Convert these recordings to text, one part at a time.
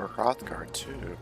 Or Hrothgar too.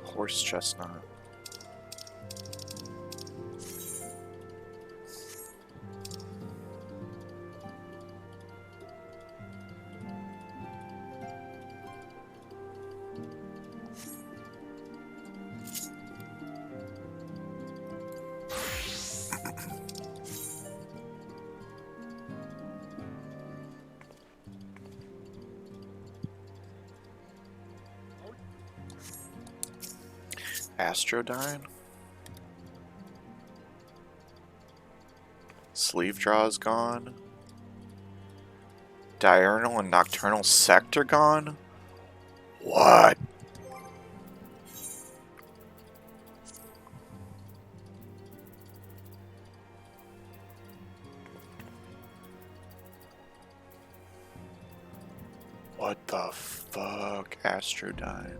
Horse chestnut. Astrodyne? Sleeve draw is gone. Diurnal and Nocturnal Sect are gone? What? What the fuck, Astrodyne?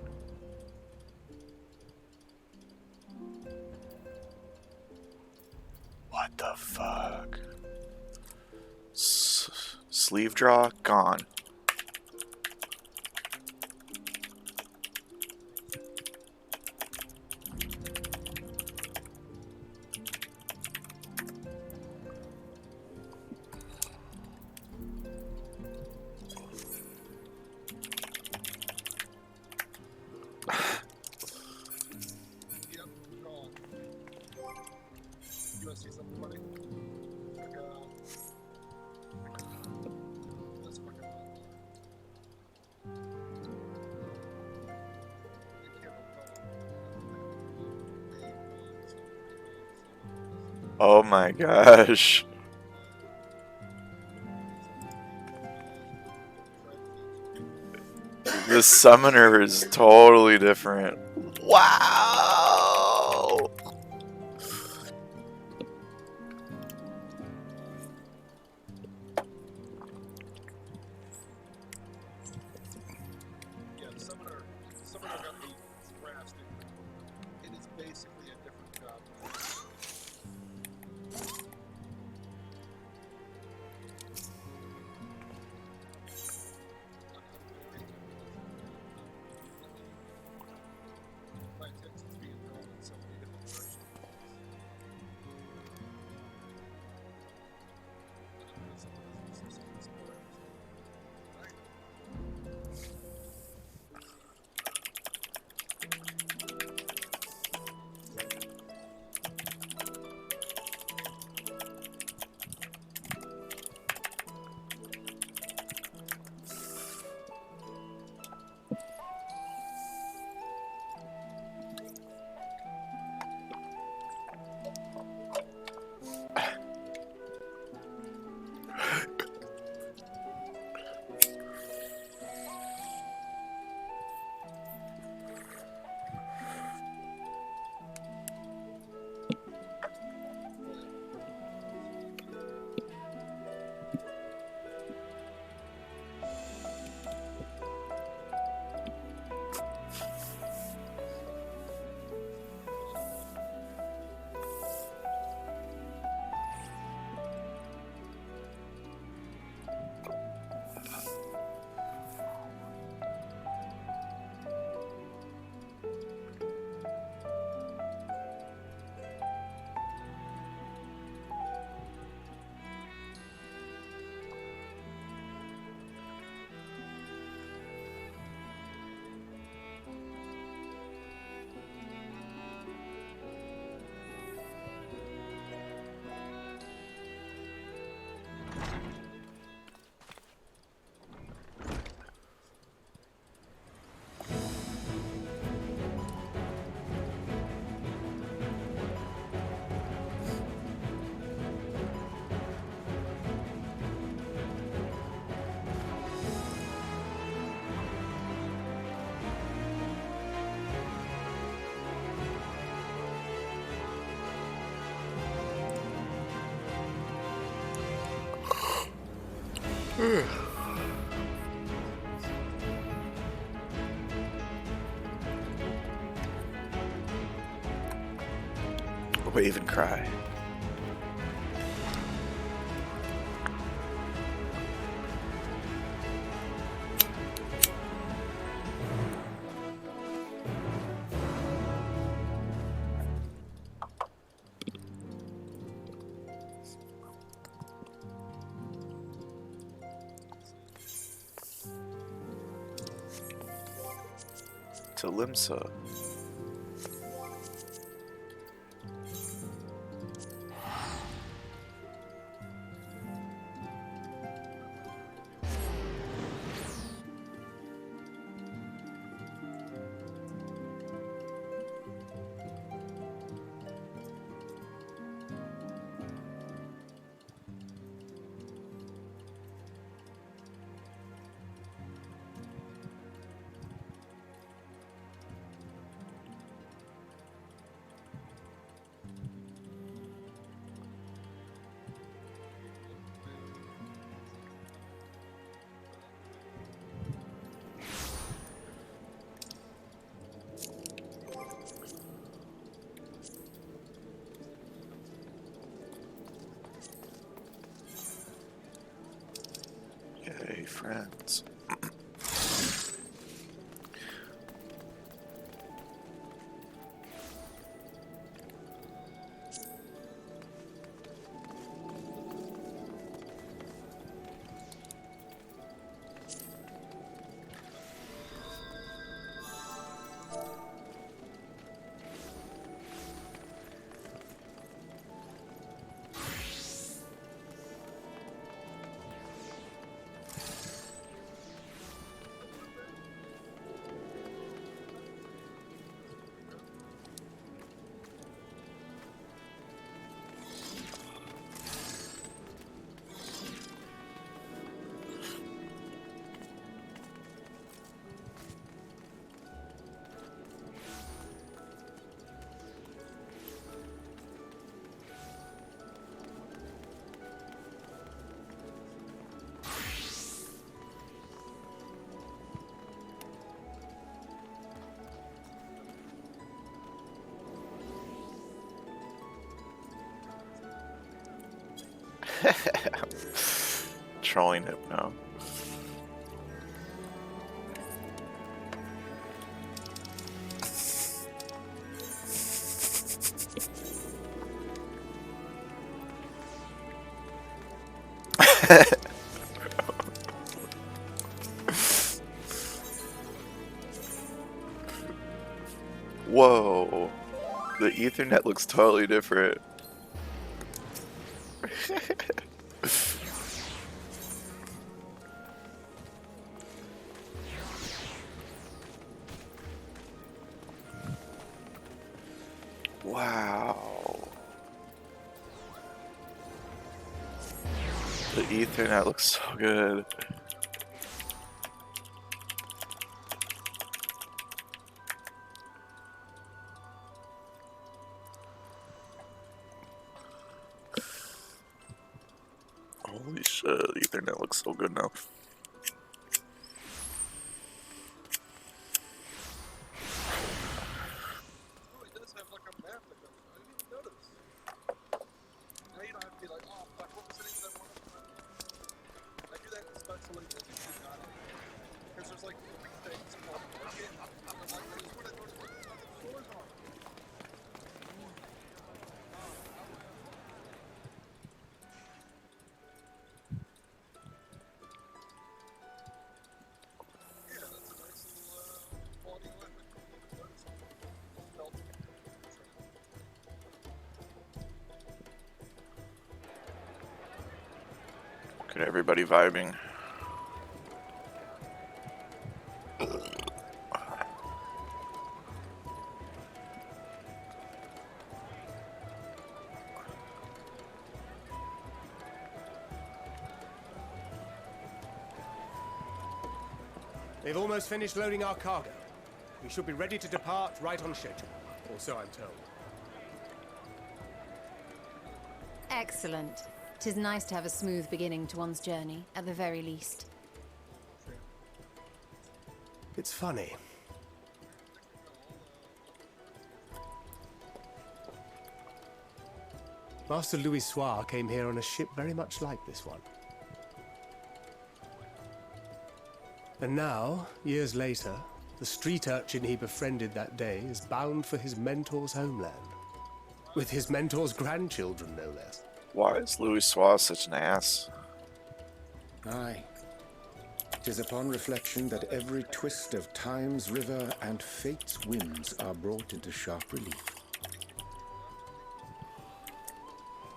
What the fuck? Sleeve draw, gone. Oh my gosh. This summoner is totally different. Wow! Yeah, the summoner got the drafts. It is basically a different job. Wave and cry. To Limsa. Yay, friends. Trolling him now. Whoa, the Ethernet looks totally different. Wow. The Ethernet looks so good. Holy shit, the Ethernet looks so good now. Oh, it does have like a map that goes. I didn't even notice. Now you don't have to be like, oh fuck, what was the name of that one? I do that especially as a kid, because there's like three things called market. I'm like, I just want to notice what the fucking stores are. Yeah, that's a nice little quality of life. Felt. Look at everybody vibing. They've almost finished loading our cargo. We should be ready to depart right on schedule, or so I'm told. Excellent. 'Tis nice to have a smooth beginning to one's journey, at the very least. It's funny. Master Louis Soir came here on a ship very much like this one. And now, years later, the street urchin he befriended that day is bound for his mentor's homeland. With his mentor's grandchildren, no less. Why is Louis Suarez such an ass? Aye. 'Tis upon reflection that every twist of time's river and fate's winds are brought into sharp relief.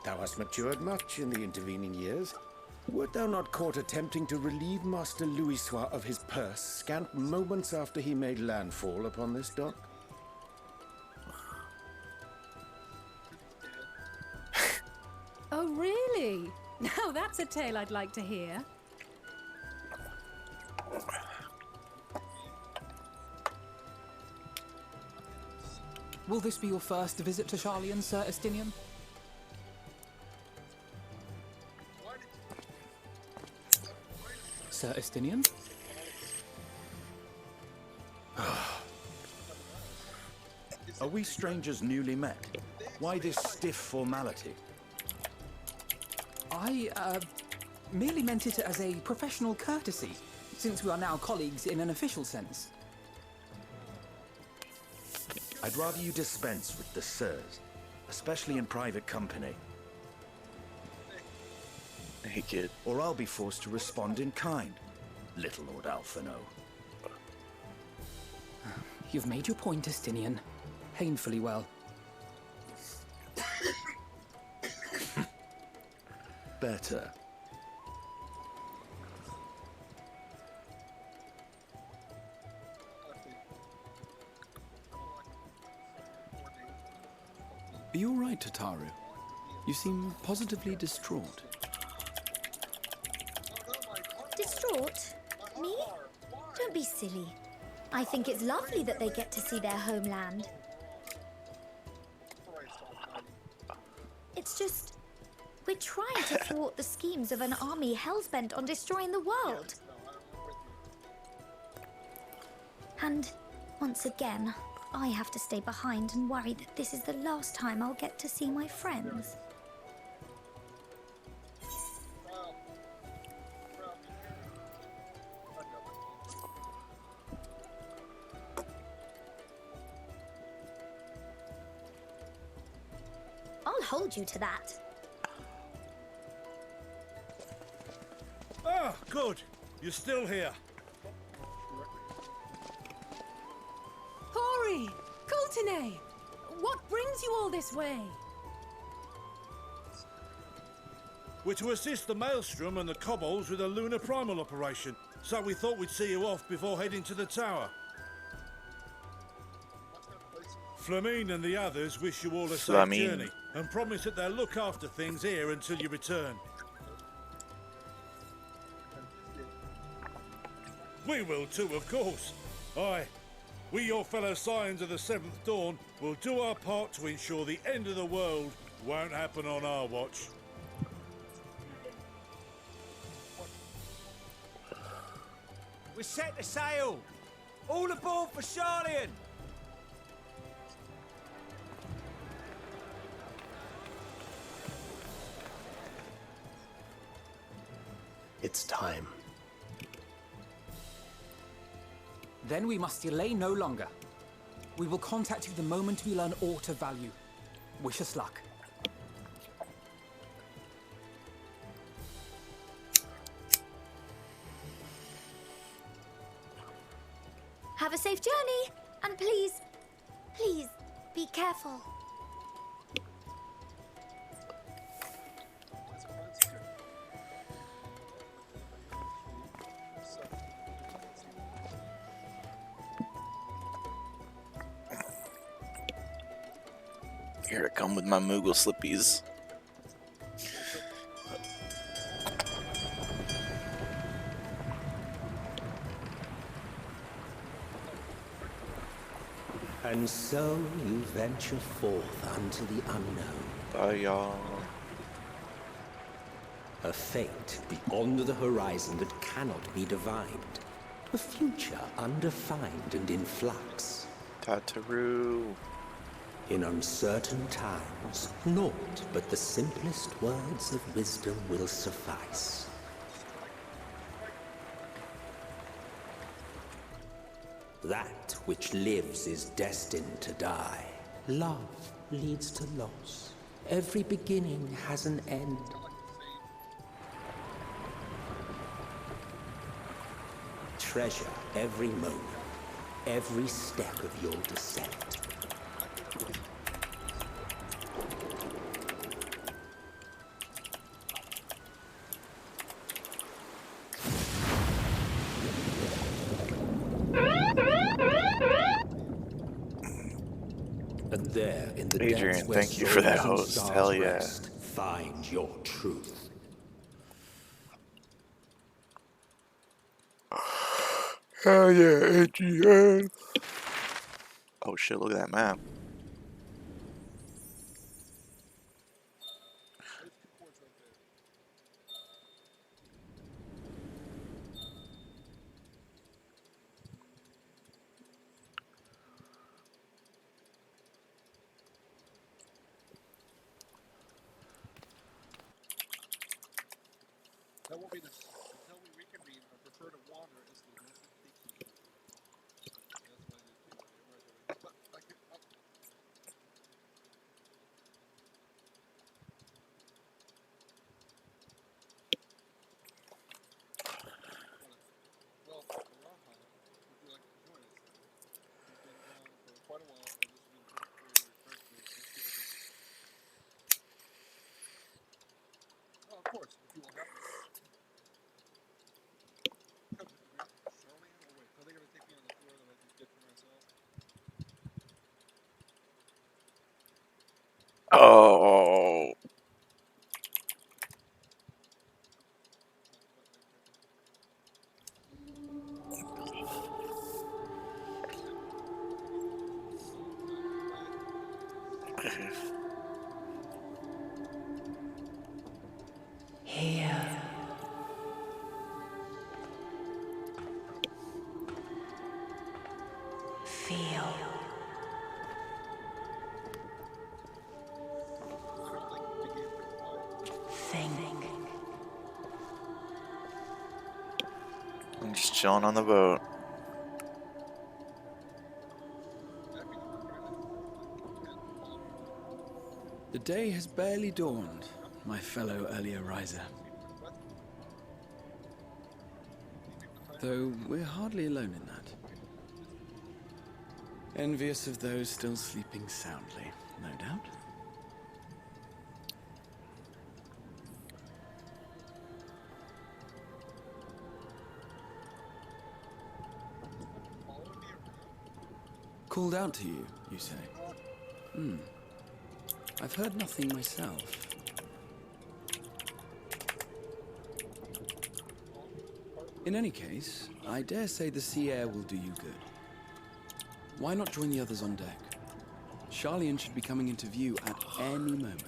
Thou hast matured much in the intervening years. Wert thou not caught attempting to relieve Master Louis Soir of his purse scant moments after he made landfall upon this dock? Oh, really? Now that's a tale I'd like to hear. Will this be your first visit to Charlian, Sir Estinian? Sir Estinian? Are we strangers newly met? Why this stiff formality? I, merely meant it as a professional courtesy, since we are now colleagues in an official sense. I'd rather you dispense with the sirs, especially in private company, Hey, kid. or I'll be forced to respond in kind, little Lord Alphino. You've made your point, Estinian. Painfully well. Better. Are you all right, Tataru? You seem positively distraught. Distraught? Me? Don't be silly. I think it's lovely that they get to see their homeland. It's just, we're trying to thwart the schemes of an army hellbent on destroying the world. And once again, I have to stay behind and worry that this is the last time I'll get to see my friends. I'll hold you to that. Ah, good. You're still here. Hori! Coulternay! What brings you all this way? We're to assist the Maelstrom and the Kobolds with a lunar primal operation, so we thought we'd see you off before heading to the tower. Flamine and the others wish you all a safe Flamine. journey and promise that they'll look after things here until you return. We will too, of course. Aye. We, your fellow Scions of the Seventh Dawn, will do our part to ensure the end of the world won't happen on our watch. We're set to sail! All aboard for Charlian! It's time. Then we must delay no longer. We will contact you the moment we learn aught of value. Wish us luck. Have a safe journey, and please, please, be careful. Here I come with my Moogle slippies. And so you venture forth unto the unknown. Bye, y'all. A fate beyond the horizon that cannot be divined. A future undefined and in flux. Tataru. In uncertain times, naught but the simplest words of wisdom will suffice. That which lives is destined to die. Love leads to loss. Every beginning has an end. Treasure every moment, every step of your descent. And there, in the Adrian, depths where thank you for that souls and host. stars Hell yeah. rest, find your truth. Hell yeah, Adrian. Oh shit, look at that map. That won't be the until we reconvene. I prefer to wander as the method takes me. That's what I did too. But I could. Well, Raha, would you like to join us? He's been gone for quite a while, and this would be the perfect way to refresh me. Oh, of course, if you will have me. Come with me, Charlie. Oh wait, so they're gonna take me on the tour that I just did for myself. Oh. Here. Feel. Think. I'm just chilling on the boat. The day has barely dawned, my fellow earlier riser. Though we're hardly alone in that. Envious of those still sleeping soundly, no doubt. Called out to you, you say? I've heard nothing myself. In any case, I dare say the sea air will do you good. Why not join the others on deck? Charlian should be coming into view at any moment.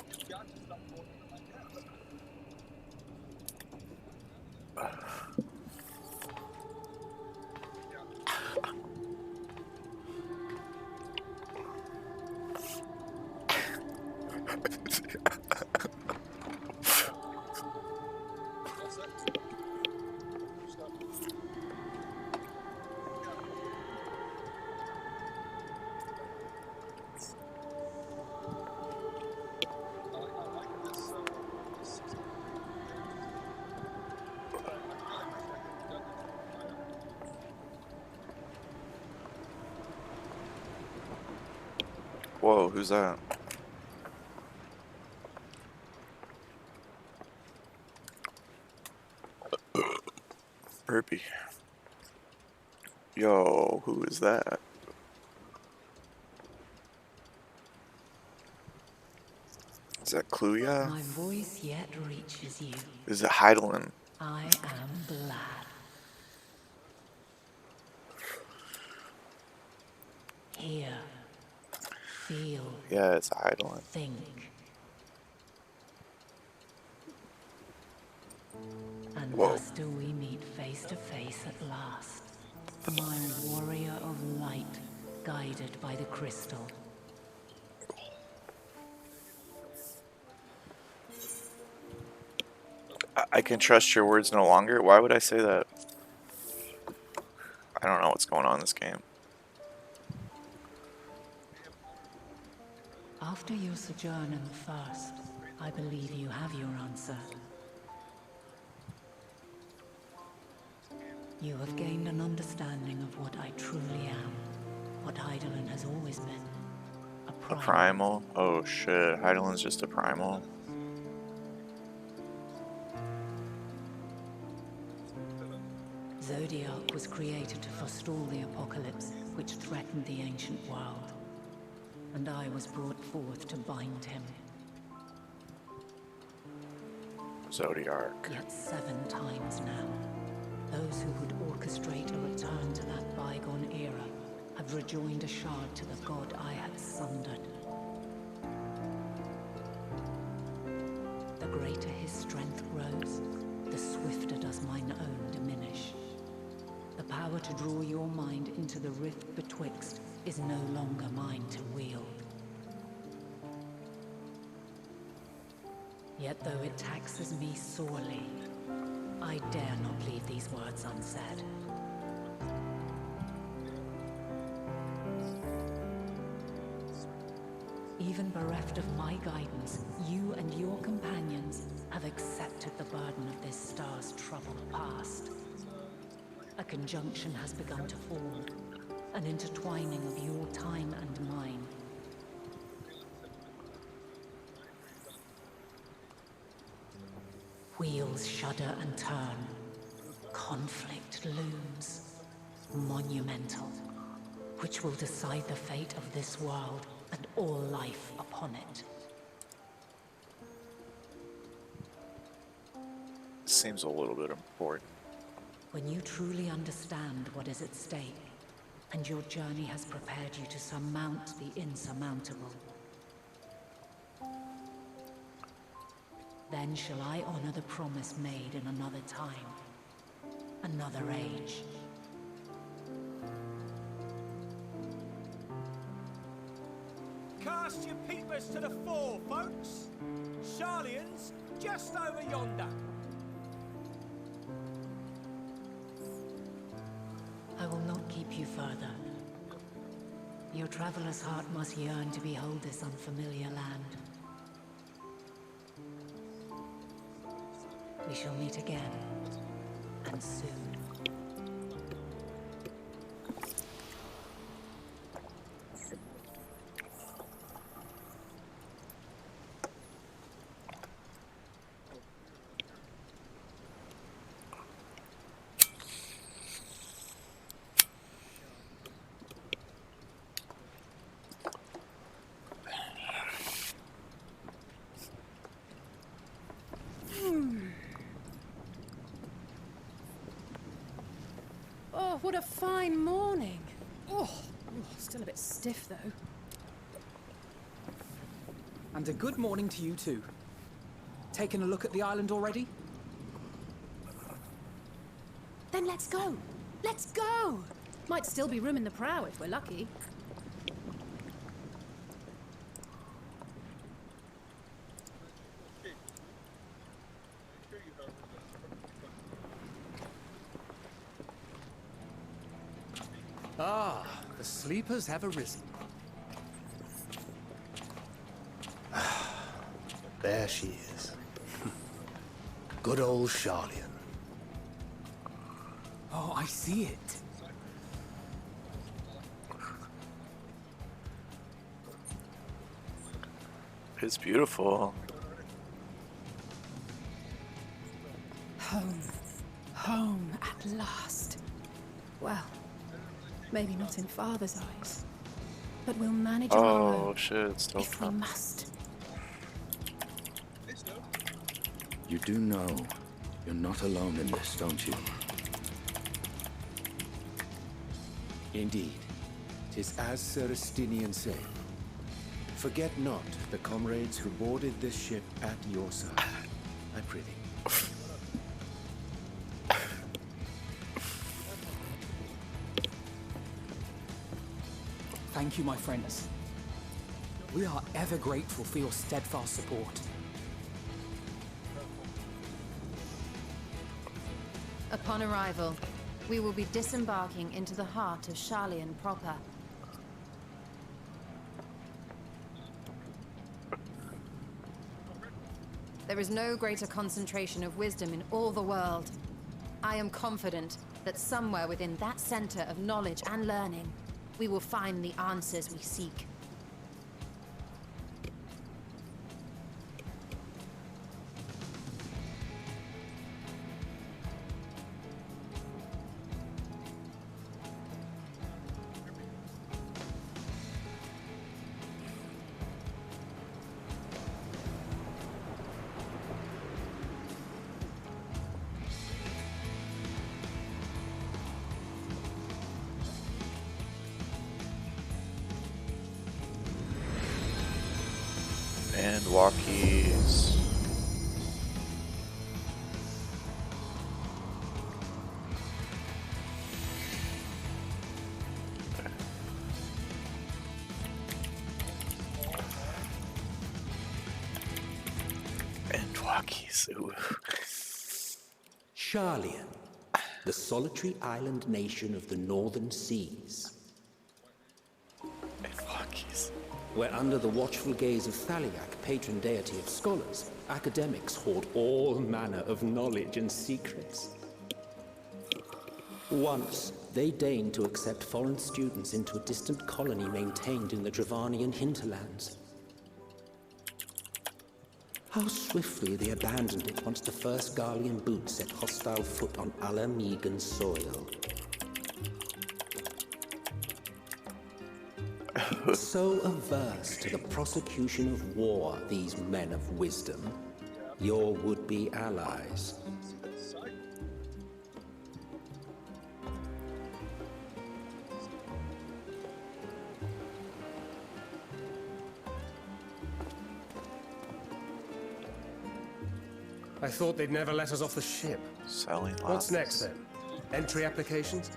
Whoa, who's that? Burpee. Yo, who is that? Is that Kluya? My voice yet reaches you. Is it Heidelin? I am glad. Hear. Feel. Yeah, it's Heidelin. Think. Whoa. Thus do we meet face to face at last. My warrior of light, guided by the crystal. I can trust your words no longer? Why would I say that? I don't know what's going on in this game. After your sojourn in the First, I believe you have your answer. You have gained an understanding of what I truly am, what Eidolon has always been. A primal? Oh shit, Heidelин's just a primal. Zodiac was created to forestall the apocalypse which threatened the ancient world. And I was brought forth to bind him. Zodiac. Yet 7 times now, those who would orchestrate a return to that bygone era have rejoined a shard to the god I had sundered. The greater his strength grows, the swifter does mine own diminish. The power to draw your mind into the rift betwixt is no longer mine to wield. Yet though it taxes me sorely, I dare not leave these words unsaid. Even bereft of my guidance, you and your companions have accepted the burden of this star's troubled past. A conjunction has begun to form, an intertwining of your time and mine. Wheels shudder and turn. Conflict looms, monumental, which will decide the fate of this world and all life upon it. Seems a little bit important. When you truly understand what is at stake, and your journey has prepared you to surmount the insurmountable, then shall I honor the promise made in another time, another age. Cast your peepers to the fore, folks. Sharlian's just over yonder. I will not keep you further. Your traveler's heart must yearn to behold this unfamiliar land. We shall meet again, and soon. Oh, what a fine morning. Oh, still a bit stiff though. And a good morning to you too. Taking a look at the island already? Then let's go. Let's go. Might still be room in the prow if we're lucky. Ah, the sleepers have arisen. There she is. Good old Sharlian. Oh, I see it. It's beautiful. Home. Home at last. Well, maybe not in Father's eyes, but we'll manage on our Oh own shit, it's still if we must. You do know you're not alone in this, don't you? Indeed. 'Tis as Sir Estinian said. Forget not the comrades who boarded this ship at your side. I prithee. Thank you, my friends. We are ever grateful for your steadfast support. Upon arrival, we will be disembarking into the heart of Sharlayan proper. There is no greater concentration of wisdom in all the world. I am confident that somewhere within that center of knowledge and learning, we will find the answers we seek. Endwalkies. Endwalkies. Ooh. Sharlayan, the solitary island nation of the northern seas. Endwalkies. Where under the watchful gaze of Thaliak, patron deity of scholars, academics hoard all manner of knowledge and secrets. Once, they deigned to accept foreign students into a distant colony maintained in the Dravanian hinterlands. How swiftly they abandoned it once the first Garlean boot set hostile foot on Alamegan soil. So averse to the prosecution of war, these men of wisdom, your would-be allies. I thought they'd never let us off the ship. Selling What's next then? Entry applications?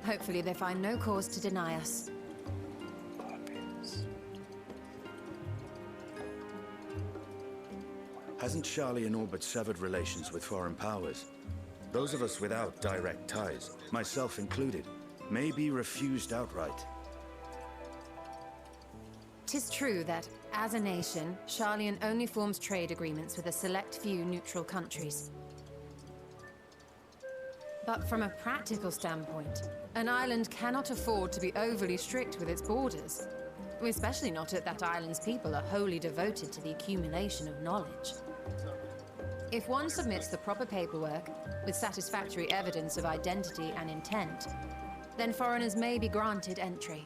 Hopefully they find no cause to deny us. Hasn't Sharlayan all but severed relations with foreign powers? Those of us without direct ties, myself included, may be refused outright. 'Tis true that, as a nation, Sharlayan only forms trade agreements with a select few neutral countries. But from a practical standpoint, an island cannot afford to be overly strict with its borders, especially not if that island's people are wholly devoted to the accumulation of knowledge. If one submits the proper paperwork, with satisfactory evidence of identity and intent, then foreigners may be granted entry.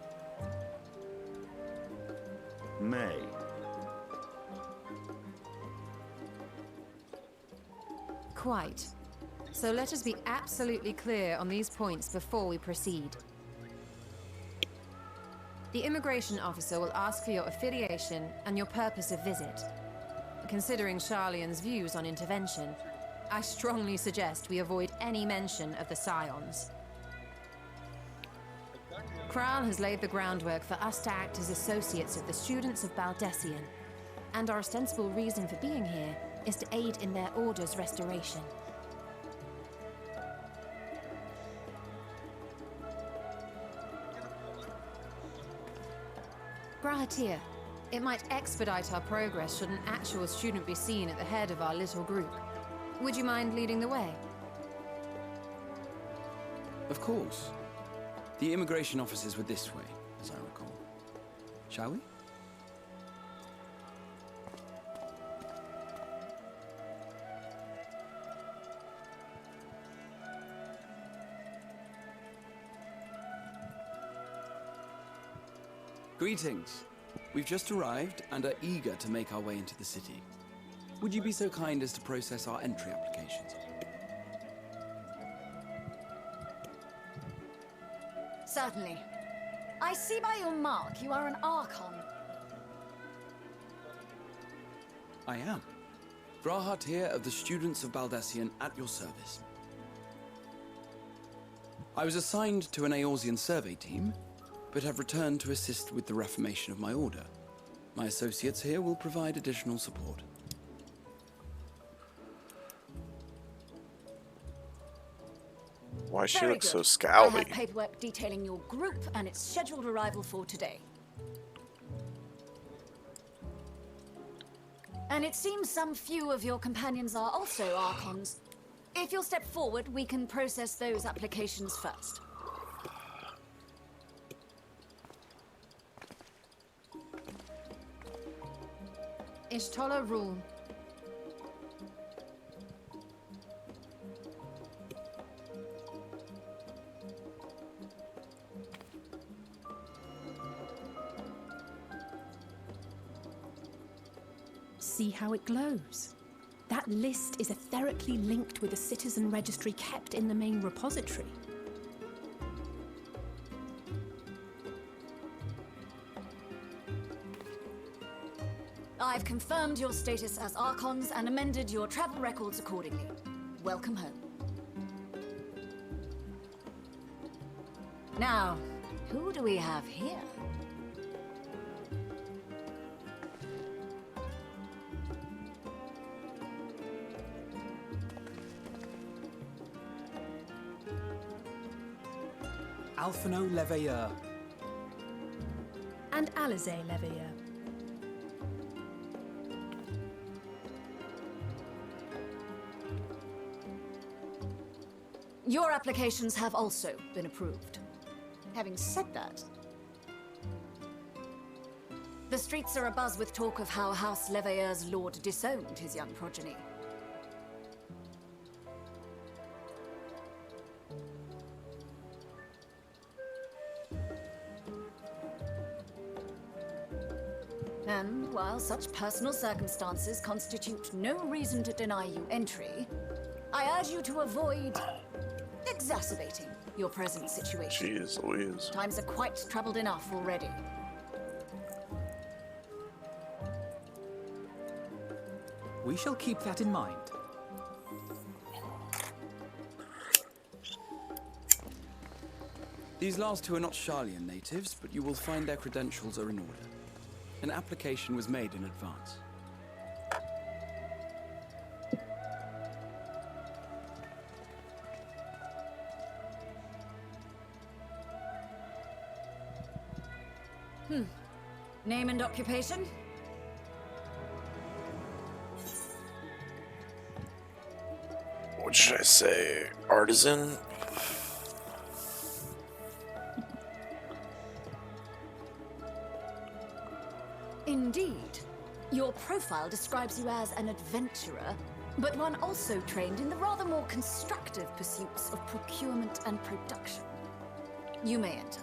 May. Quite. So let us be absolutely clear on these points before we proceed. The immigration officer will ask for your affiliation and your purpose of visit. Considering Sharlayan's views on intervention, I strongly suggest we avoid any mention of the Scions. Kral has laid the groundwork for us to act as associates of the students of Baldessian, and our ostensible reason for being here is to aid in their order's restoration. Grahatir, it might expedite our progress should an actual student be seen at the head of our little group. Would you mind leading the way? Of course. The immigration officers were this way, as I recall. Shall we? Greetings. We've just arrived and are eager to make our way into the city. Would you be so kind as to process our entry applications? Certainly. I see by your mark you are an Archon. I am. Grahatir of the Students of Baldessian at your service. I was assigned to an Eorzean survey team, but have returned to assist with the reformation of my order. My associates here will provide additional support. Why she Very looks so good. I scowly? have paperwork detailing your group and its scheduled arrival for today. And it seems some few of your companions are also Archons. If you'll step forward, we can process those applications first. Ishtola rule. See how it glows? That list is etherically linked with the citizen registry kept in the main repository. I've confirmed your status as Archons and amended your travel records accordingly. Welcome home. Now, who do we have here? Alphino Leveilleur. And Alize Leveilleur. Your applications have also been approved. Having said that, the streets are abuzz with talk of how House Leveilleur's lord disowned his young progeny. And while such personal circumstances constitute no reason to deny you entry, I urge you to avoid exacerbating your present situation. Jeez Louise. Times are quite troubled enough already. We shall keep that in mind. These last two are not Sharlayan natives, but you will find their credentials are in order. An application was made in advance. Name and occupation? What should I say? Artisan? Indeed. Your profile describes you as an adventurer, but one also trained in the rather more constructive pursuits of procurement and production. You may enter.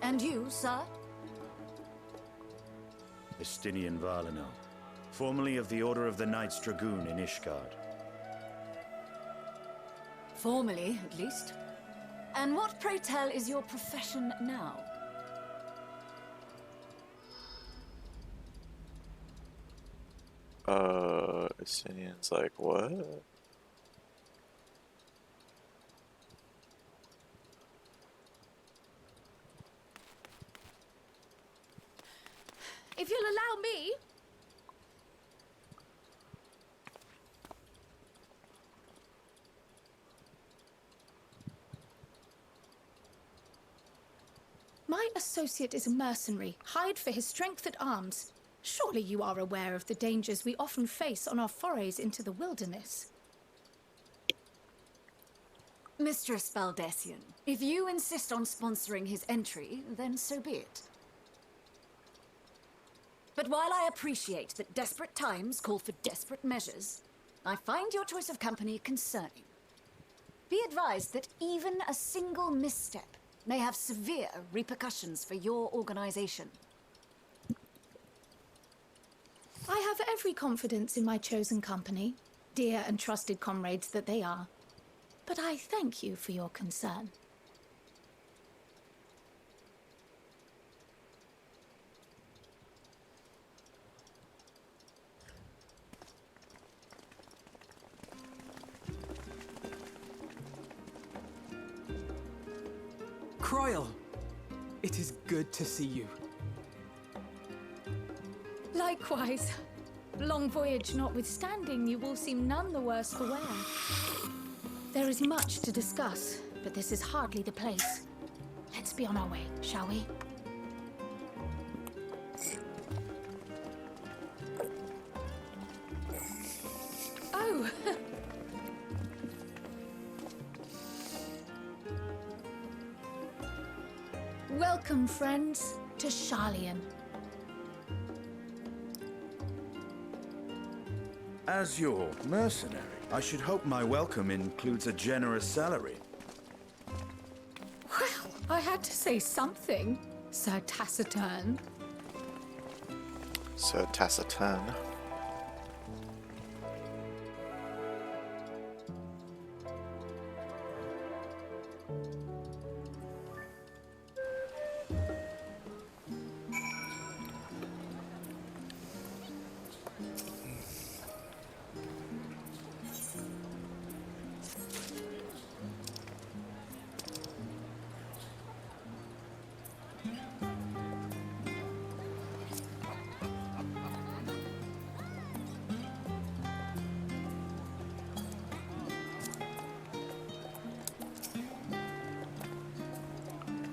And you, sir? Estinian Valinor, formerly of the Order of the Knights Dragoon in Ishgard. Formally, at least. And what, pray tell, is your profession now? Estinian's like, what? If you'll allow me. My associate is a mercenary, hired for his strength at arms. Surely you are aware of the dangers we often face on our forays into the wilderness. Mistress Baldessian, if you insist on sponsoring his entry, then so be it. But while I appreciate that desperate times call for desperate measures, I find your choice of company concerning. Be advised that even a single misstep may have severe repercussions for your organization. I have every confidence in my chosen company, dear and trusted comrades that they are. But I thank you for your concern. Croyle! It is good to see you. Likewise. Long voyage notwithstanding, you all seem none the worse for wear. There is much to discuss, but this is hardly the place. Let's be on our way, shall we? Oh! Welcome, friends, to Charlian. As your mercenary, I should hope my welcome includes a generous salary. Well, I had to say something, Sir Taciturn. So taciturn.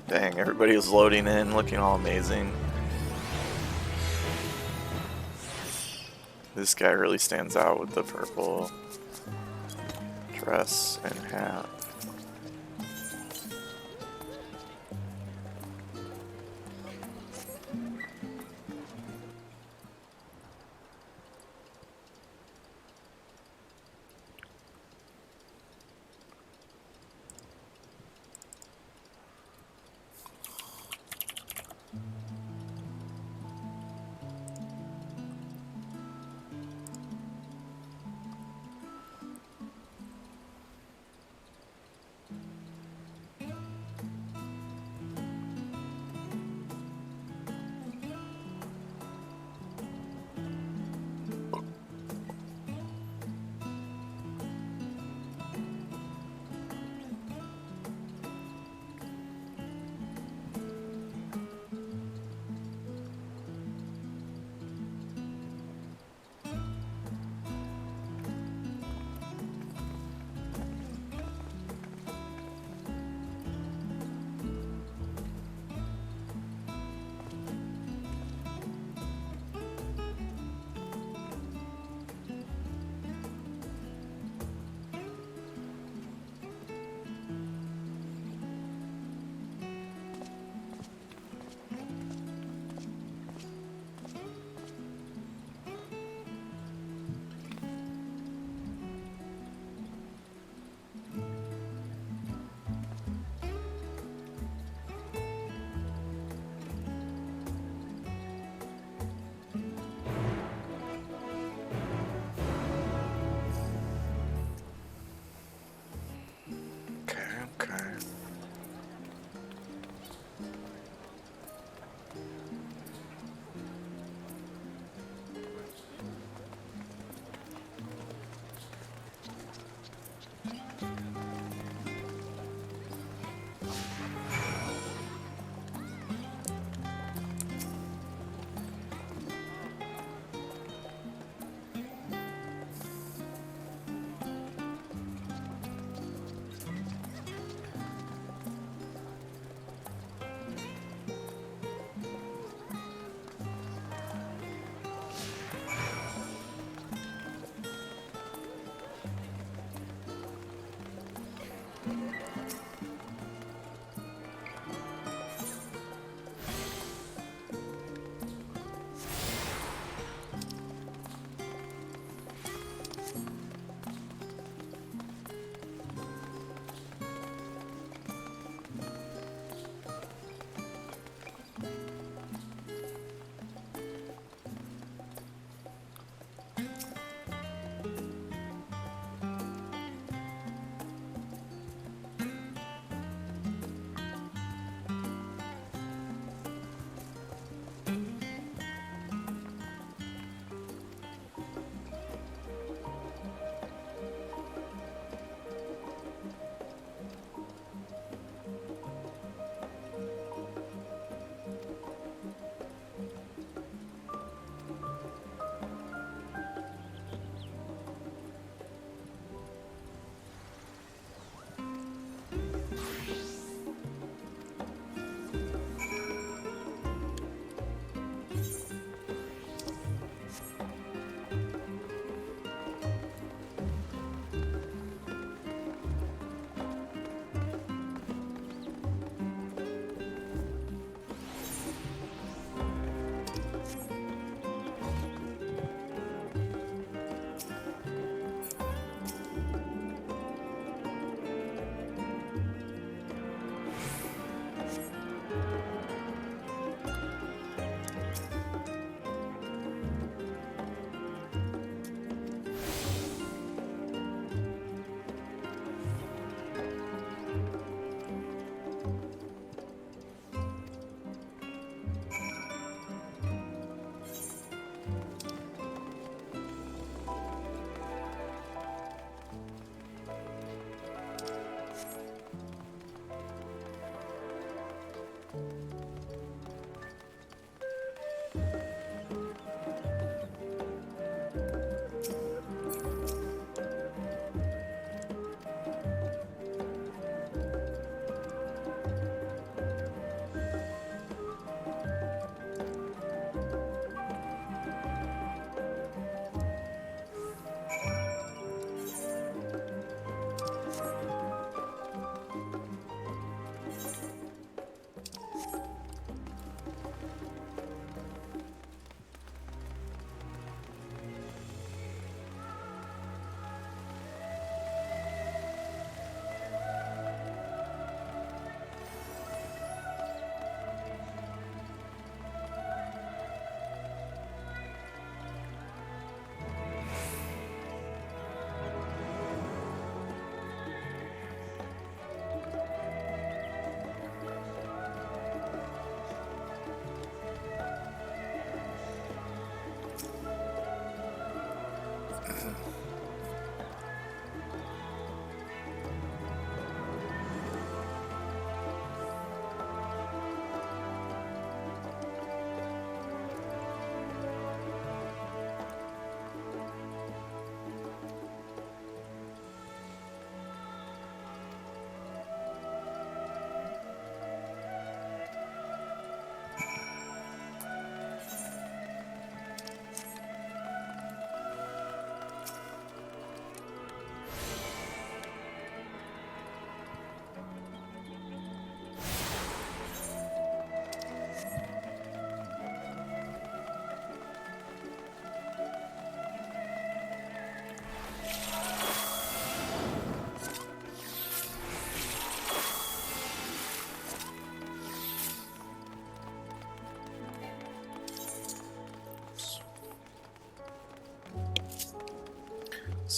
Dang, everybody is loading in, looking all amazing. This guy really stands out with the purple dress and hat.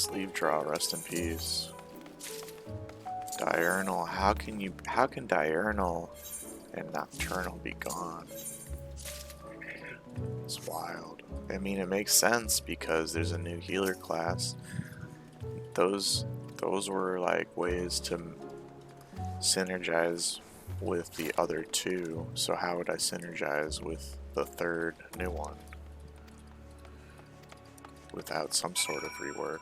Sleeve draw, rest in peace. Diurnal, how can Diurnal and Nocturnal be gone? It's wild. I mean, it makes sense because there's a new healer class. Those were like ways to synergize with the other two. So how would I synergize with the third new one without some sort of rework?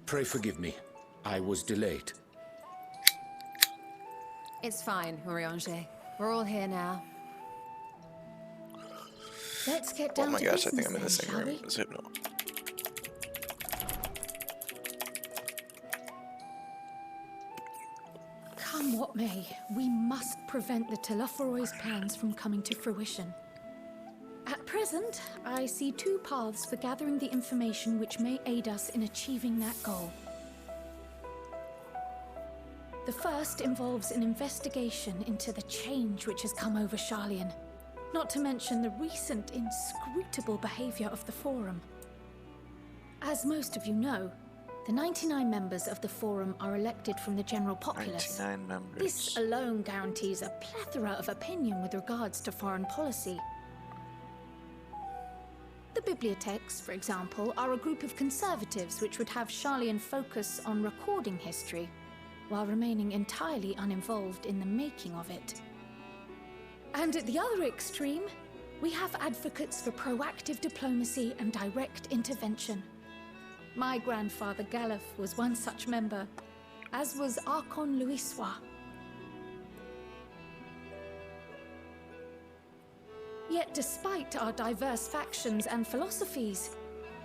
Pray forgive me. I was delayed. It's fine, Urianger. We're all here now. Let's get Oh down my to gosh, I business think I'm in the then, same shall room we? as Hypno. Come what may, we must prevent the Telophoroid's plans from coming to fruition. At present, I see two paths for gathering the information which may aid us in achieving that goal. The first involves an investigation into the change which has come over Charlian, not to mention the recent inscrutable behavior of the Forum. As most of you know, the 99 members of the Forum are elected from the general populace. 99 members. This alone guarantees a plethora of opinion with regards to foreign policy. The bibliotheques, for example, are a group of conservatives which would have Charlian focus on recording history, while remaining entirely uninvolved in the making of it. And at the other extreme, we have advocates for proactive diplomacy and direct intervention. My grandfather Galef was one such member, as was Archon Louisois. Yet despite our diverse factions and philosophies,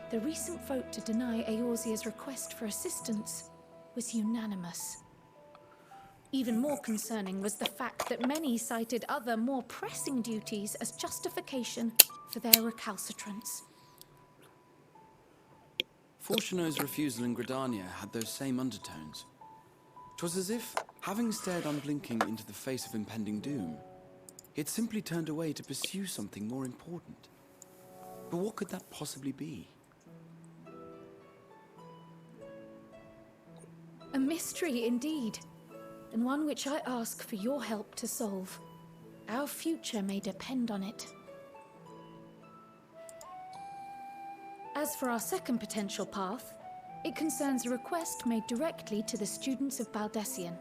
the recent vote to deny Eorzea's request for assistance was unanimous. Even more concerning was the fact that many cited other, more pressing duties as justification for their recalcitrance. Fortuno's refusal in Gridania had those same undertones. 'Twas as if, having stared unblinking into the face of impending doom, he had simply turned away to pursue something more important. But what could that possibly be? A mystery indeed, and one which I ask for your help to solve. Our future may depend on it. As for our second potential path, it concerns a request made directly to the students of Baldessian.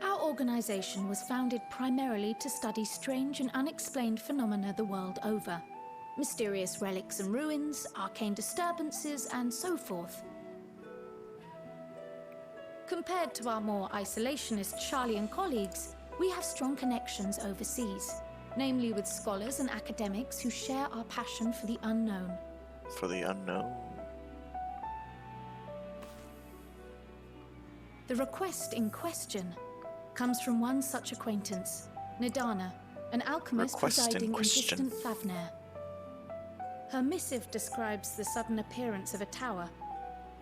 Our organization was founded primarily to study strange and unexplained phenomena the world over. Mysterious relics and ruins, arcane disturbances, and so forth. Compared to our more isolationist Charlian colleagues, we have strong connections overseas, namely with scholars and academics who share our passion for the unknown. For the unknown? The request in question comes from one such acquaintance, Nidana, an alchemist residing in distant Thavnair. Her missive describes the sudden appearance of a tower,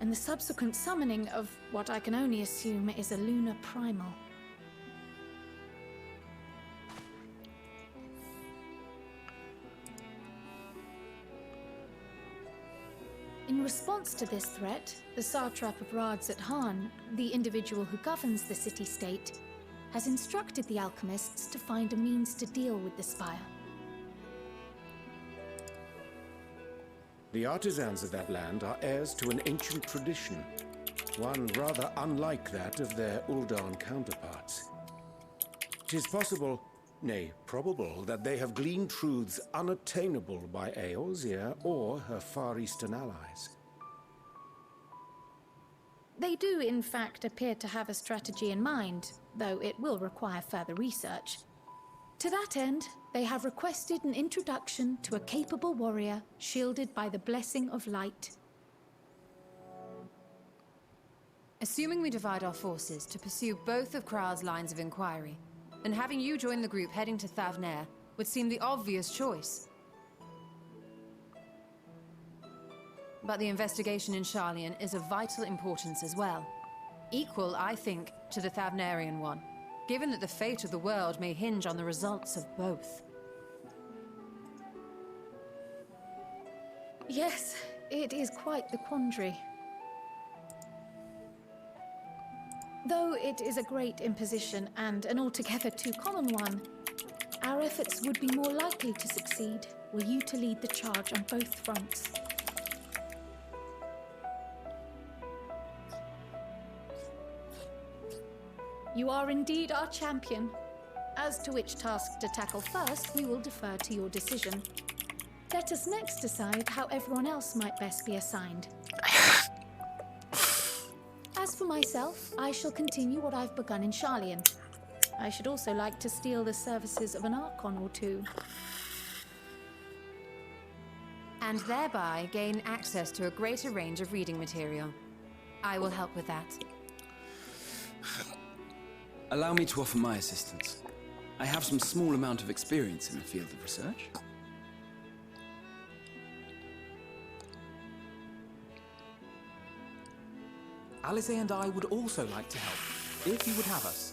and the subsequent summoning of what I can only assume is a lunar primal. In response to this threat, the Satrap of Radzat Han, the individual who governs the city-state, has instructed the alchemists to find a means to deal with the spire. The artisans of that land are heirs to an ancient tradition, one rather unlike that of their Uldan counterparts. 'Tis possible, nay, probable, that they have gleaned truths unattainable by Eorzea or her Far Eastern allies. They do, in fact, appear to have a strategy in mind, though it will require further research. To that end, they have requested an introduction to a capable warrior shielded by the blessing of light. Assuming we divide our forces to pursue both of Kral's lines of inquiry, then having you join the group heading to Thavnair would seem the obvious choice. But the investigation in Charlian is of vital importance as well. Equal, I think, to the Thavnarian one, given that the fate of the world may hinge on the results of both. Yes, it is quite the quandary. Though it is a great imposition and an altogether too common one, our efforts would be more likely to succeed were you to lead the charge on both fronts. You are indeed our champion. As to which task to tackle first, we will defer to your decision. Let us next decide how everyone else might best be assigned. As for myself, I shall continue what I've begun in Charlian. I should also like to steal the services of an Archon or two. And thereby gain access to a greater range of reading material. I will help with that. Allow me to offer my assistance. I have some small amount of experience in the field of research. Alice and I would also like to help, if you would have us.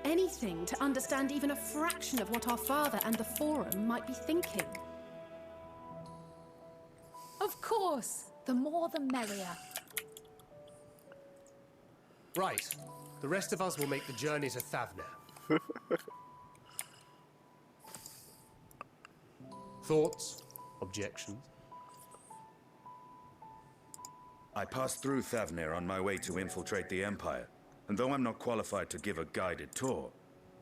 Anything to understand even a fraction of what our father and the Forum might be thinking. Of course, the more the merrier. Right. The rest of us will make the journey to Thavner. Thoughts? Objections? I passed through Thavnir on my way to infiltrate the Empire, and though I'm not qualified to give a guided tour,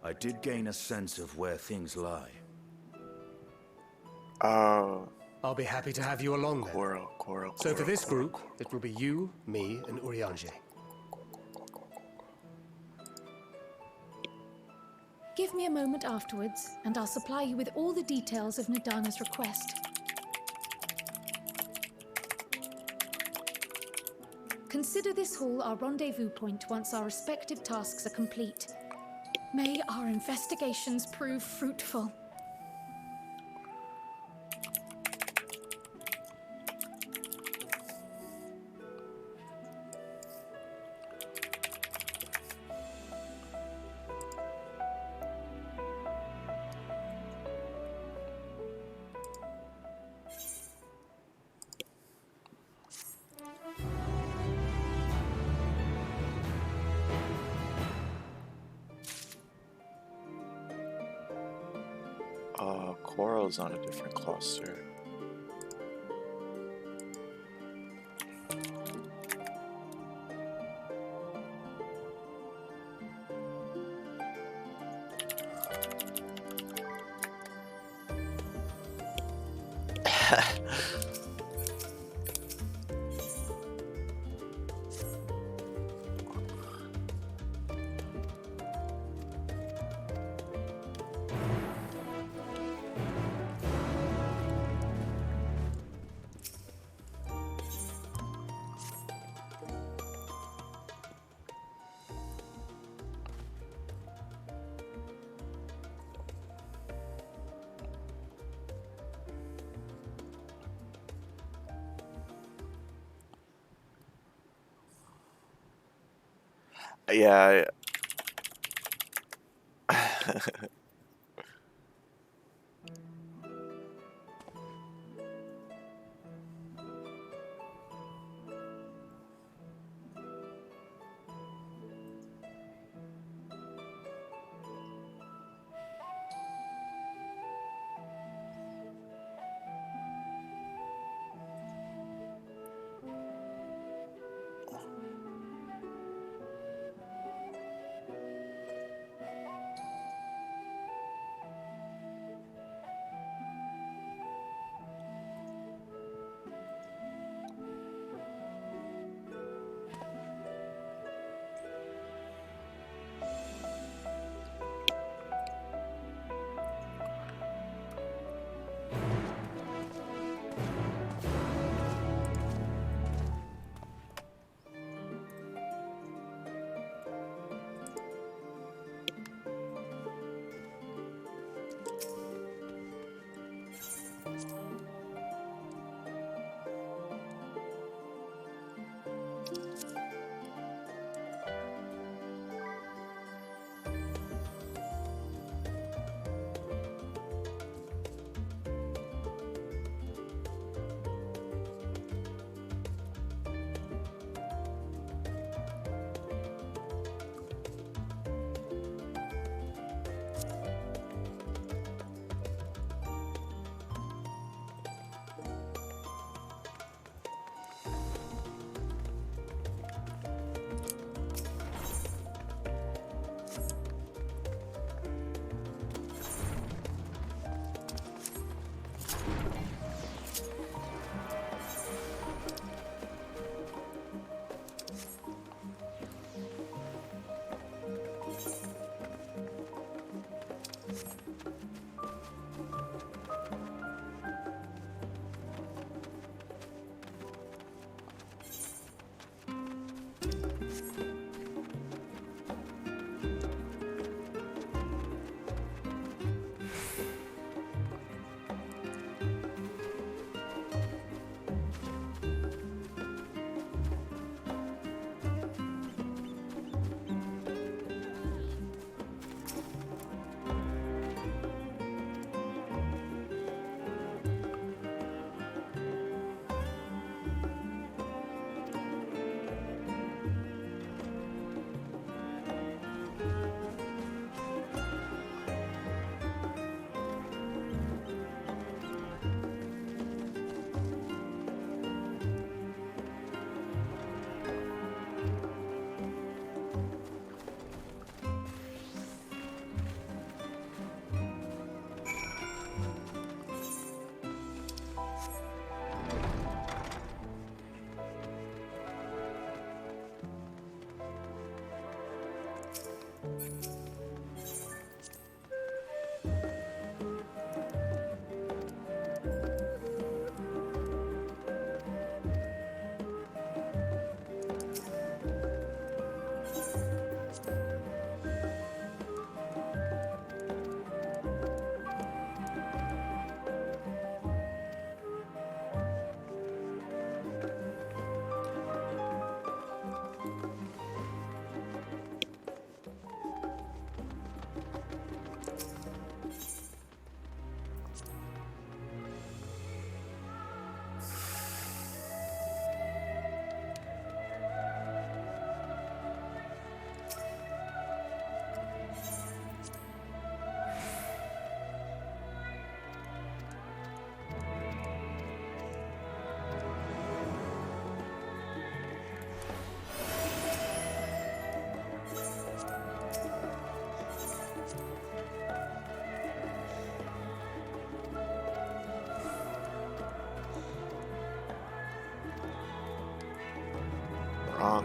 I did gain a sense of where things lie. I'll be happy to have you along then. Quarrel. So for this group, it will be you, me, and Urianger. Give me a moment afterwards, and I'll supply you with all the details of Nadana's request. Consider this hall our rendezvous point once our respective tasks are complete. May our investigations prove fruitful. Quarrel's on a different cluster. Yeah.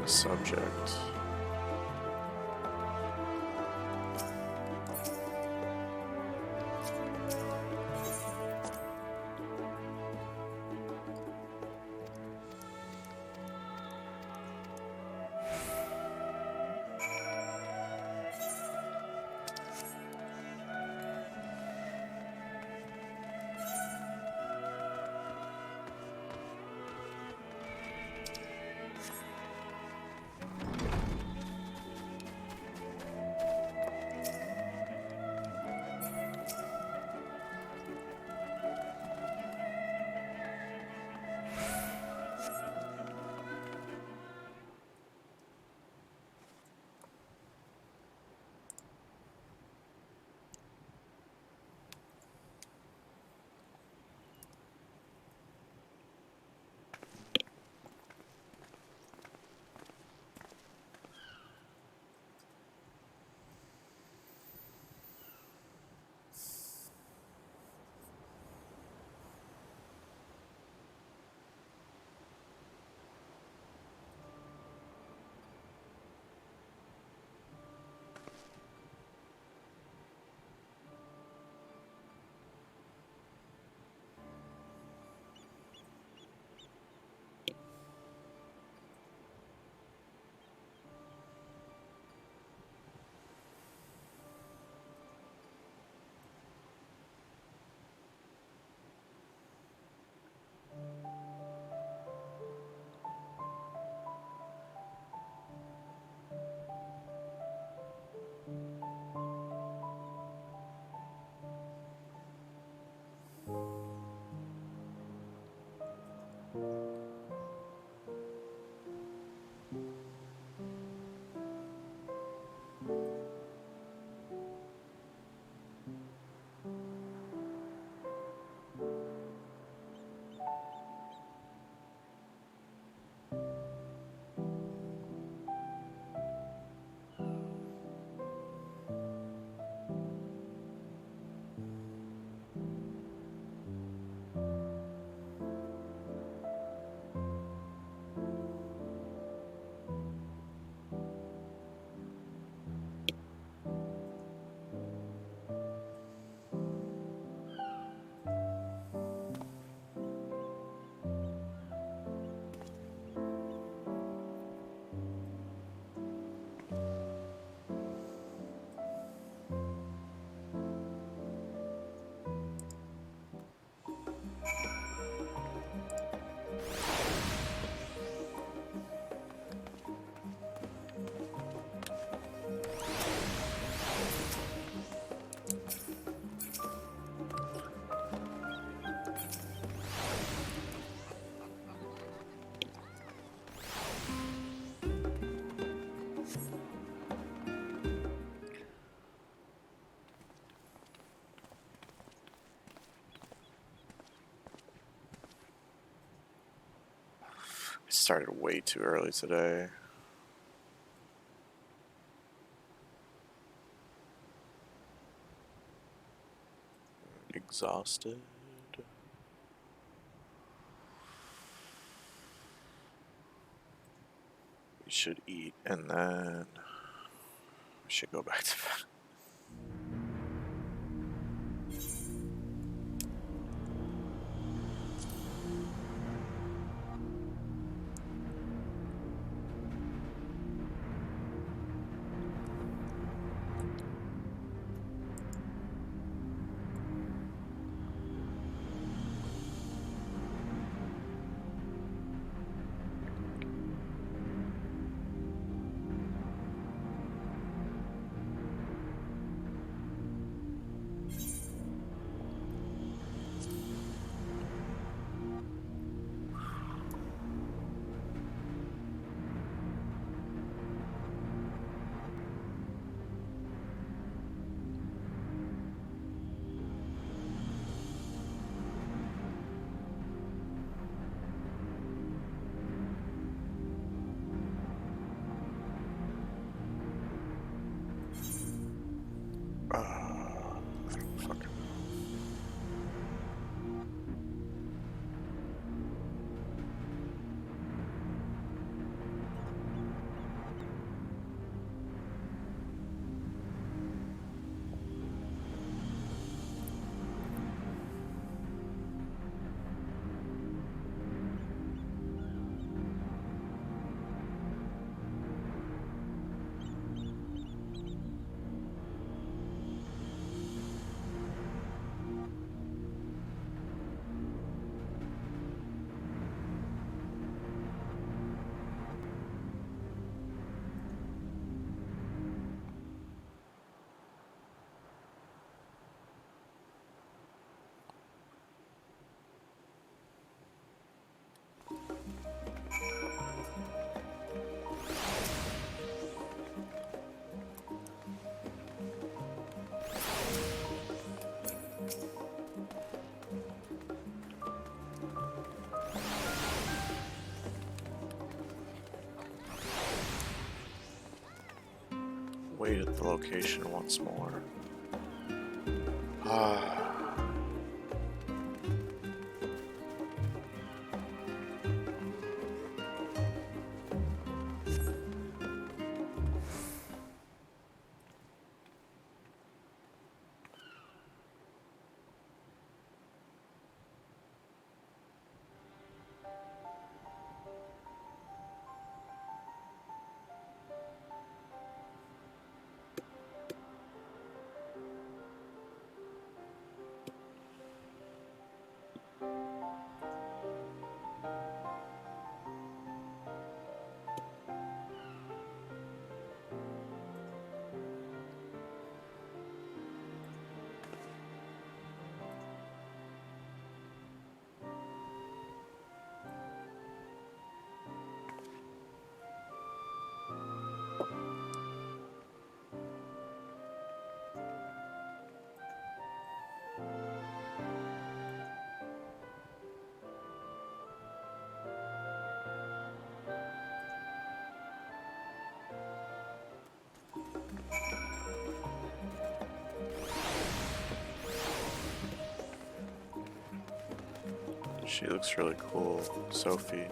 subject. I started way too early today. Exhausted. We should eat and then we should go back to bed. wait at the location once more. Ah. She looks really cool, Sophie.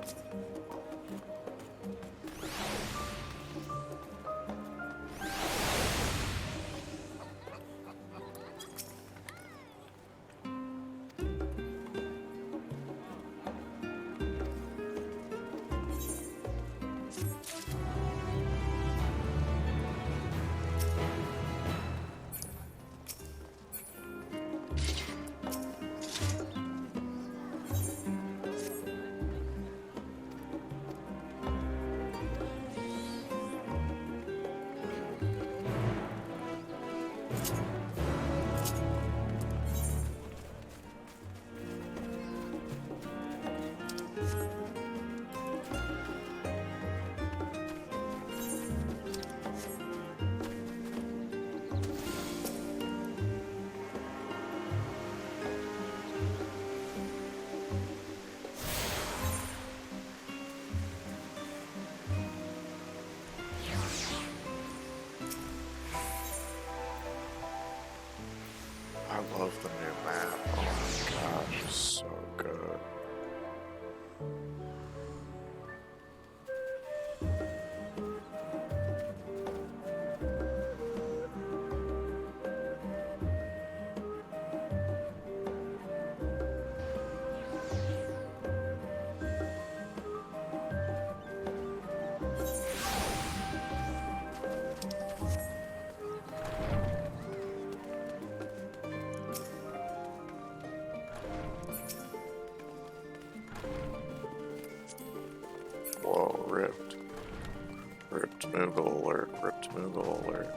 I love the new map. Oh my gosh, it's so good. Whoa, ripped. Ripped Moogle alert, ripped Moogle alert.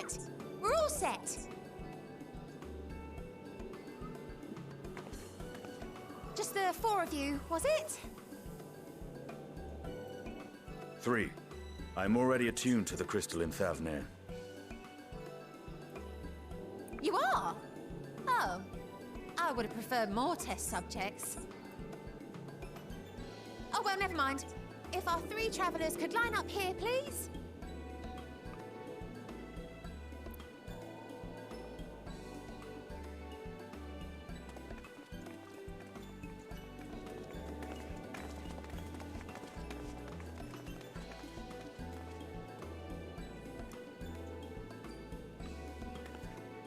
right. We're all set. Just the 4 of you, was it? 3. I'm already attuned to the crystal in Thavnir. You are? Oh. I would have preferred more test subjects. Oh, well, never mind. If our 3 travelers could line up here, please.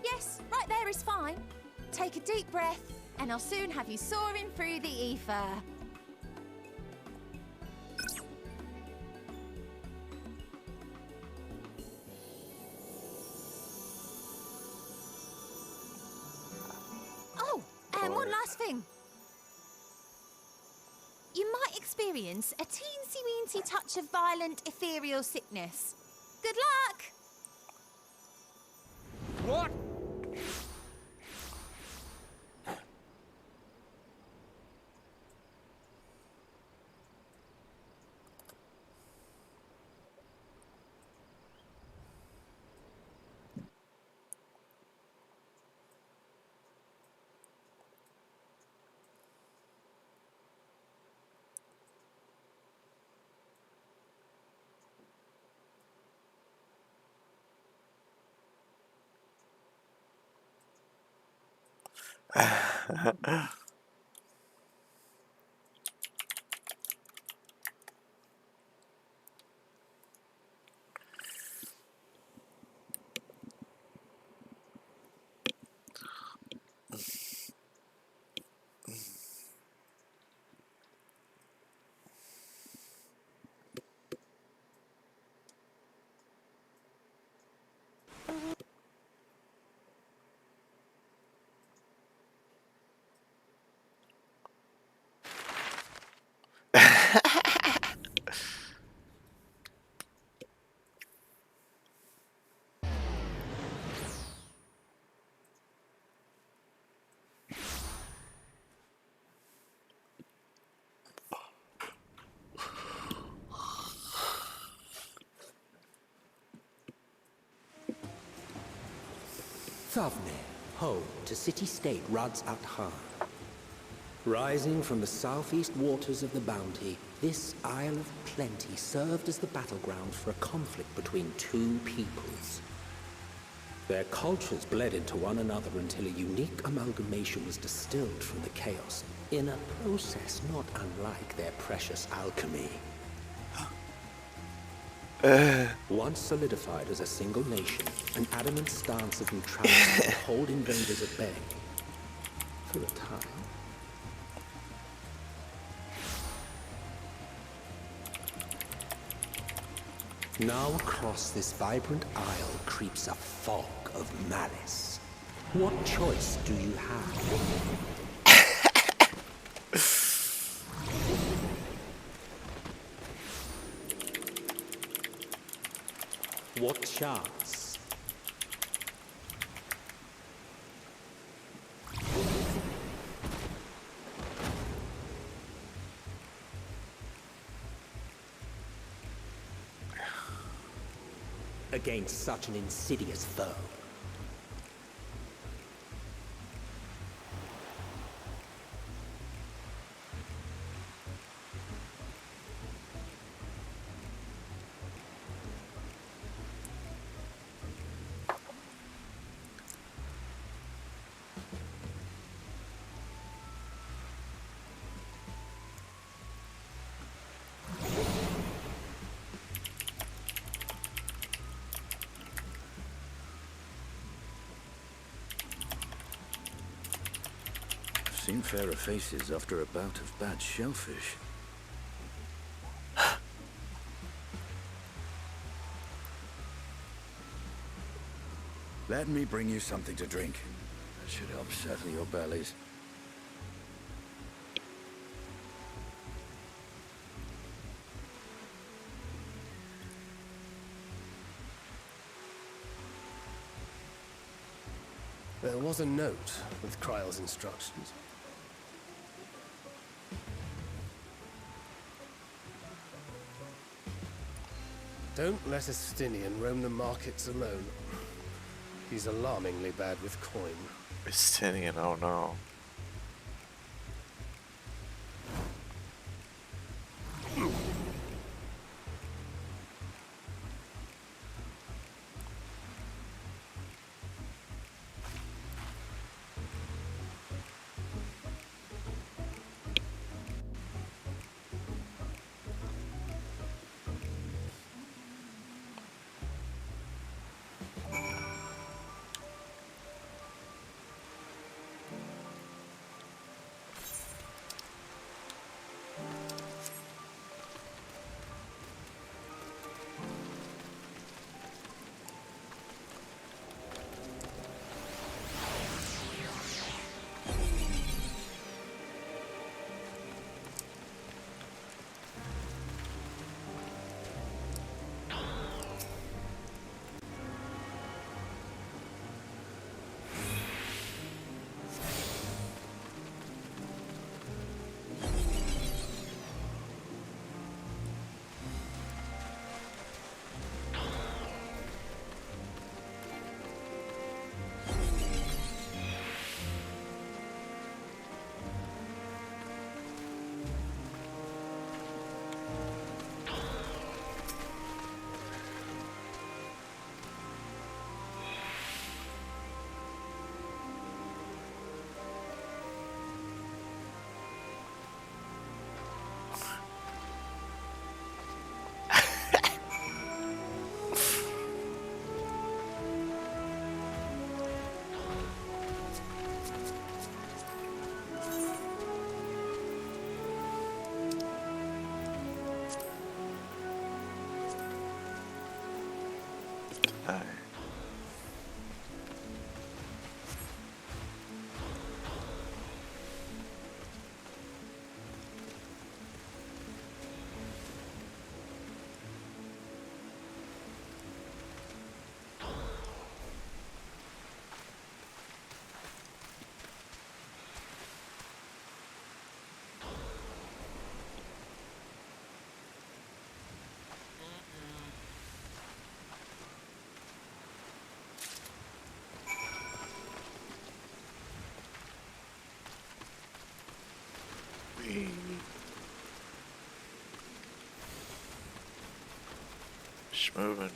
Yes, right there is fine. Take a deep breath, and I'll soon have you soaring through the ether. Oh, and one last thing. You might experience a teensy-weensy touch of violent ethereal sickness. Good luck! What? Thavnir, home to city-state Rads at Han. Rising from the southeast waters of the Bounty, this Isle of Plenty served as the battleground for a conflict between 2 peoples. Their cultures bled into one another until a unique amalgamation was distilled from the chaos, in a process not unlike their precious alchemy. Once solidified as a single nation, an adamant stance of neutrality would hold invaders at bay. For a time. Now across this vibrant isle creeps a fog of malice. What choice do you have? What chance? Against such an insidious foe. Seen fairer faces after a bout of bad shellfish. Let me bring you something to drink. That should help settle your bellies. There was a note with Kryle's instructions. Don't let Estinian roam the markets alone. He's alarmingly bad with coin. Estinian, oh no. Moving.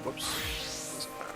Whoops. Doesn't matter.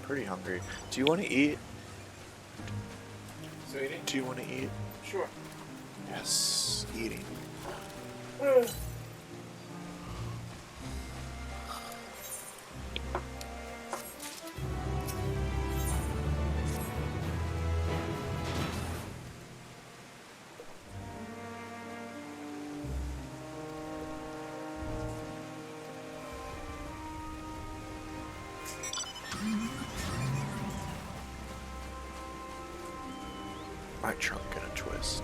Pretty hungry. Do you want to eat? Sweetie? Do you want to eat? Sure. Yes, eating. My trunk in a twist.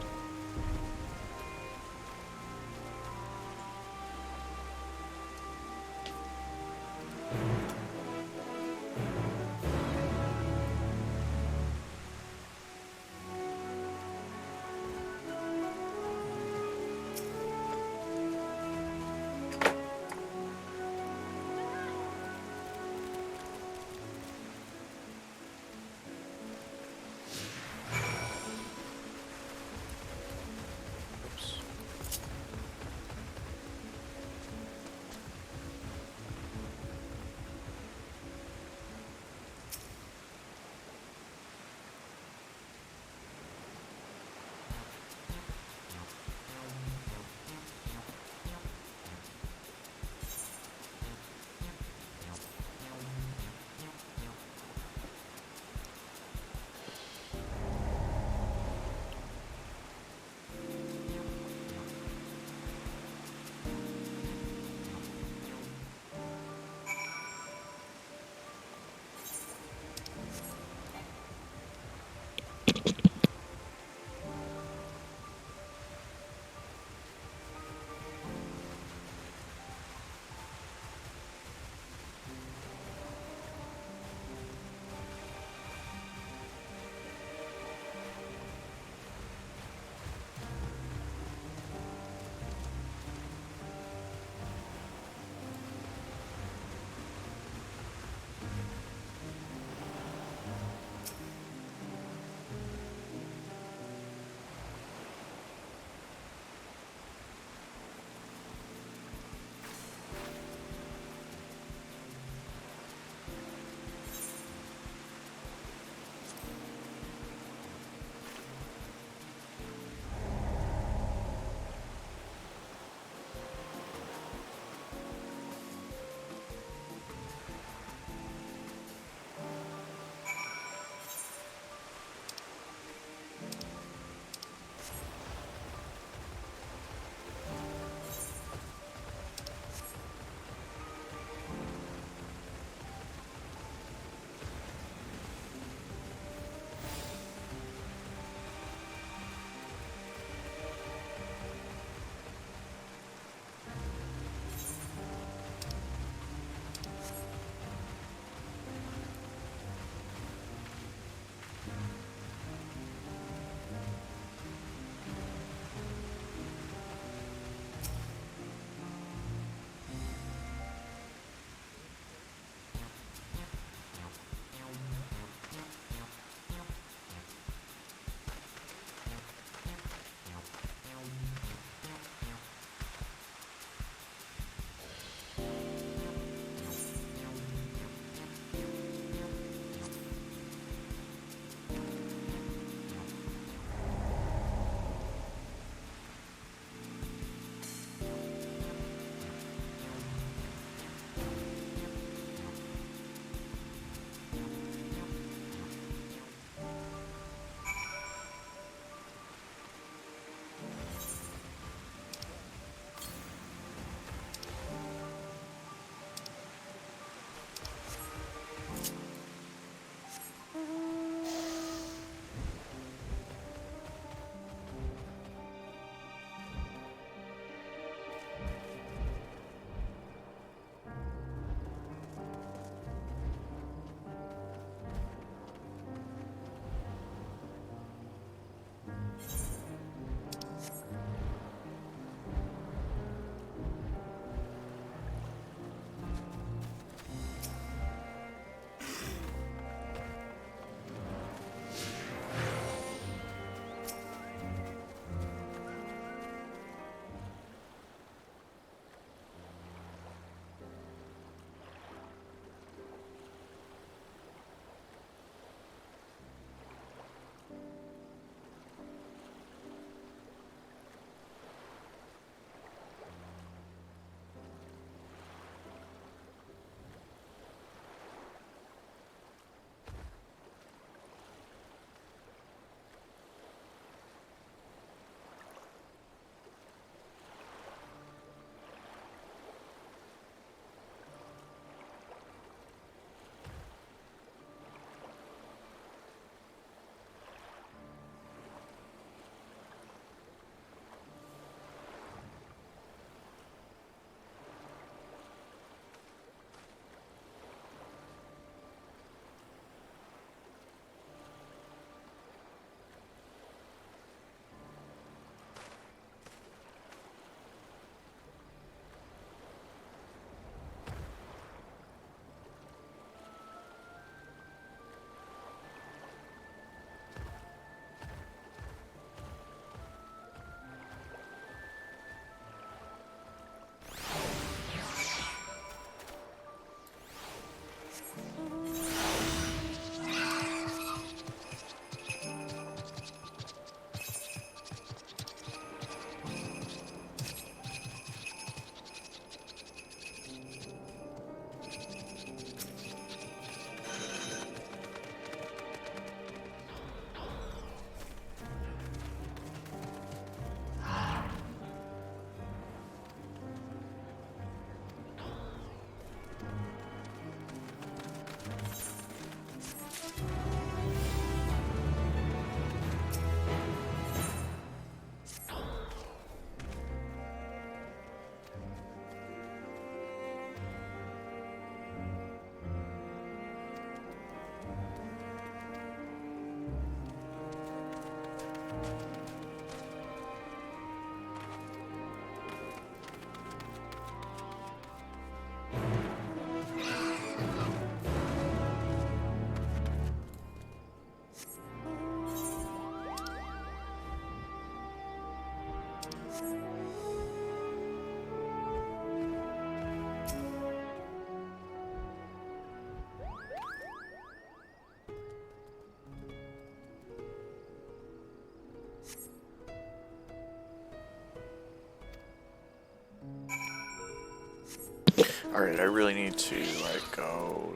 Alright, I really need to like go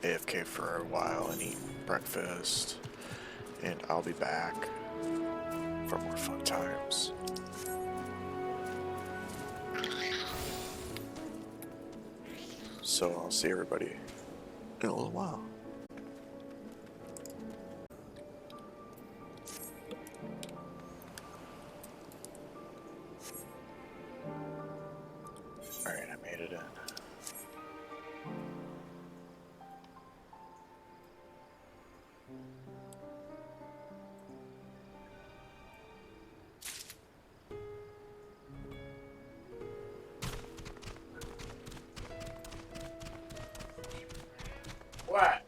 AFK for a while and eat breakfast, and I'll be back for more fun times. So I'll see everybody in a little while. Alright, I made it in. What?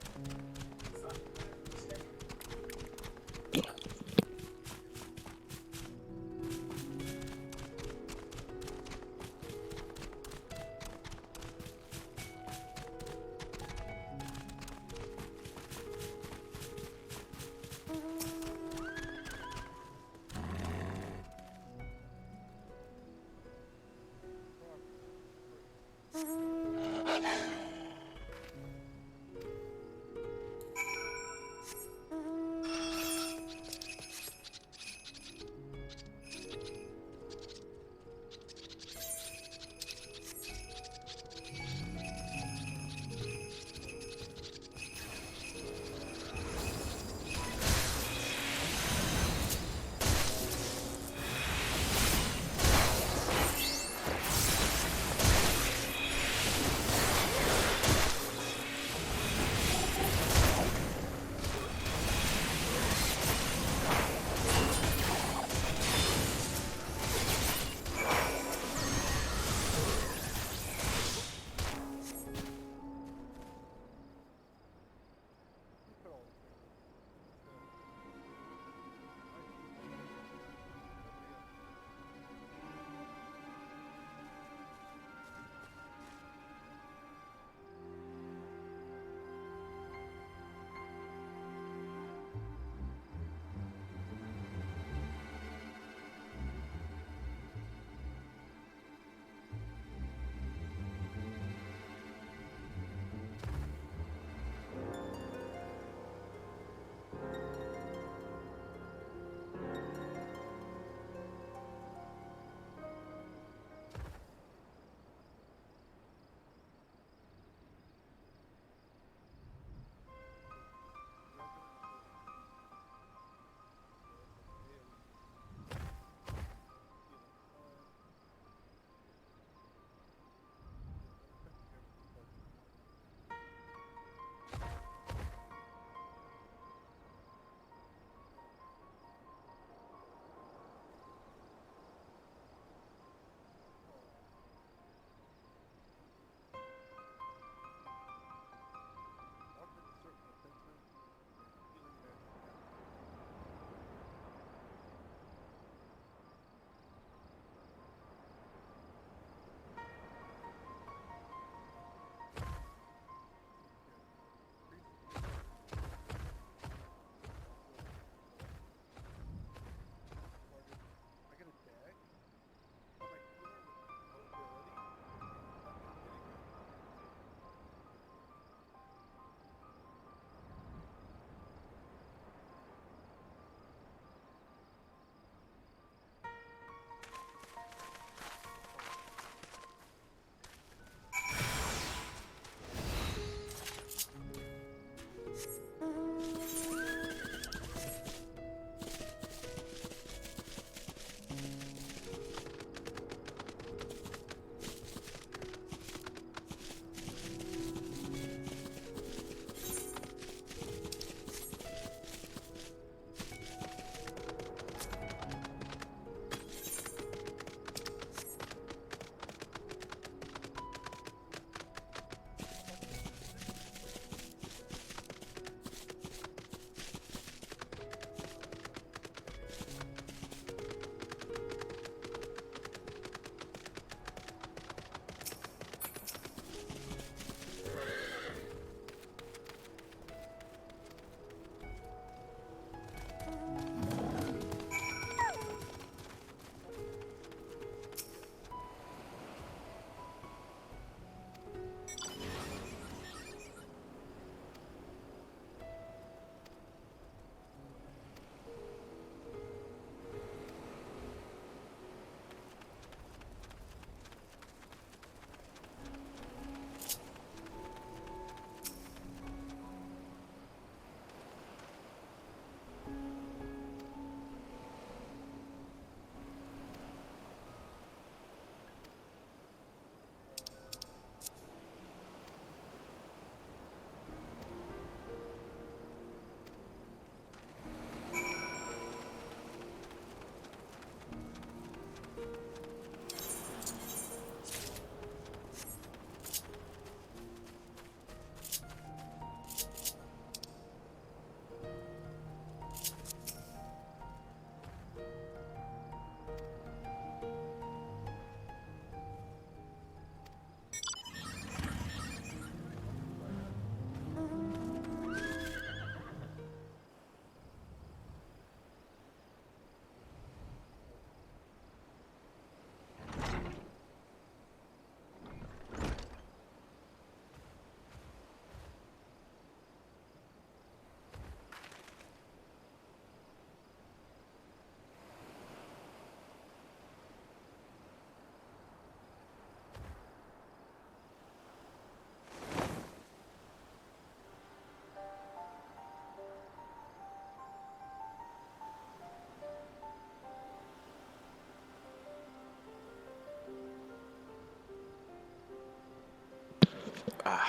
I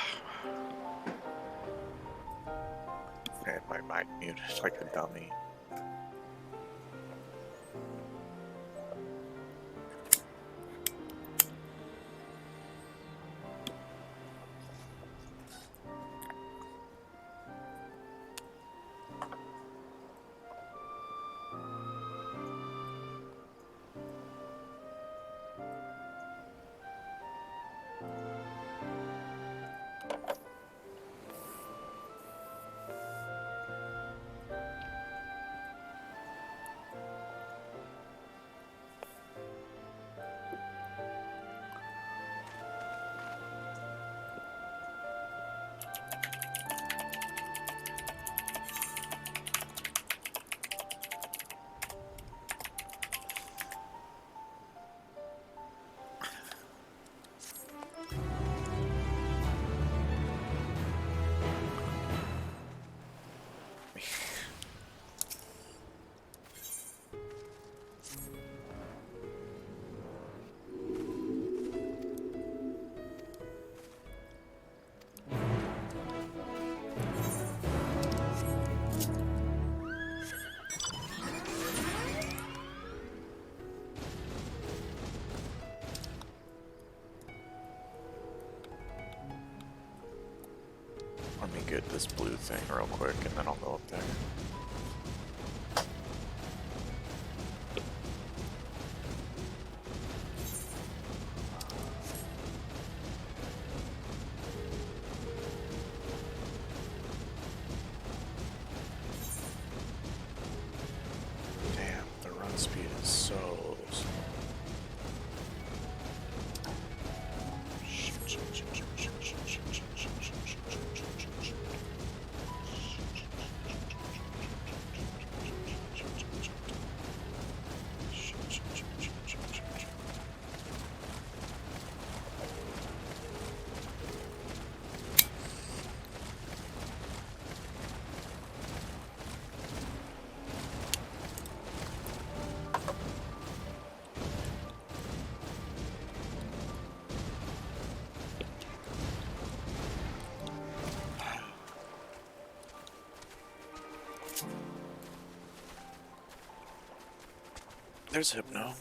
had my mic muted like a dummy. Let me get this blue thing real quick and then I'll go up there. Damn, the run speed is so slow. There's Hypno.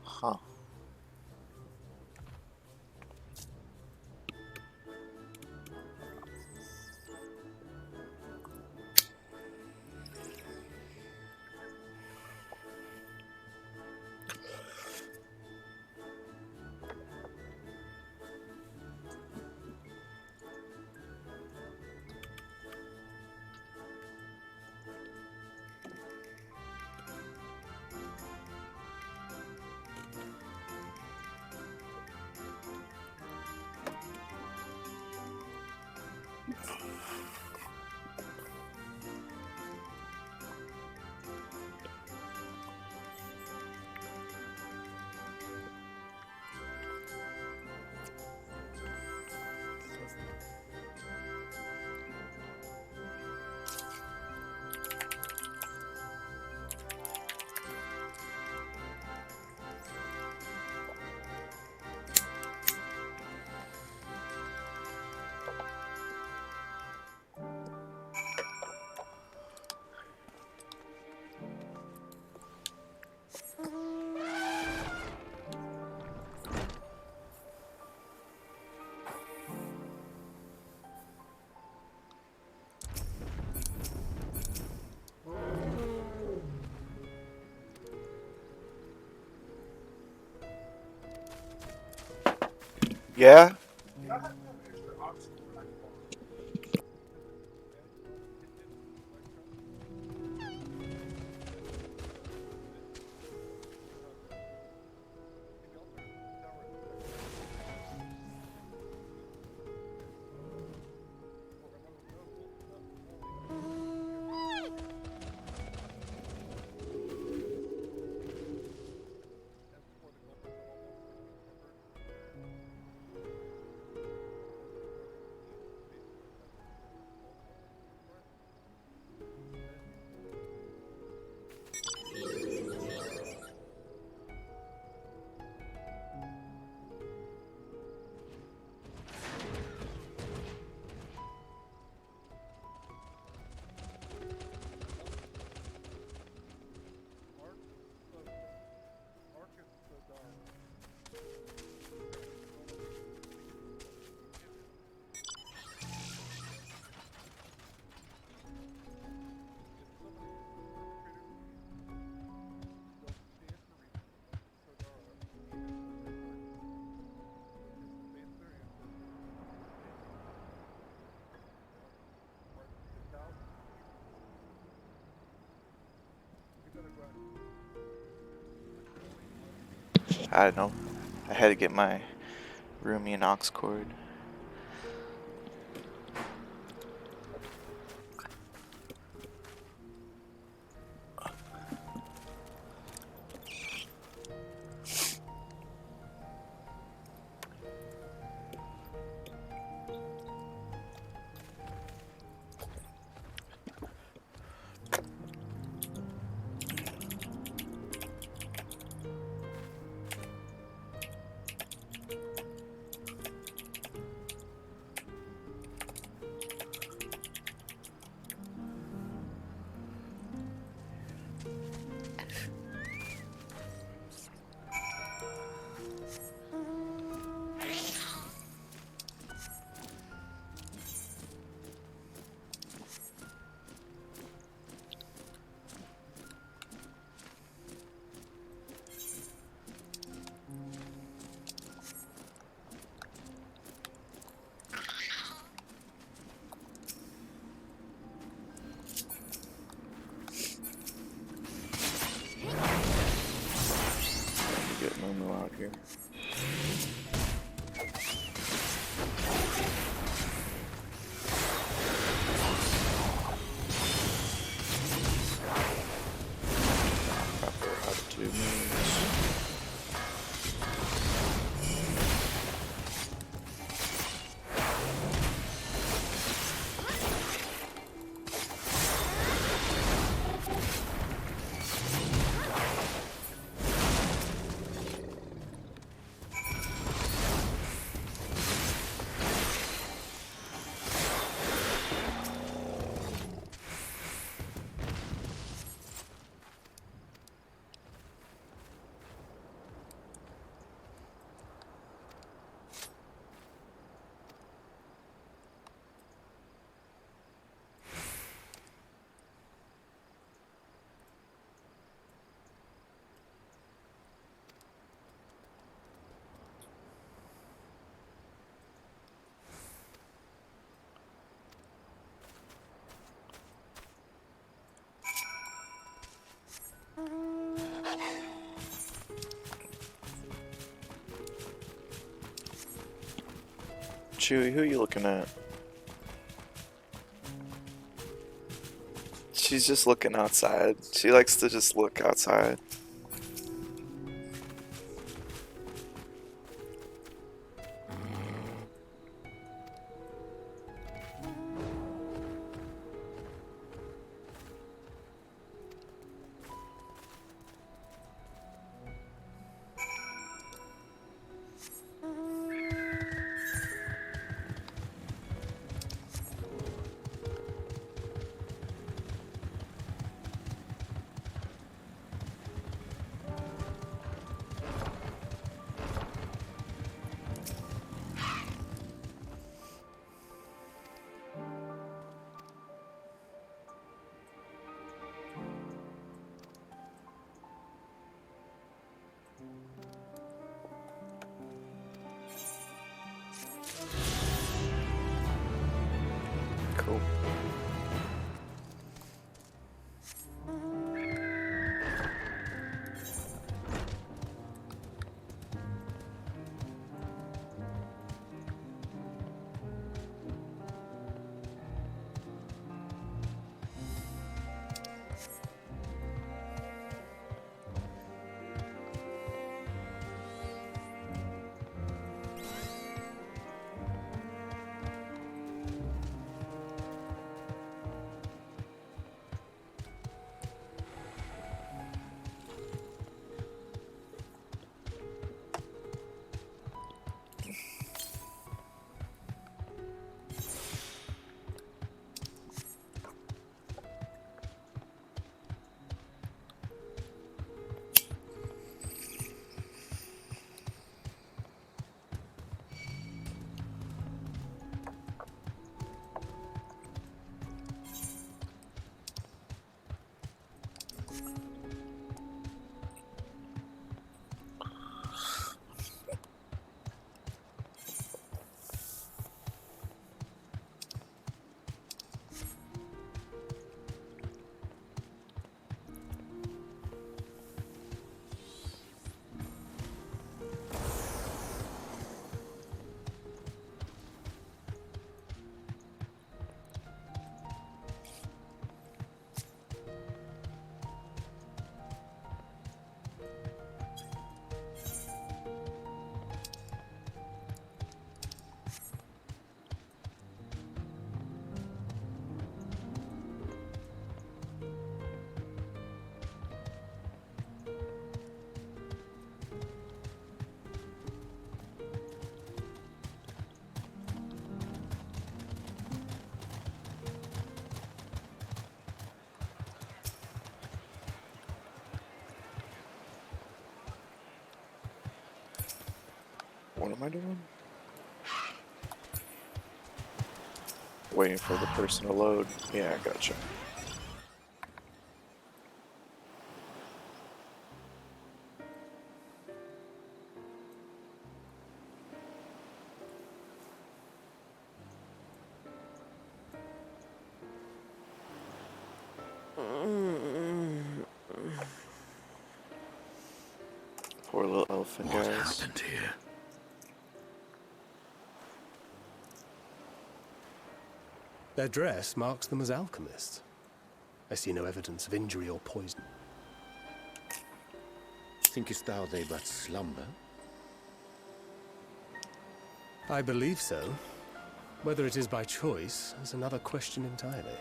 Huh. Yeah? I don't know. I had to get my Rumian aux cord. Get Momo out here. Proper out of 2 moves. Chewie, who are you looking at? She's just looking outside. She likes to just look outside. What am I doing? Waiting for the person to load. Yeah, I gotcha. Poor little elephant, guys. What happened here? Their dress marks them as alchemists. I see no evidence of injury or poison. Thinkest thou they but slumber? I believe so. Whether it is by choice is another question entirely.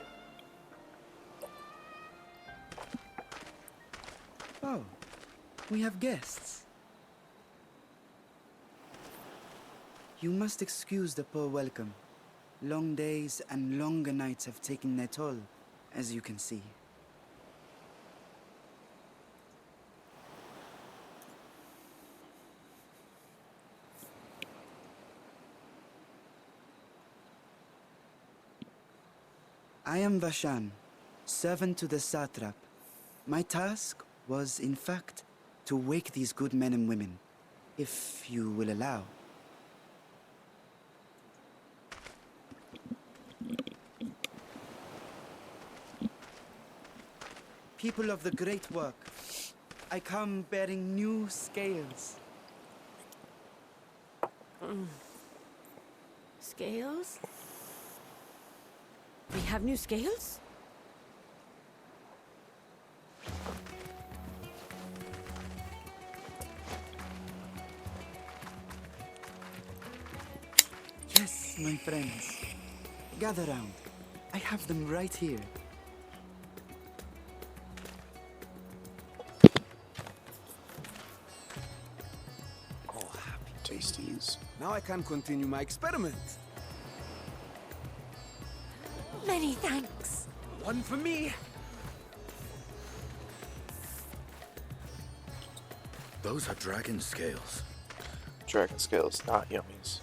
Oh, we have guests. You must excuse the poor welcome. Long days and longer nights have taken their toll, as you can see. I am Vashan, servant to the satrap. My task was, in fact, to wake these good men and women, if you will allow. People of the great work, I come bearing new scales. Scales? We have new scales? Yes, my friends. Gather round. I have them right here. Tasties. Now I can continue my experiment. Many thanks. One for me. Those are dragon scales. Dragon scales, not yummies.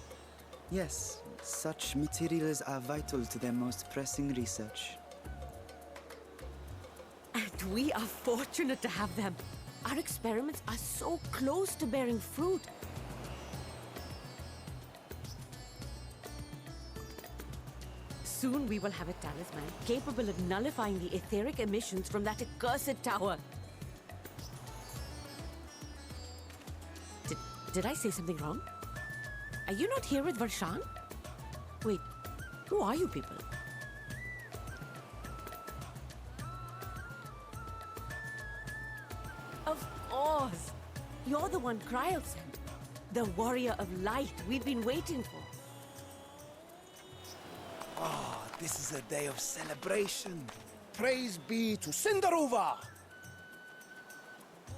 Yes, such materials are vital to their most pressing research. And we are fortunate to have them. Our experiments are so close to bearing fruit. Soon we will have a talisman capable of nullifying the etheric emissions from that accursed tower. Did I say something wrong? Are you not here with Varshan? Wait, who are you people? Of course! You're the one Kryl sent. The warrior of light we've been waiting for. Ah, this is a day of celebration. Praise be to Cinderova!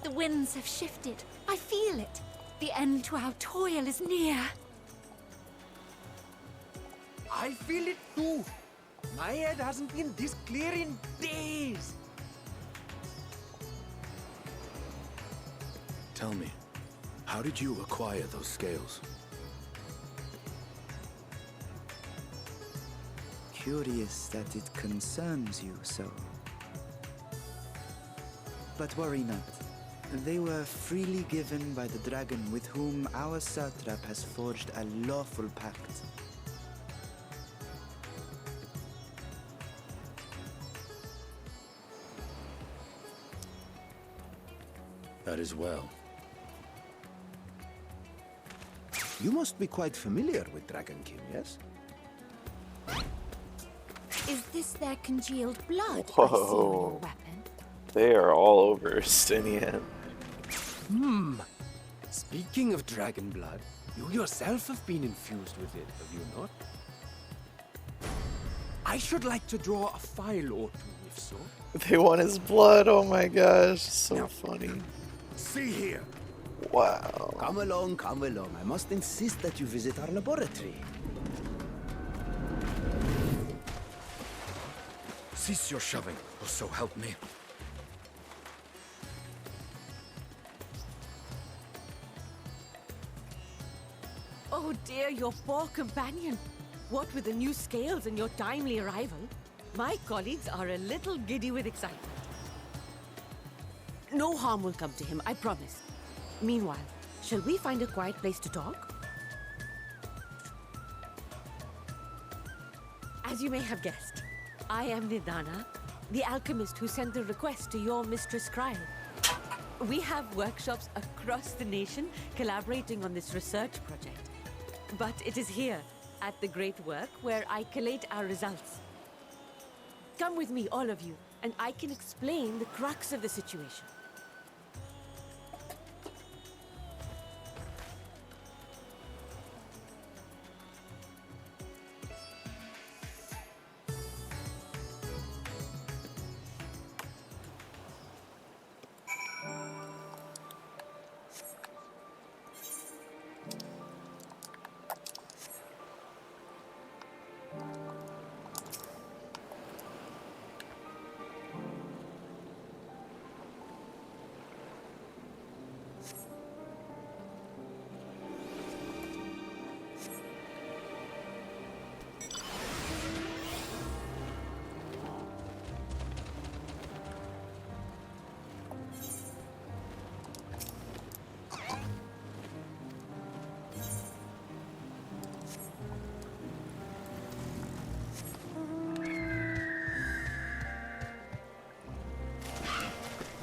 The winds have shifted. I feel it. The end to our toil is near. I feel it too. My head hasn't been this clear in days. Tell me, how did you acquire those scales? Curious that it concerns you so. But worry not. They were freely given by the dragon with whom our satrap has forged a lawful pact. That is well. You must be quite familiar with Dragon King, yes? Is this their congealed blood I see on Whoa. your weapon? They are all over Stinian. Speaking of dragon blood, you yourself have been infused with it, have you not? I should like to draw a file or two, if so. They want his blood, oh my gosh, so funny. See here. Wow. Come along, come along. I must insist that you visit our laboratory. Cease your shoving, or so help me. dear, your poor companion. What with the new scales and your timely arrival, my colleagues are a little giddy with excitement. No harm will come to him, I promise. Meanwhile, shall we find a quiet place to talk? As you may have guessed, I am Nidana, the alchemist who sent the request to your Mistress Kryl. We have workshops across the nation collaborating on this research project. But it is here, at the Great Work, where I collate our results. Come with me, all of you, and I can explain the crux of the situation.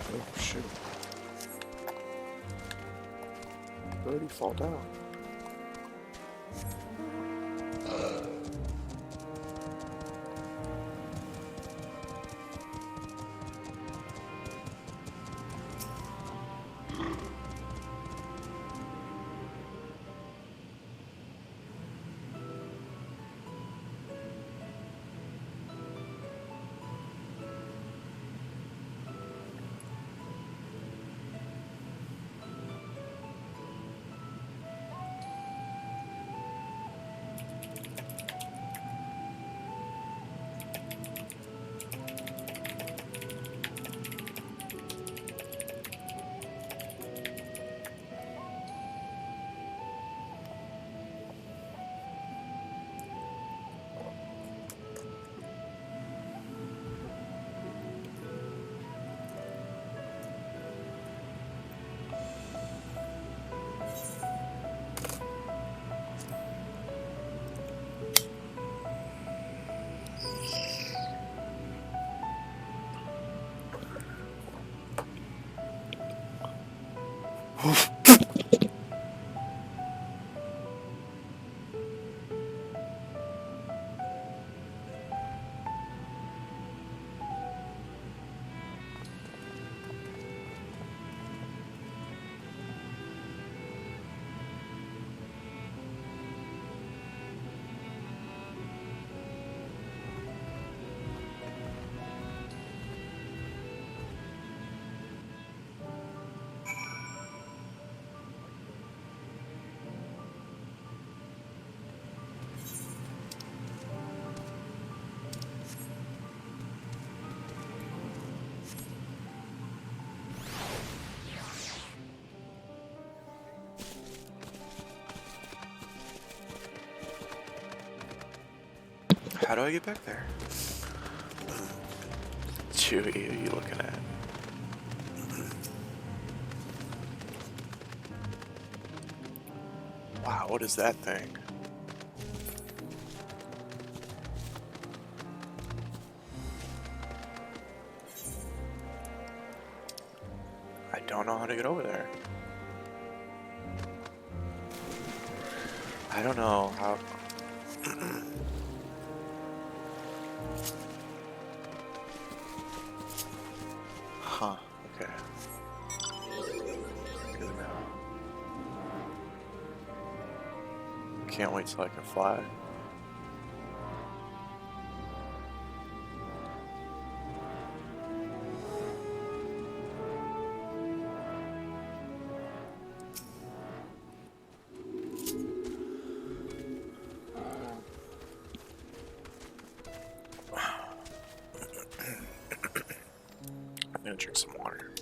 Oh shoot. Where did he fall down? How do I get back there? Chewie, are you looking at? Wow, what is that thing? I don't know how to get over there. I don't know how. Huh, okay. Good to know. Can't wait till I can fly. I'm gonna drink some water.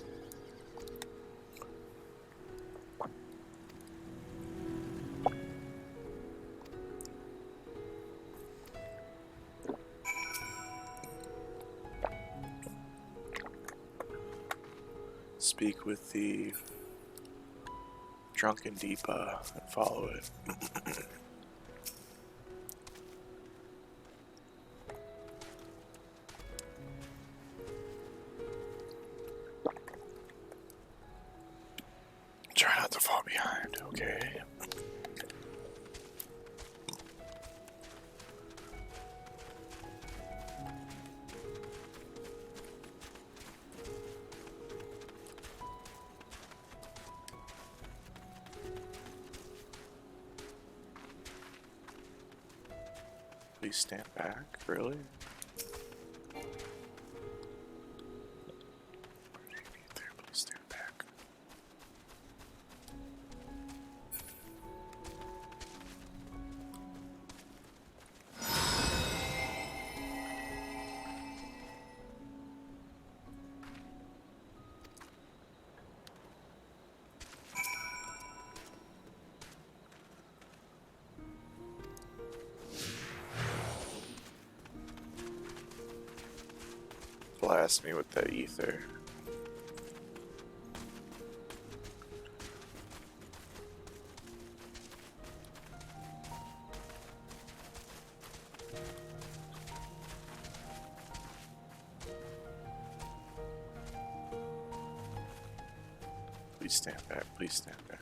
speak with the drunken Deepa and follow it. Try not to fall behind, okay? Please stand back, really? Please stand back. Blast me with that ether. Please stand back, please stand back.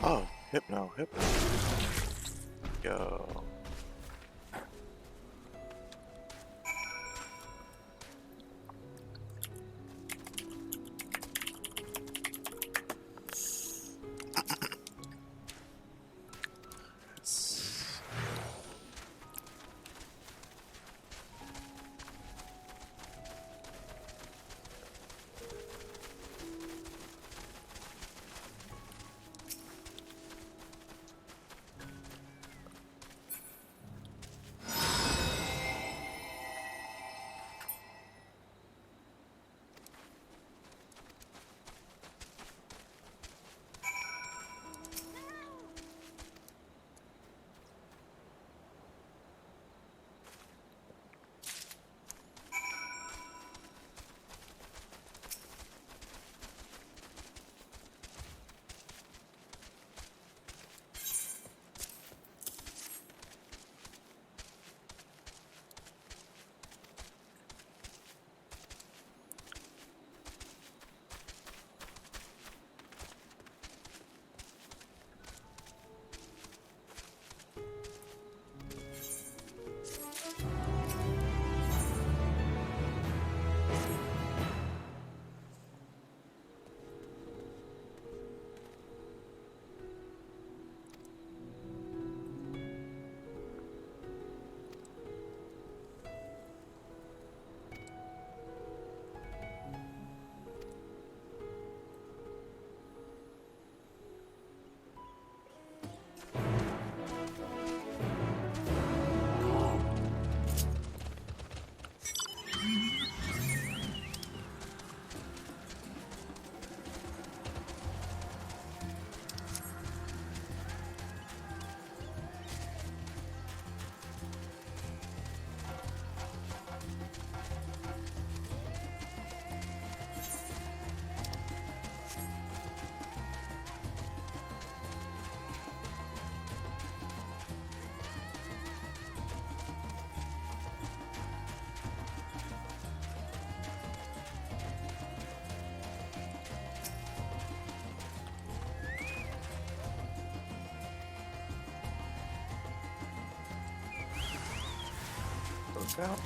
Oh, Hypno. Yo. Look out.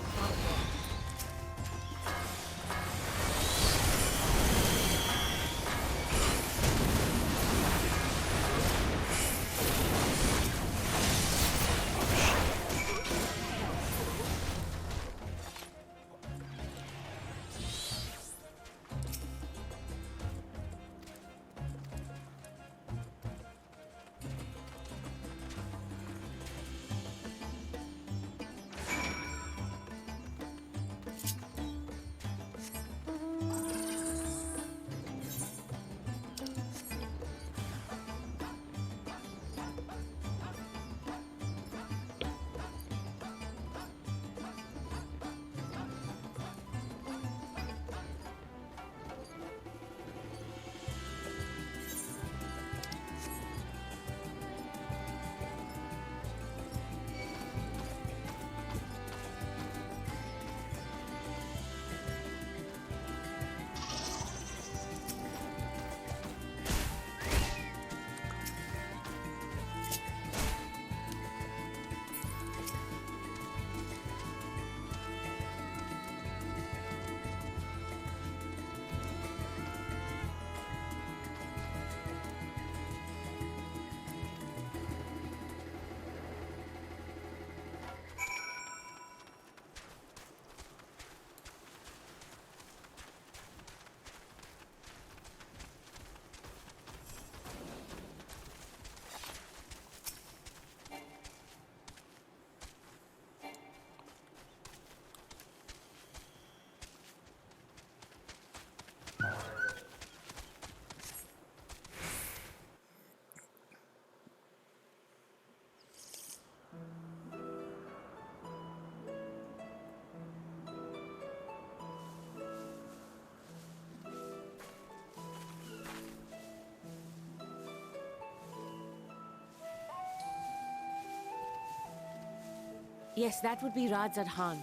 Yes, that would be Radzad Khan.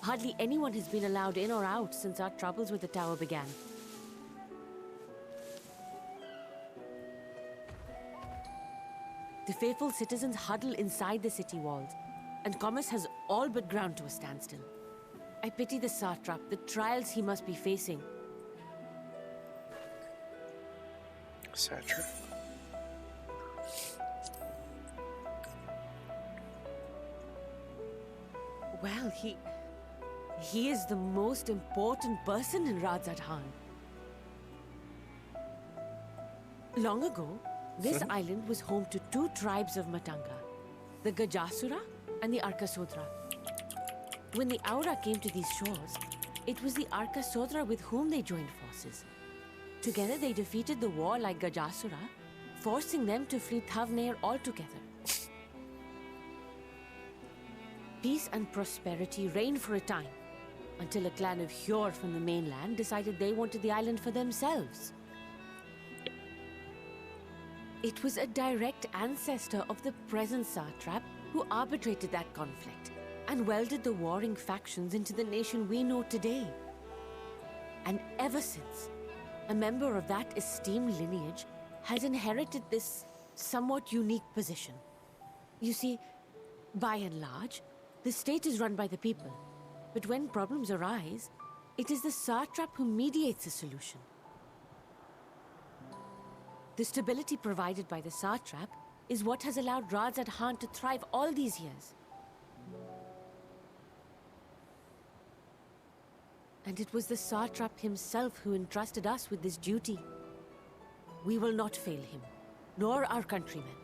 Hardly anyone has been allowed in or out since our troubles with the tower began. The faithful citizens huddle inside the city walls, and commerce has all but ground to a standstill. I pity the satrap, the trials he must be facing. Satrap? Well, he is the most important person in Radzad Khan. Long ago, this island was home to two tribes of Matanga, the Gajasura and the Arkasodra. When the Aura came to these shores, it was the Arkasodra with whom they joined forces. Together they defeated the warlike Gajasura, forcing them to flee Thavnair altogether. Peace and prosperity reigned for a time, until a clan of Hjor from the mainland decided they wanted the island for themselves. It was a direct ancestor of the present satrap who arbitrated that conflict and welded the warring factions into the nation we know today. And ever since, a member of that esteemed lineage has inherited this somewhat unique position. You see, by and large, the state is run by the people, but when problems arise, it is the satrap who mediates a solution. The stability provided by the satrap is what has allowed Radzad Khan to thrive all these years. And it was the satrap himself who entrusted us with this duty. We will not fail him, nor our countrymen.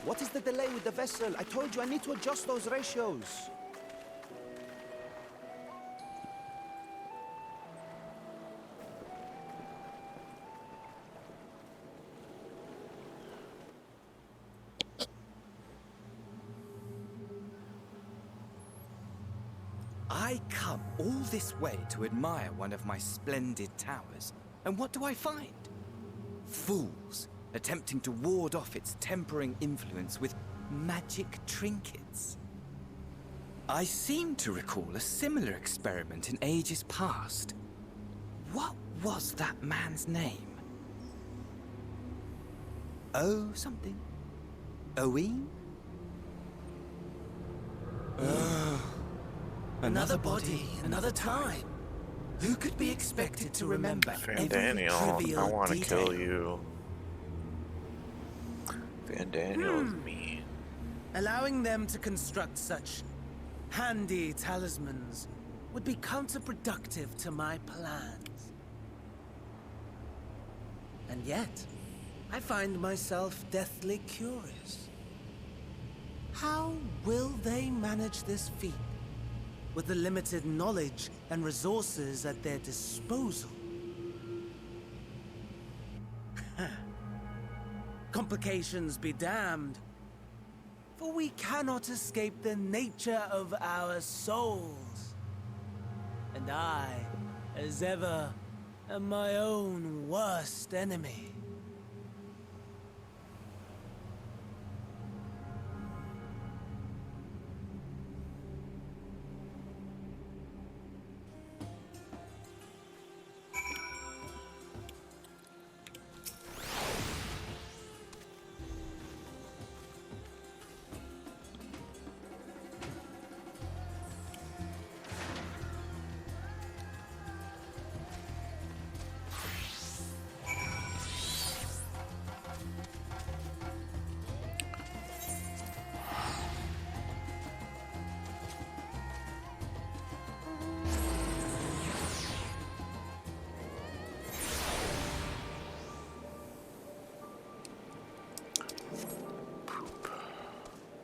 What is the delay with the vessel? I told you I need to adjust those ratios. I come all this way to admire one of my splendid towers, and what do I find? Fools attempting to ward off its tempering influence with magic trinkets. I seem to recall a similar experiment in ages past. What was that man's name? Oh, something. Owen? Another body, another time. Who could be expected to remember every Daniel, trivial I want to detail? kill you. Van Daniel is mean. Allowing them to construct such handy talismans would be counterproductive to my plans. And yet, I find myself deathly curious. How will they manage this feat with the limited knowledge and resources at their disposal? Complications be damned, for we cannot escape the nature of our souls. And I, as ever, am my own worst enemy.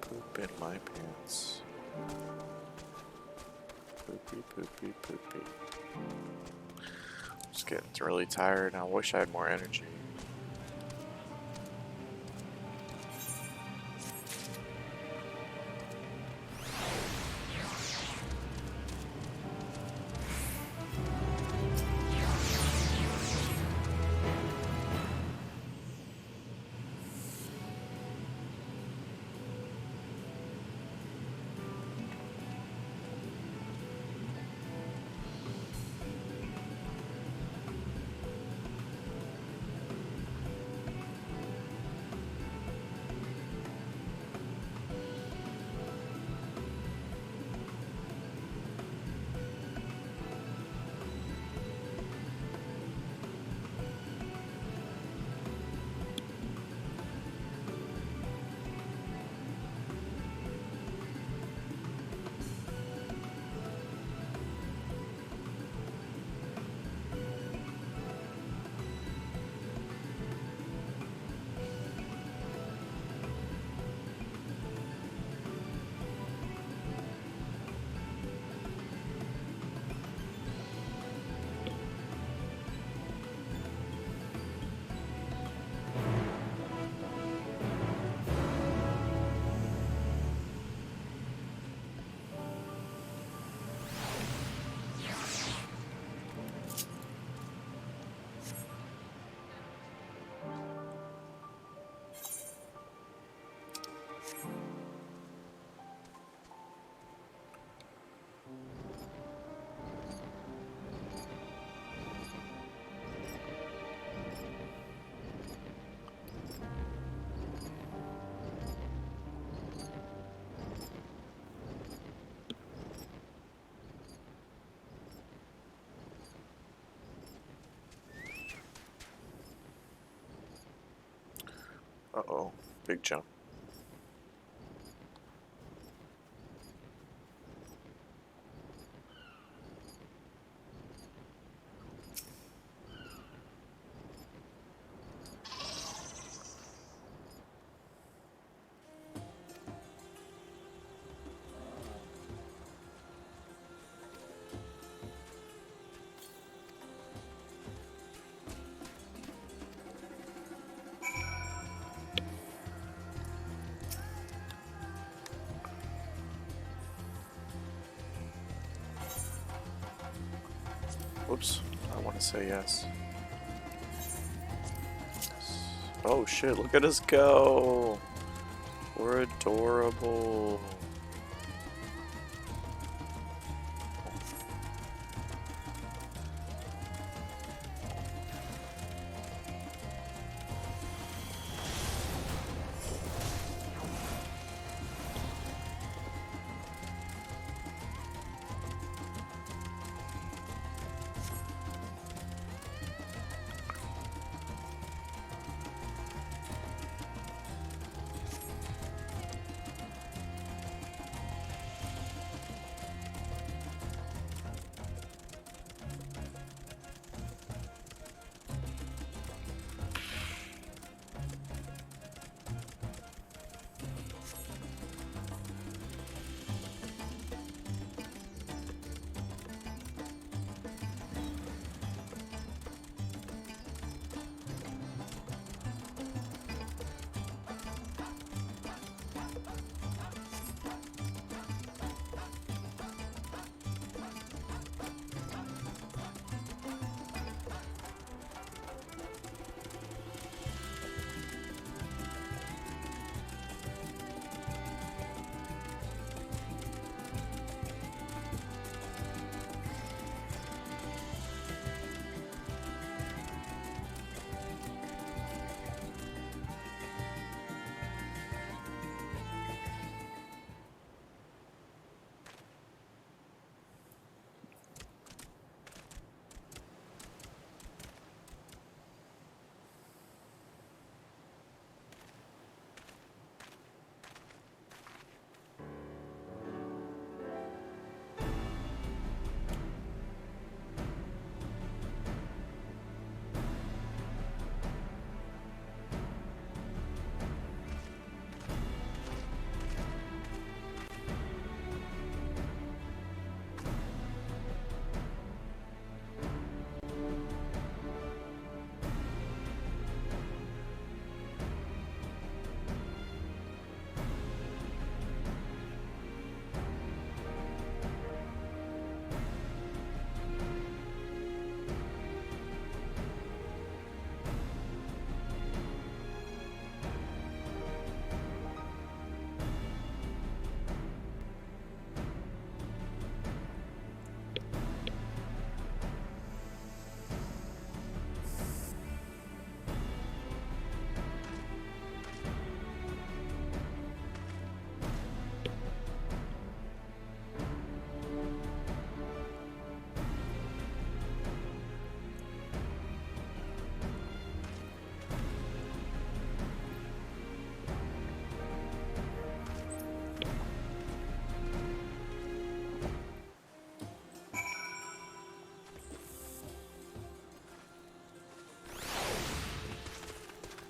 Poop in my pants. Poopy, poopy, poopy. I'm just getting really tired. I wish I had more energy. Uh-oh, big jump. Whoops, I want to say yes. Oh shit, look at us go! We're adorable.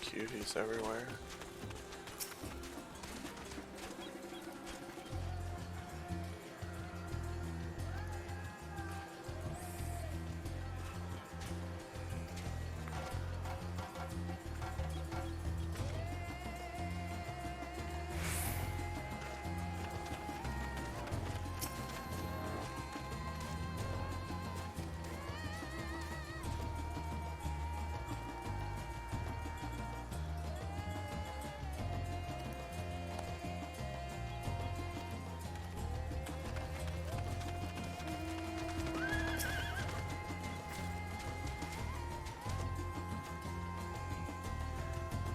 Cuties everywhere.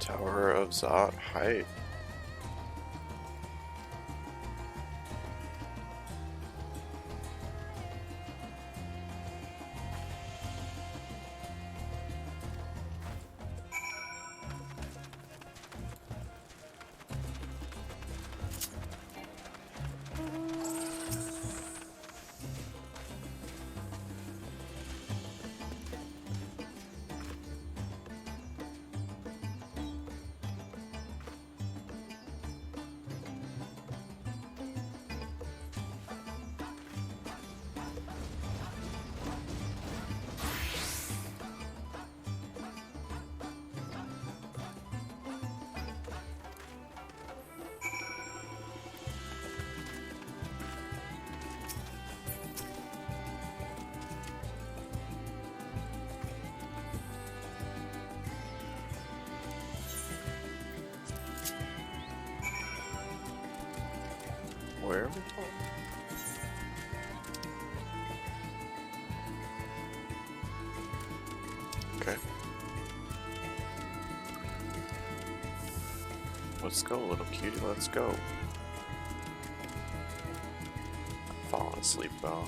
Tower of Zot Height. Where are we going? Okay. Let's go, little cutie, let's go. I'm falling asleep though.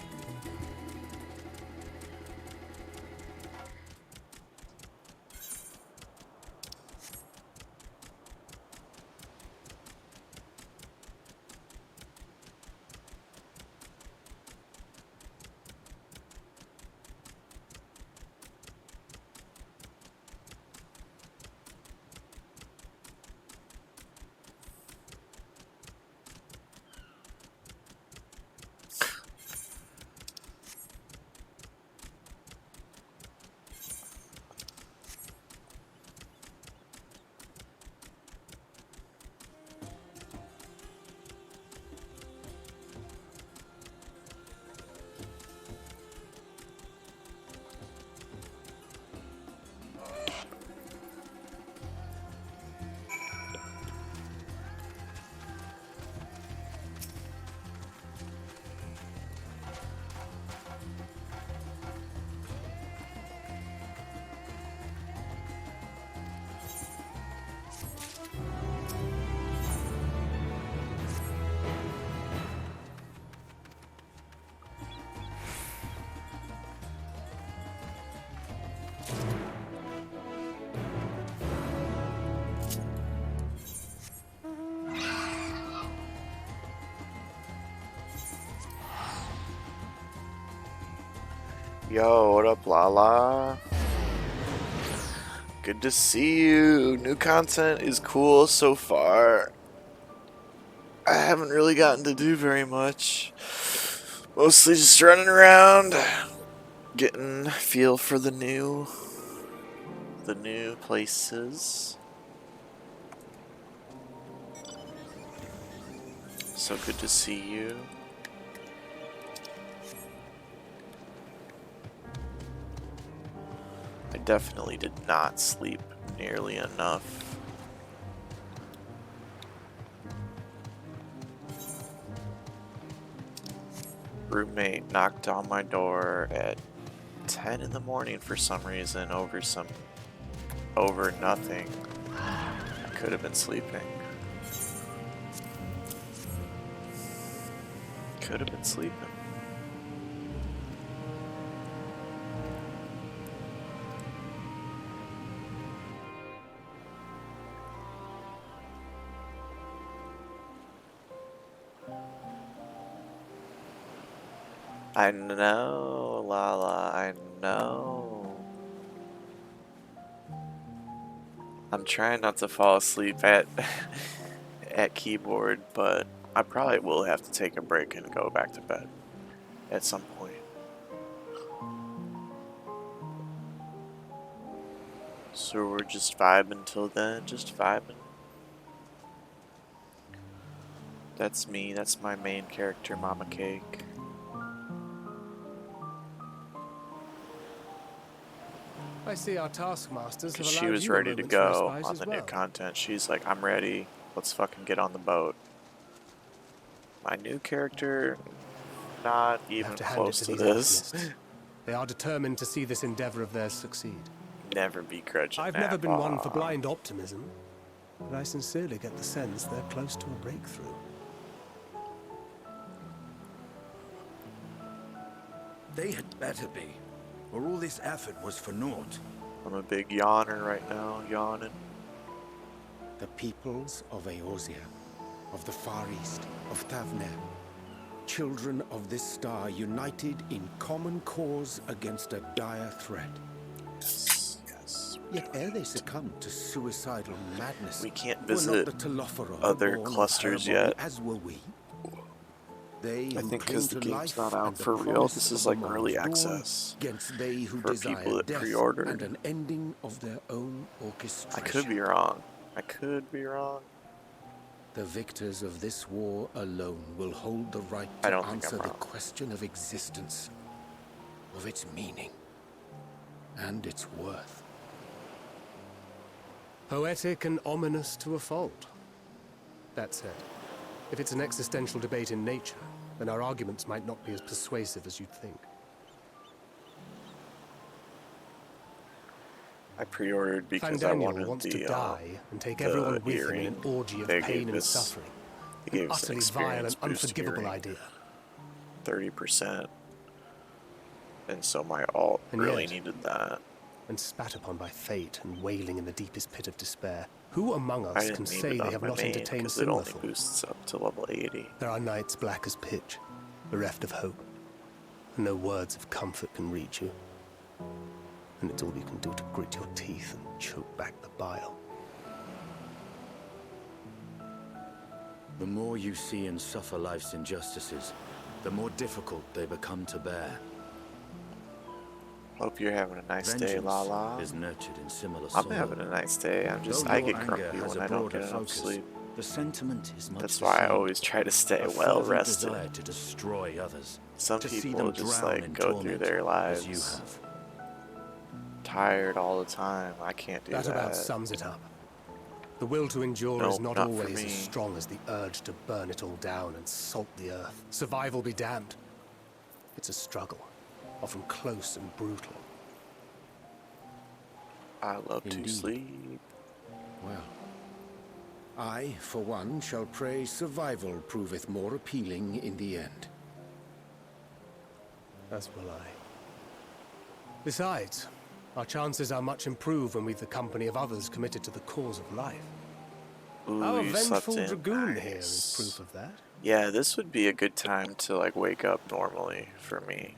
Yo, what up, Lala? Good to see you. New content is cool so far. I haven't really gotten to do very much. Mostly just running around, getting a feel for the new places. So good to see you. I definitely did not sleep nearly enough. Roommate knocked on my door at 10 in the morning for some reason over nothing. I could have been sleeping. Could have been sleeping. I know, Lala, I know. I'm trying not to fall asleep at keyboard, but I probably will have to take a break and go back to bed at some point. So we're just vibing till then, just vibing. That's me, that's my main character, Mama Cake. I see our taskmasters have allowed She was you a ready to moment's go respite on as the well. new content. She's like, I'm ready. Let's fucking get on the boat. My new character, not even close to this. They are determined to see this endeavor of theirs succeed. Never begrudge I've never been one for blind optimism, but I sincerely get the sense they're close to a breakthrough. They had better be, or all this effort was for naught. I'm a big yawner right now, yawning. The peoples of Eorzea, of the Far East, of Thavner, children of this star united in common cause against a dire threat. Yes, yes. Yet ere they succumbed to suicidal madness, We can't were visit not the Telophora other born of clusters her yet. body, as were we. They I who think cling because the to game's life not out and the for real, promise this of is the like morrow's early dawn, access against they who for desire people that death pre-ordered. and an ending of their own orchestration. I could be wrong. I could be wrong. The victors of this war alone will hold the right I to don't think answer I'm the wrong. question of existence, of its meaning, and its worth. Poetic and ominous to a fault. That said, if it's an existential debate in nature, then our arguments might not be as persuasive as you'd think. I pre-ordered because I Fandaniel wanted wants the to die and take the everyone with him in earring. an orgy of They pain gave and us- suffering. They An gave us an utterly vile experience and boost unforgivable earring. idea. 30%. And so my alt And really yet, needed that. and spat upon by fate and wailing in the deepest pit of despair, who among I us didn't can need say it they on have my not main entertained because it similar only thoughts? boosts up to level 80. There are nights black as pitch, bereft of hope, and no words of comfort can reach you. And it's all you can do to grit your teeth and choke back the bile. The more you see and suffer life's injustices, the more difficult they become to bear. Hope you're having a nice day, Vengeance Lala. is nurtured in similar I'm soil. having a nice day. Though I your get anger grumpy has when a I don't broader get enough focus, sleep. the sentiment is much That's the why I same. always try to stay A well fervent rested. desire to destroy others. Some to see people them just drown like in go through torment, their as you lives have. tired all the time. I can't do that. That about sums it up. The will to endure No, is not not for always me. as strong as the urge to burn it all down and salt the earth. Survival be damned. It's a struggle, often close and brutal. I love to Indeed. sleep. Well, I, for one, shall pray survival proveth more appealing in the end. As will I. Besides, our chances are much improved when we've the company of others committed to the cause of life. Ooh, Our you slept vengeful in. dragoon Nice. here is proof of that. Yeah, this would be a good time to like wake up normally for me.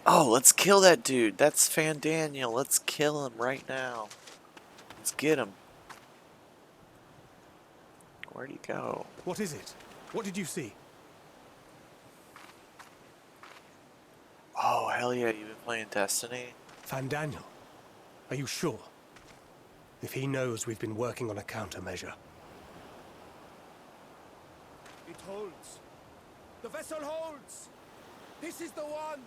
Oh, let's kill that dude. That's Fandaniel. Let's kill him right now. Let's get him. Where'd he go? What is it? What did you see? Oh, hell yeah, you've been playing Destiny? Fandaniel, are you sure? If he knows we've been working on a countermeasure. It holds. The vessel holds. This is the one.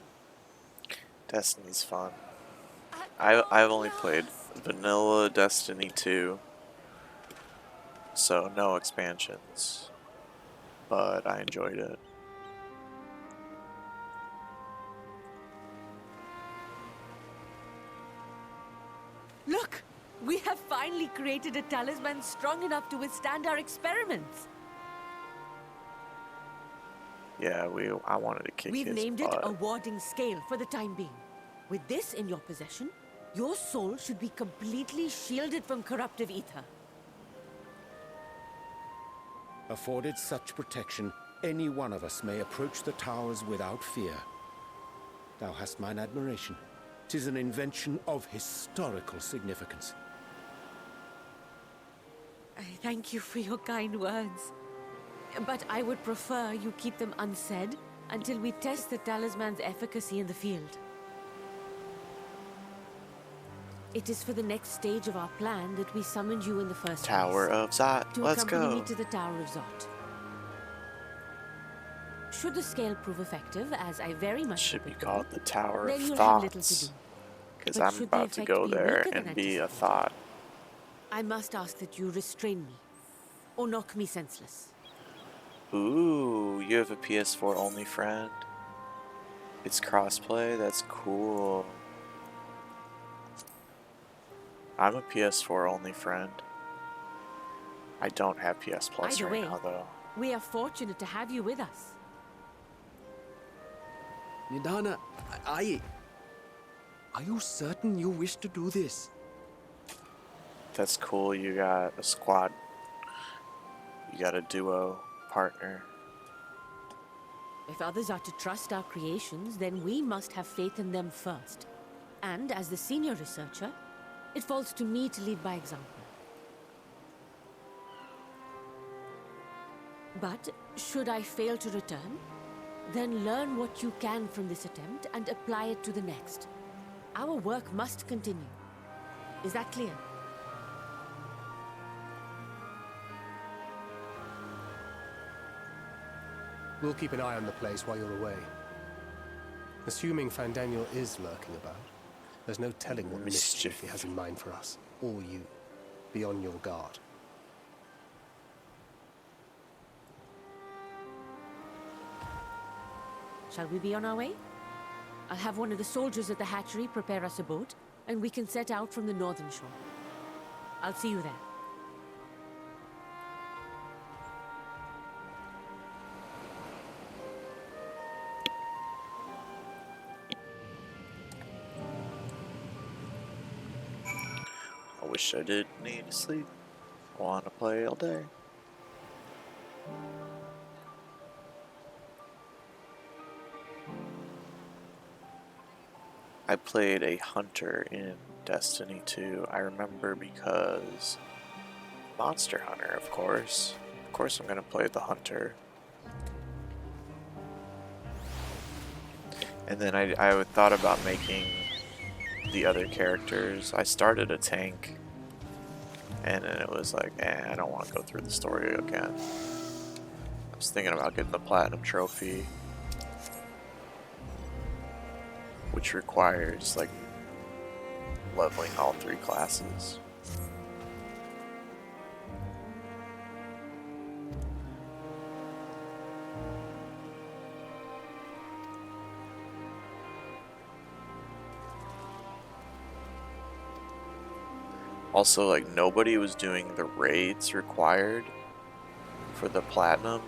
Destiny's fun. I've only played vanilla Destiny 2, so no expansions, but I enjoyed it. Look! We have finally created a talisman strong enough to withstand our experiments. Yeah, I wanted to kick We've his named butt. it a warding scale for the time being. With this in your possession, your soul should be completely shielded from corruptive ether. Afforded such protection, any one of us may approach the towers without fear. Thou hast mine admiration. 'Tis an invention of historical significance. I thank you for your kind words. But I would prefer you keep them unsaid until we test the talisman's efficacy in the field. It is for the next stage of our plan that we summoned you in the first Tower place. of Zot. To Let's accompany go. me to the Tower of Zot. Should the scale prove effective, as I very much Should be hope it called will, the Tower then of you'll have little to Thoughts. do. Because But I'm should the about to effect go be there weaker than and be a anticipated, thought. I must ask that you restrain me, or knock me senseless. Ooh, you have a PS4 only friend? It's crossplay? That's cool. I'm a PS4 only friend. I don't have PS Plus Either right way, now though. we are fortunate to have you with us. Nidana, are you certain you wish to do this? That's cool, you got a squad. You got a duo partner. If others are to trust our creations, then we must have faith in them first. And as the senior researcher, it falls to me to lead by example. But should I fail to return, then learn what you can from this attempt and apply it to the next. Our work must continue. Is that clear? We'll keep an eye on the place while you're away. Assuming Fandaniel is lurking about, there's no telling what mischief he has in mind for us, or you. Be on your guard. Shall we be on our way? I'll have one of the soldiers at the hatchery prepare us a boat, and we can set out from the northern shore. I'll see you there. I wish I didn't need to sleep. I want to play all day. I played a hunter in Destiny 2. I remember because Monster Hunter, of course. Of course I'm going to play the hunter. And then I thought about making the other characters. I started a tank, and then it was like, I don't want to go through the story again. I was thinking about getting the Platinum Trophy, which requires like leveling all 3 classes. Also, like, nobody was doing the raids required for the Platinum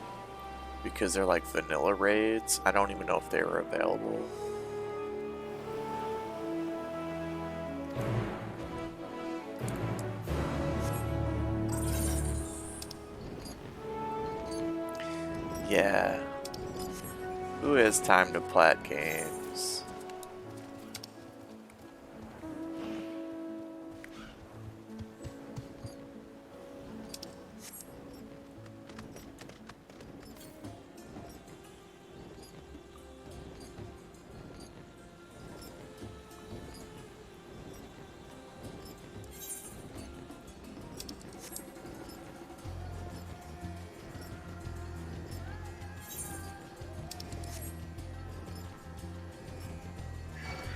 because they're like vanilla raids. I don't even know if they were available. Yeah. Who has time to plat games?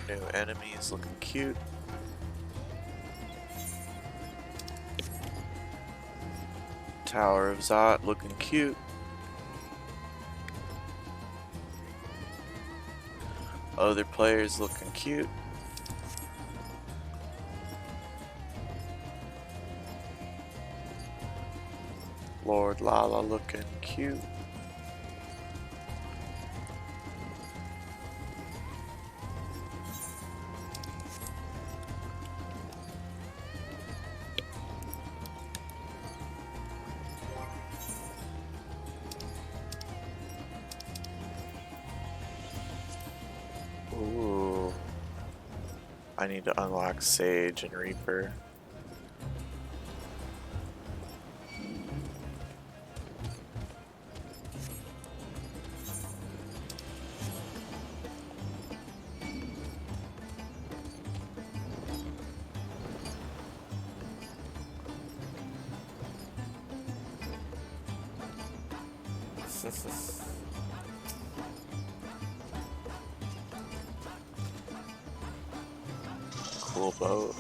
New enemies looking cute. Tower of Zot looking cute. Other players looking cute. Lord Lala looking cute. Ooh. I need to unlock Sage and Reaper. Cool boat.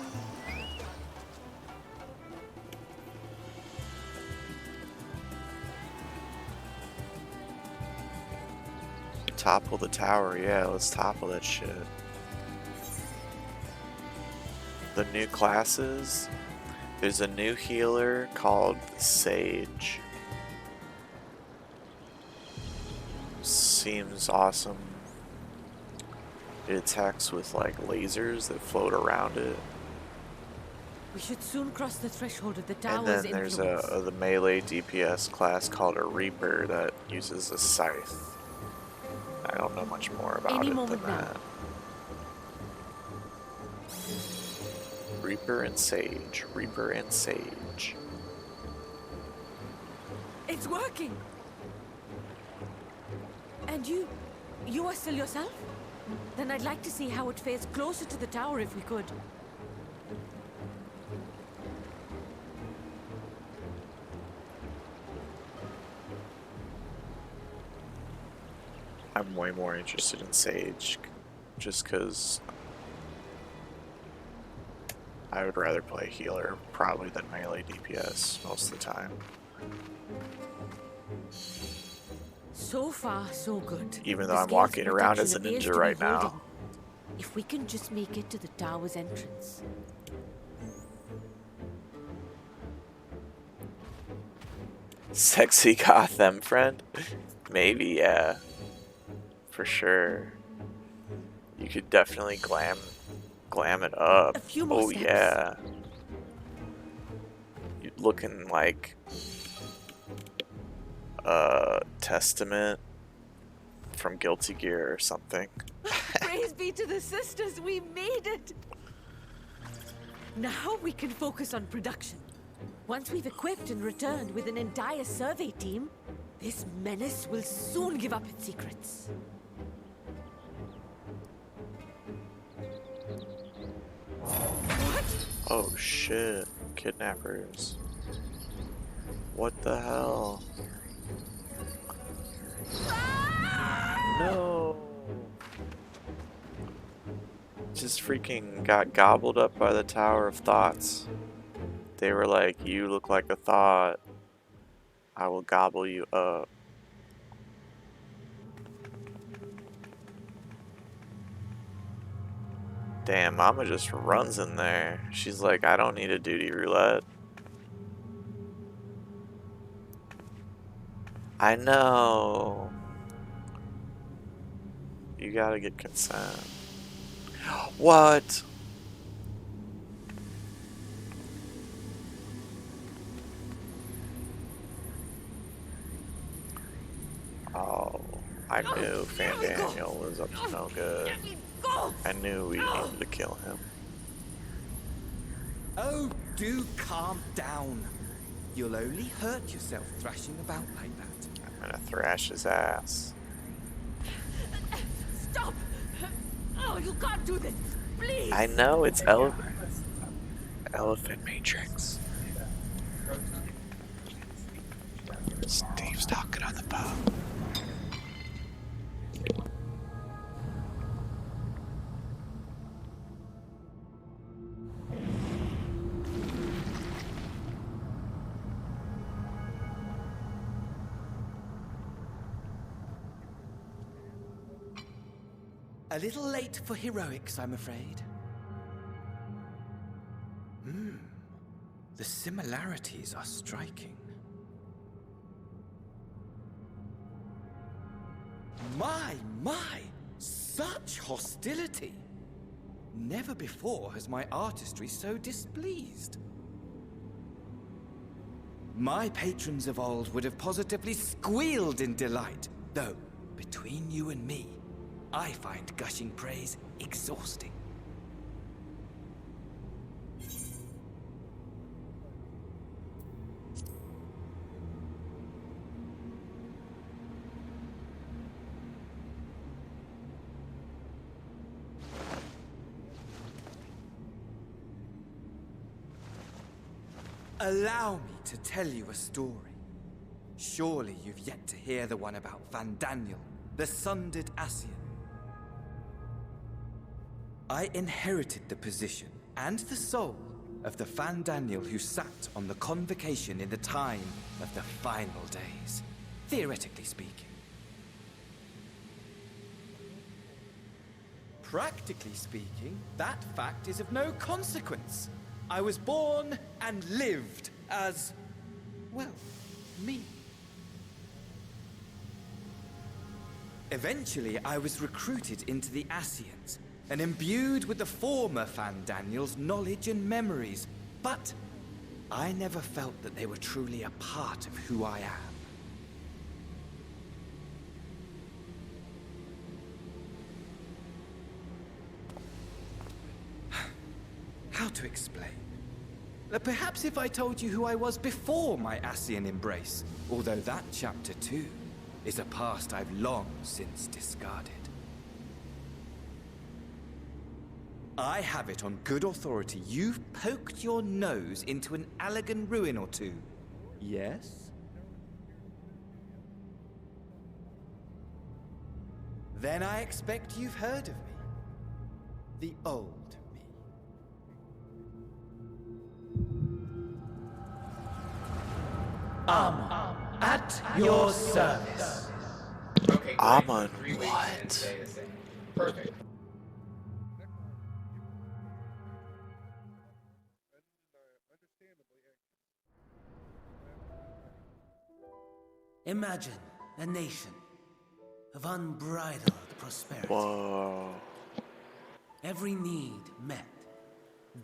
Topple the tower, yeah, let's topple that shit. The new classes, there's a new healer called Sage. Seems awesome. It attacks with like lasers that float around it. We should soon cross the threshold of the And tower's then there's influence. the melee DPS class called a Reaper that uses a scythe. I don't know much more about Any it moment than now. that. Reaper and Sage. Reaper and Sage. It's working! And you are still yourself? Then I'd like to see how it fares closer to the tower if we could. I'm way more interested in Sage, just because I would rather play healer probably than melee DPS most of the time. So far, so good. Even though The I'm scales walking of around as a protection appears ninja to be right now. holding. If we can just make it to the tower's entrance. Sexy Gotham friend? Maybe, yeah. For sure. You could definitely glam it up. A few more Oh steps. yeah. You're looking like Testament from Guilty Gear or something. Praise be to the sisters, we made it! Now we can focus on production. Once we've equipped and returned with an entire survey team, this menace will soon give up its secrets. Oh shit. Kidnappers. What the hell? No. Just freaking got gobbled up by the Tower of Thoughts. They were like, you look like a thought. I will gobble you up. Damn, Mama just runs in there. She's like, I don't need a duty roulette. I know. You gotta get consent. What? Oh, I knew Fandaniel was up to no good. I knew we needed to kill him. Oh, do calm down. You'll only hurt yourself thrashing about like that. I'm gonna thrash his ass. Stop! Oh, you can't do this! Please! I know, it's Elephant Matrix. Steve's talking on the phone. A little late for heroics, I'm afraid. The similarities are striking. My! Such hostility! Never before has my artistry so displeased. My patrons of old would have positively squealed in delight, though, between you and me, I find gushing praise exhausting. Allow me to tell you a story. Surely you've yet to hear the one about Fandaniel, the sundered Ascian. I inherited the position and the soul of the Fandaniel who sat on the convocation in the time of the final days, theoretically speaking. Practically speaking, that fact is of no consequence. I was born and lived as, well, me. Eventually, I was recruited into the Ascians and imbued with the former Fandaniel's knowledge and memories, but I never felt that they were truly a part of who I am. How to explain? Perhaps if I told you who I was before my Ascian embrace, although that chapter too is a past I've long since discarded. I have it on good authority you've poked your nose into an Allegan ruin or two. Yes? Then I expect you've heard of me. The old me. At your service. Okay, I'm on what? Perfect. Imagine a nation of unbridled prosperity. Whoa. Every need met,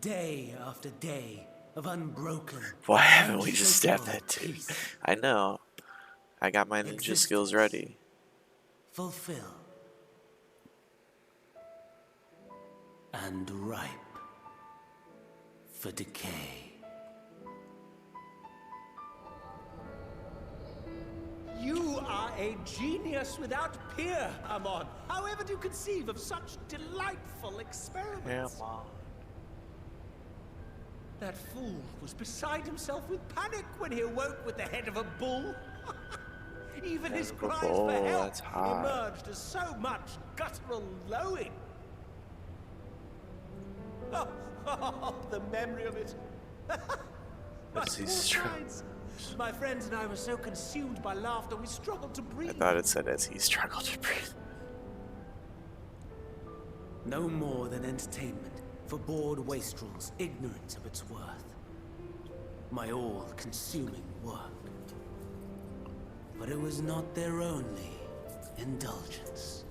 day after day of unbroken. Why haven't we just stabbed that dude? I know. I got my ninja skills ready. Fulfill. And ripe for decay. You are a genius without peer, Amon. However do you conceive of such delightful experiments? Yeah, Mom. That fool was beside himself with panic when he awoke with the head of a bull. Even his cries for help emerged as so much guttural lowing. Oh, the memory of it. My friends and I were so consumed by laughter we struggled to breathe. I thought it said as he struggled to breathe. No more than entertainment for bored wastrels ignorant of its worth. My all-consuming work. But it was not their only indulgence.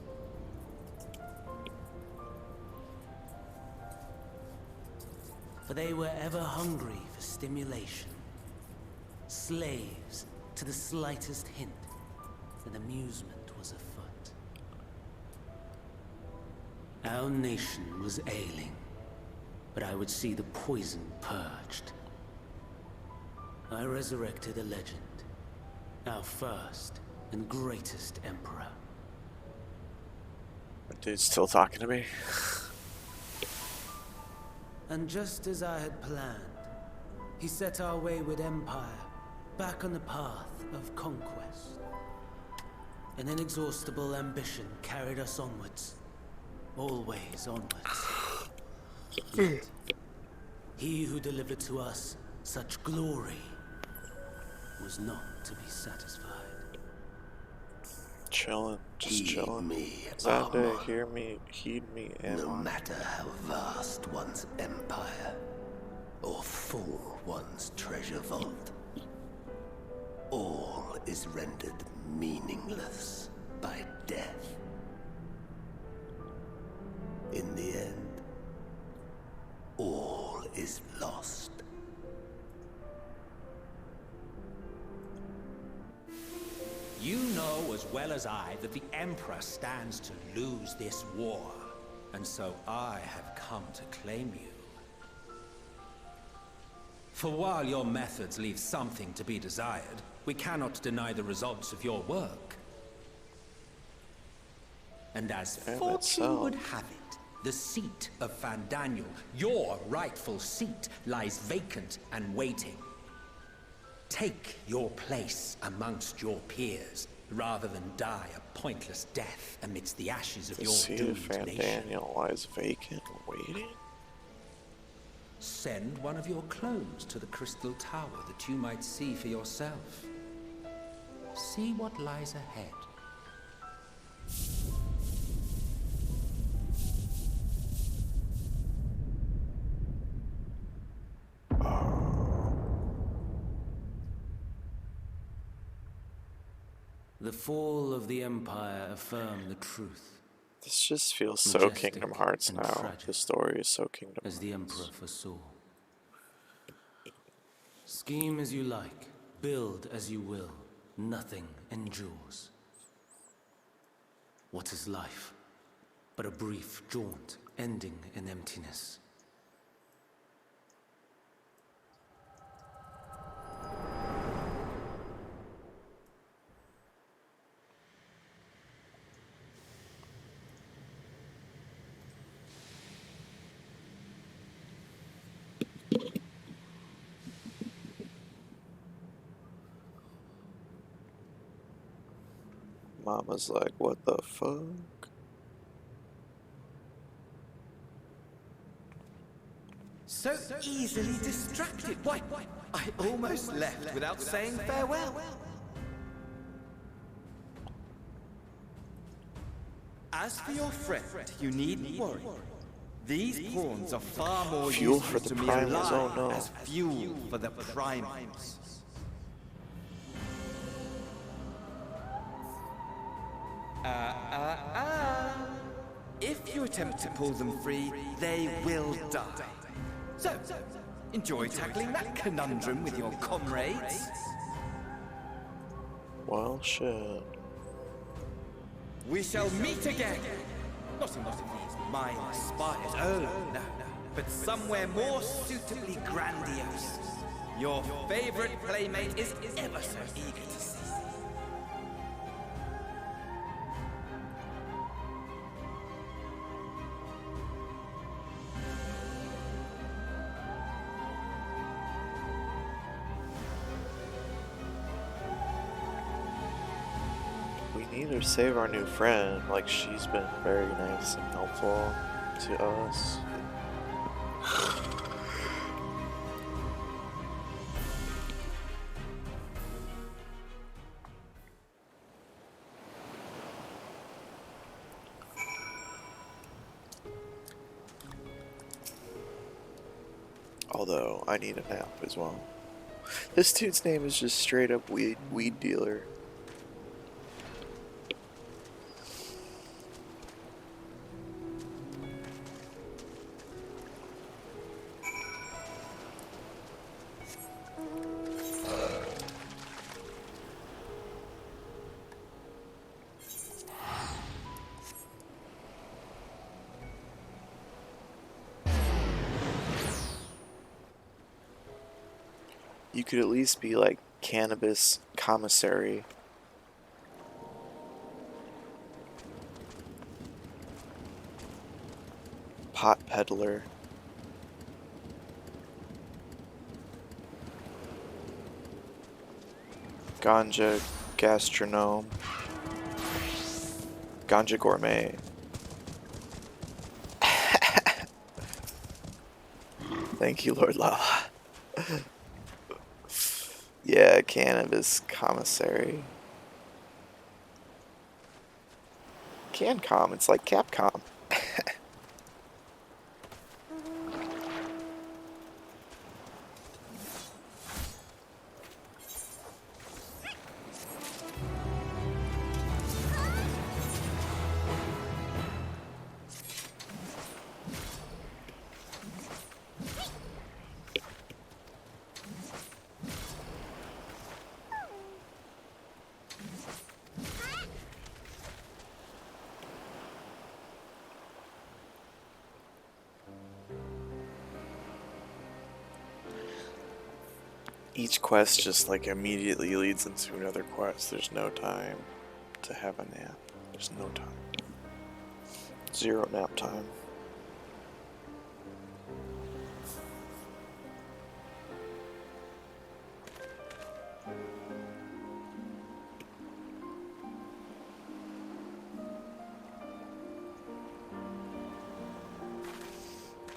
For they were ever hungry for stimulation. Slaves to the slightest hint that amusement was afoot. Our nation was ailing, but I would see the poison purged. I resurrected a legend, our first and greatest emperor. That dude's still talking to me. And just as I had planned, he set our wayward empire back on the path of conquest. An inexhaustible ambition carried us onwards, always onwards. Yet, he who delivered to us such glory was not to be satisfied. Chillin', just chillin'. Me, Xander, hear me, heed me, and no matter how vast one's empire, or full one's treasure vault, all is rendered meaningless by death. In the end, all is lost. You know as well as I that the Emperor stands to lose this war, and so I have come to claim you. For while your methods leave something to be desired, we cannot deny the results of your work. And as fortune would have it, the seat of Fandaniel, your rightful seat, lies vacant and waiting. Take your place amongst your peers, rather than die a pointless death amidst the ashes of your doomed nation. Fandaniel lies vacant, waiting. Send one of your clones to the Crystal Tower that you might see for yourself. See what lies ahead. The fall of the Empire affirmed the truth. This just feels so Majestic Kingdom Hearts and now. tragic, The story is so Kingdom as the Hearts. Emperor foresaw. Scheme as you like, build as you will, nothing endures. What is life but a brief jaunt ending in emptiness? Mama's like, what the fuck? So easily distracted. Why, I almost left without saying farewell. As for your friend, you needn't worry. These pawns are far more Fuel useful for the to me primals, alive oh no. as fuel for the primals. If you attempt to pull them free, they will die. So, enjoy tackling that conundrum with your comrades. Well, shit. We shall meet again. Not in these mine spires, oh no, but somewhere more suitably grandiose. Your favorite playmate is ever so eager to see. We need to save our new friend. Like, she's been very nice and helpful to us. Although, I need a nap as well. This dude's name is just straight up weed dealer. You could at least be like cannabis commissary. Pot peddler. Ganja gastronome. Ganja gourmet. Thank you, Lord Lava. Yeah, cannabis commissary. Cancom, it's like Capcom. Each quest just like immediately leads into another quest. There's no time to have a nap. There's no time. Zero nap time.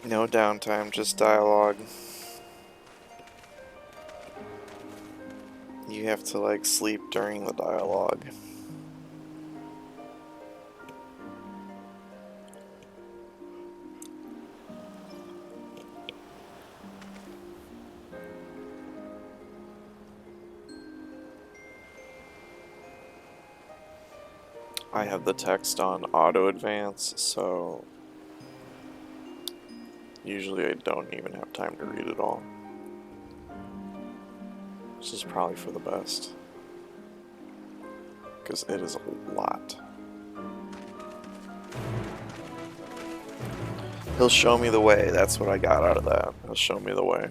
No downtime, just dialogue. You have to like sleep during the dialogue. I have the text on auto advance, so usually I don't even have time to read it all. This is probably for the best, because it is a lot. He'll show me the way. That's what I got out of that. He'll show me the way.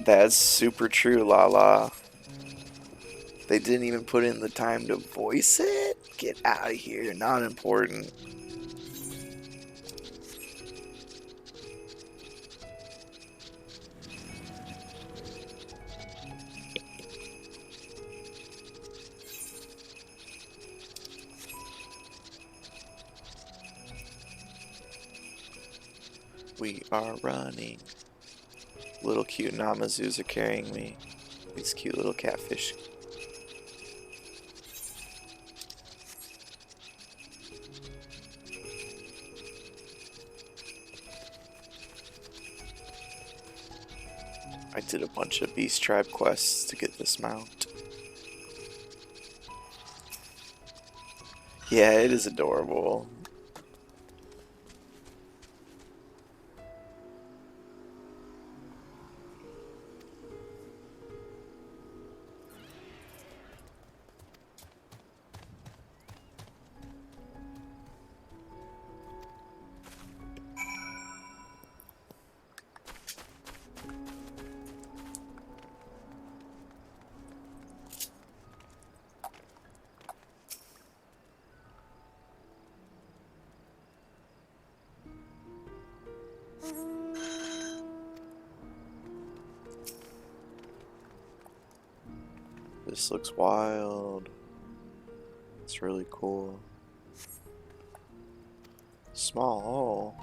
That's super true, Lala. They didn't even put in the time to voice it? Get out of here, not important. We are running. Little cute Namazus are carrying me. These cute little catfish. I did a bunch of Beast Tribe quests to get this mount. Yeah, it is adorable. This looks wild. It's really cool. Small hole.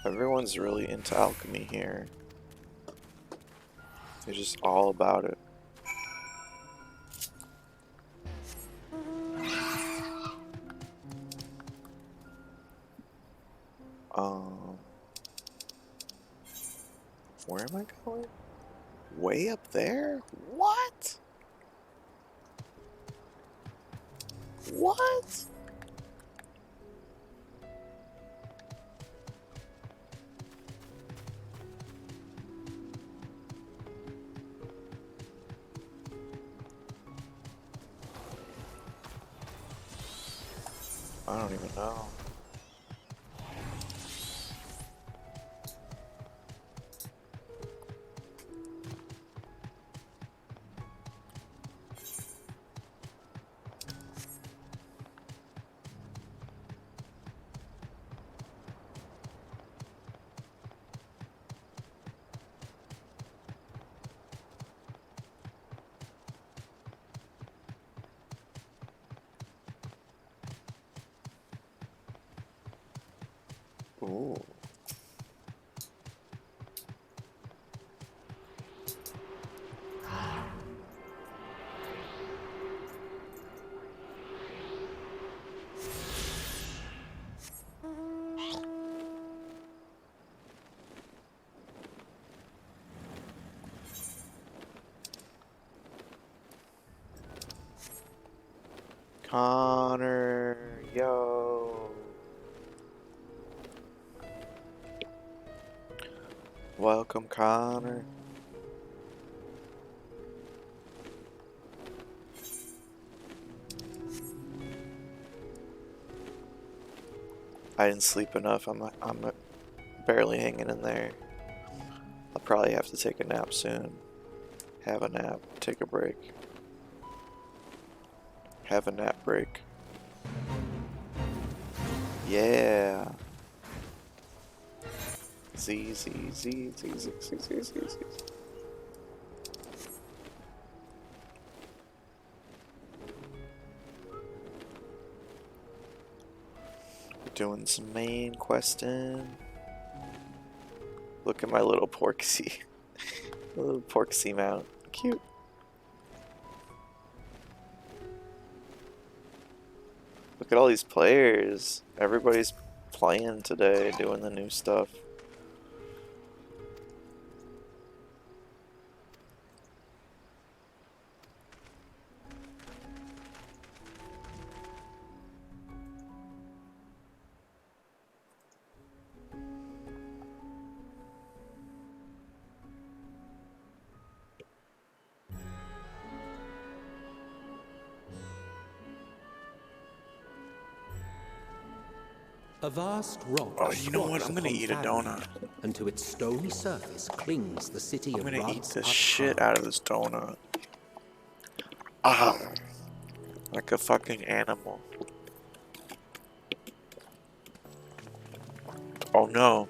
Everyone's really into alchemy here. They're just all about it. Where am I going? Way up there? What? What? I don't even know. Ooh. Connor, yo. Welcome, Connor. I didn't sleep enough. I'm barely hanging in there. I'll probably have to take a nap soon. Have a nap. Take a break. Have a nap break. Yeah. Z, Z, Z, Z, Z, Z, Z, Z, Z. Doing some main questing. Look at my little Porksy. Little Porksy mount. Cute. Look at all these players. Everybody's playing today, doing the new stuff. A vast rock. Oh, you know what? I'm gonna eat a donut. And to its stony surface clings the city of I'm gonna eat Ruds the Up shit High. out of this donut. Ah, like a fucking animal. Oh no.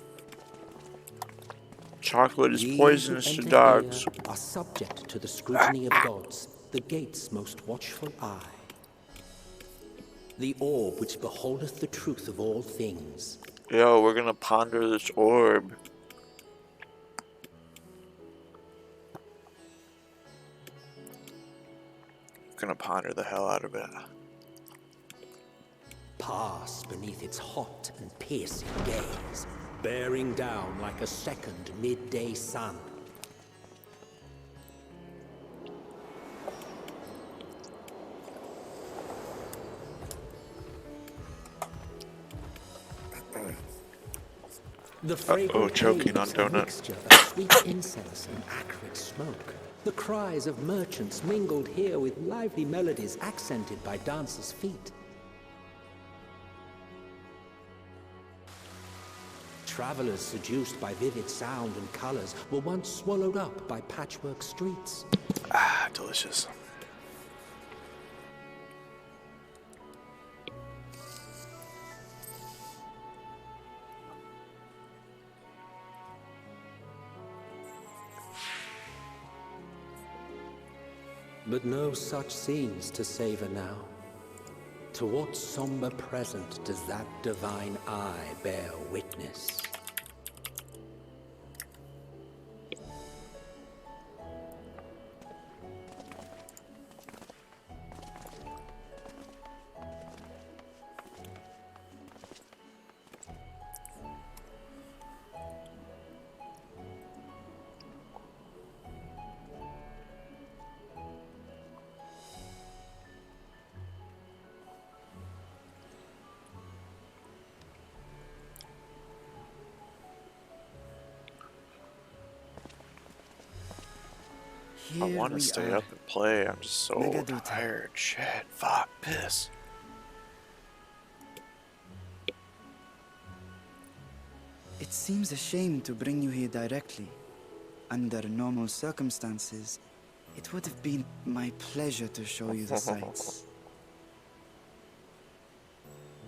Chocolate is These poisonous who to enter dogs. here are subject to the scrutiny of gods, the gate's most watchful eye. The orb which beholdeth the truth of all things. Yo, we're gonna ponder this orb. Gonna ponder the hell out of it. Pass beneath its hot and piercing gaze, bearing down like a second midday sun. The fragrant choking on haze, a donut. mixture of sweet incense and acrid smoke. The cries of merchants mingled here with lively melodies accented by dancers' feet. Travelers seduced by vivid sound and colors were once swallowed up by patchwork streets. Ah, delicious. But no such scenes to savor now. To what somber present does that divine eye bear witness? I want to stay up and play. I'm just so Megaduta. tired. Shit. Fuck. Piss. It seems a shame to bring you here directly. Under normal circumstances, it would have been my pleasure to show you the sights.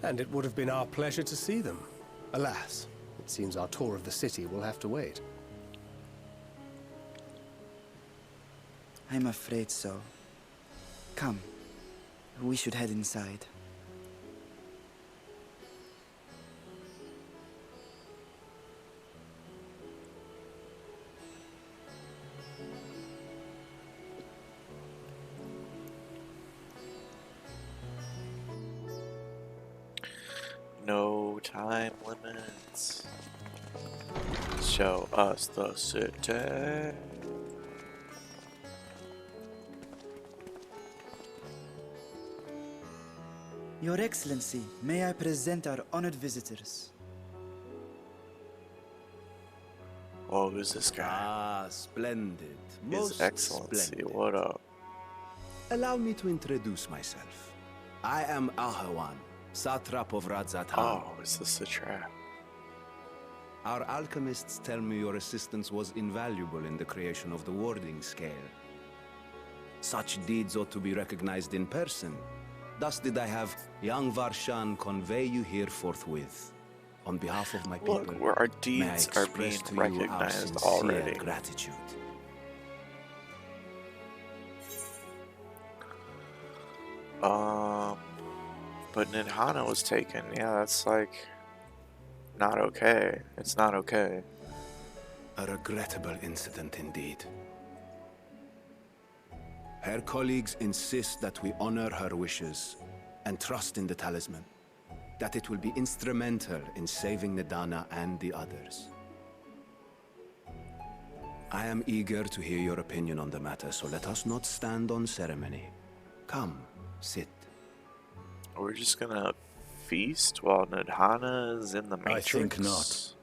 And it would have been our pleasure to see them. Alas, it seems our tour of the city will have to wait. I'm afraid so. Come, we should head inside. No time limits. Show us the city. Your Excellency, may I present our honored visitors? Oh, who's this guy? Ah, splendid. His Most Excellency, splendid. what up? Allow me to introduce myself. I am Ahawan, satrap of Radzat. Oh, is this a trap? Our alchemists tell me your assistance was invaluable in the creation of the warding scale. Such deeds ought to be recognized in person. Thus did I have young Varshan convey you here forthwith. On behalf of my people, Look, where our may I deeds are express being to you our recognized sincere already. gratitude. But Nidhana was taken. Yeah, that's like not okay. It's not okay. A regrettable incident indeed. Her colleagues insist that we honor her wishes and trust in the talisman, that it will be instrumental in saving Nidana and the others. I am eager to hear your opinion on the matter, so let us not stand on ceremony. Come, sit. We're just gonna feast while Nidhana is in the Matrix? I think not.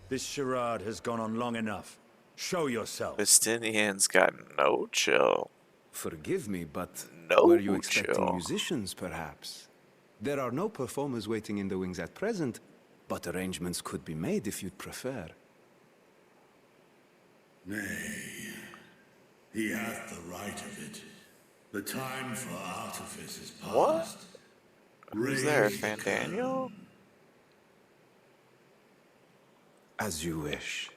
This charade has gone on long enough. Show yourself. Vestinian's got no chill. Forgive me, but no were you expecting chill. musicians, perhaps? There are no performers waiting in the wings at present, but arrangements could be made if you'd prefer. Nay, he hath the right of it. The time for artifice is past. What? Who's there, Raise Fandaniel? As you wish.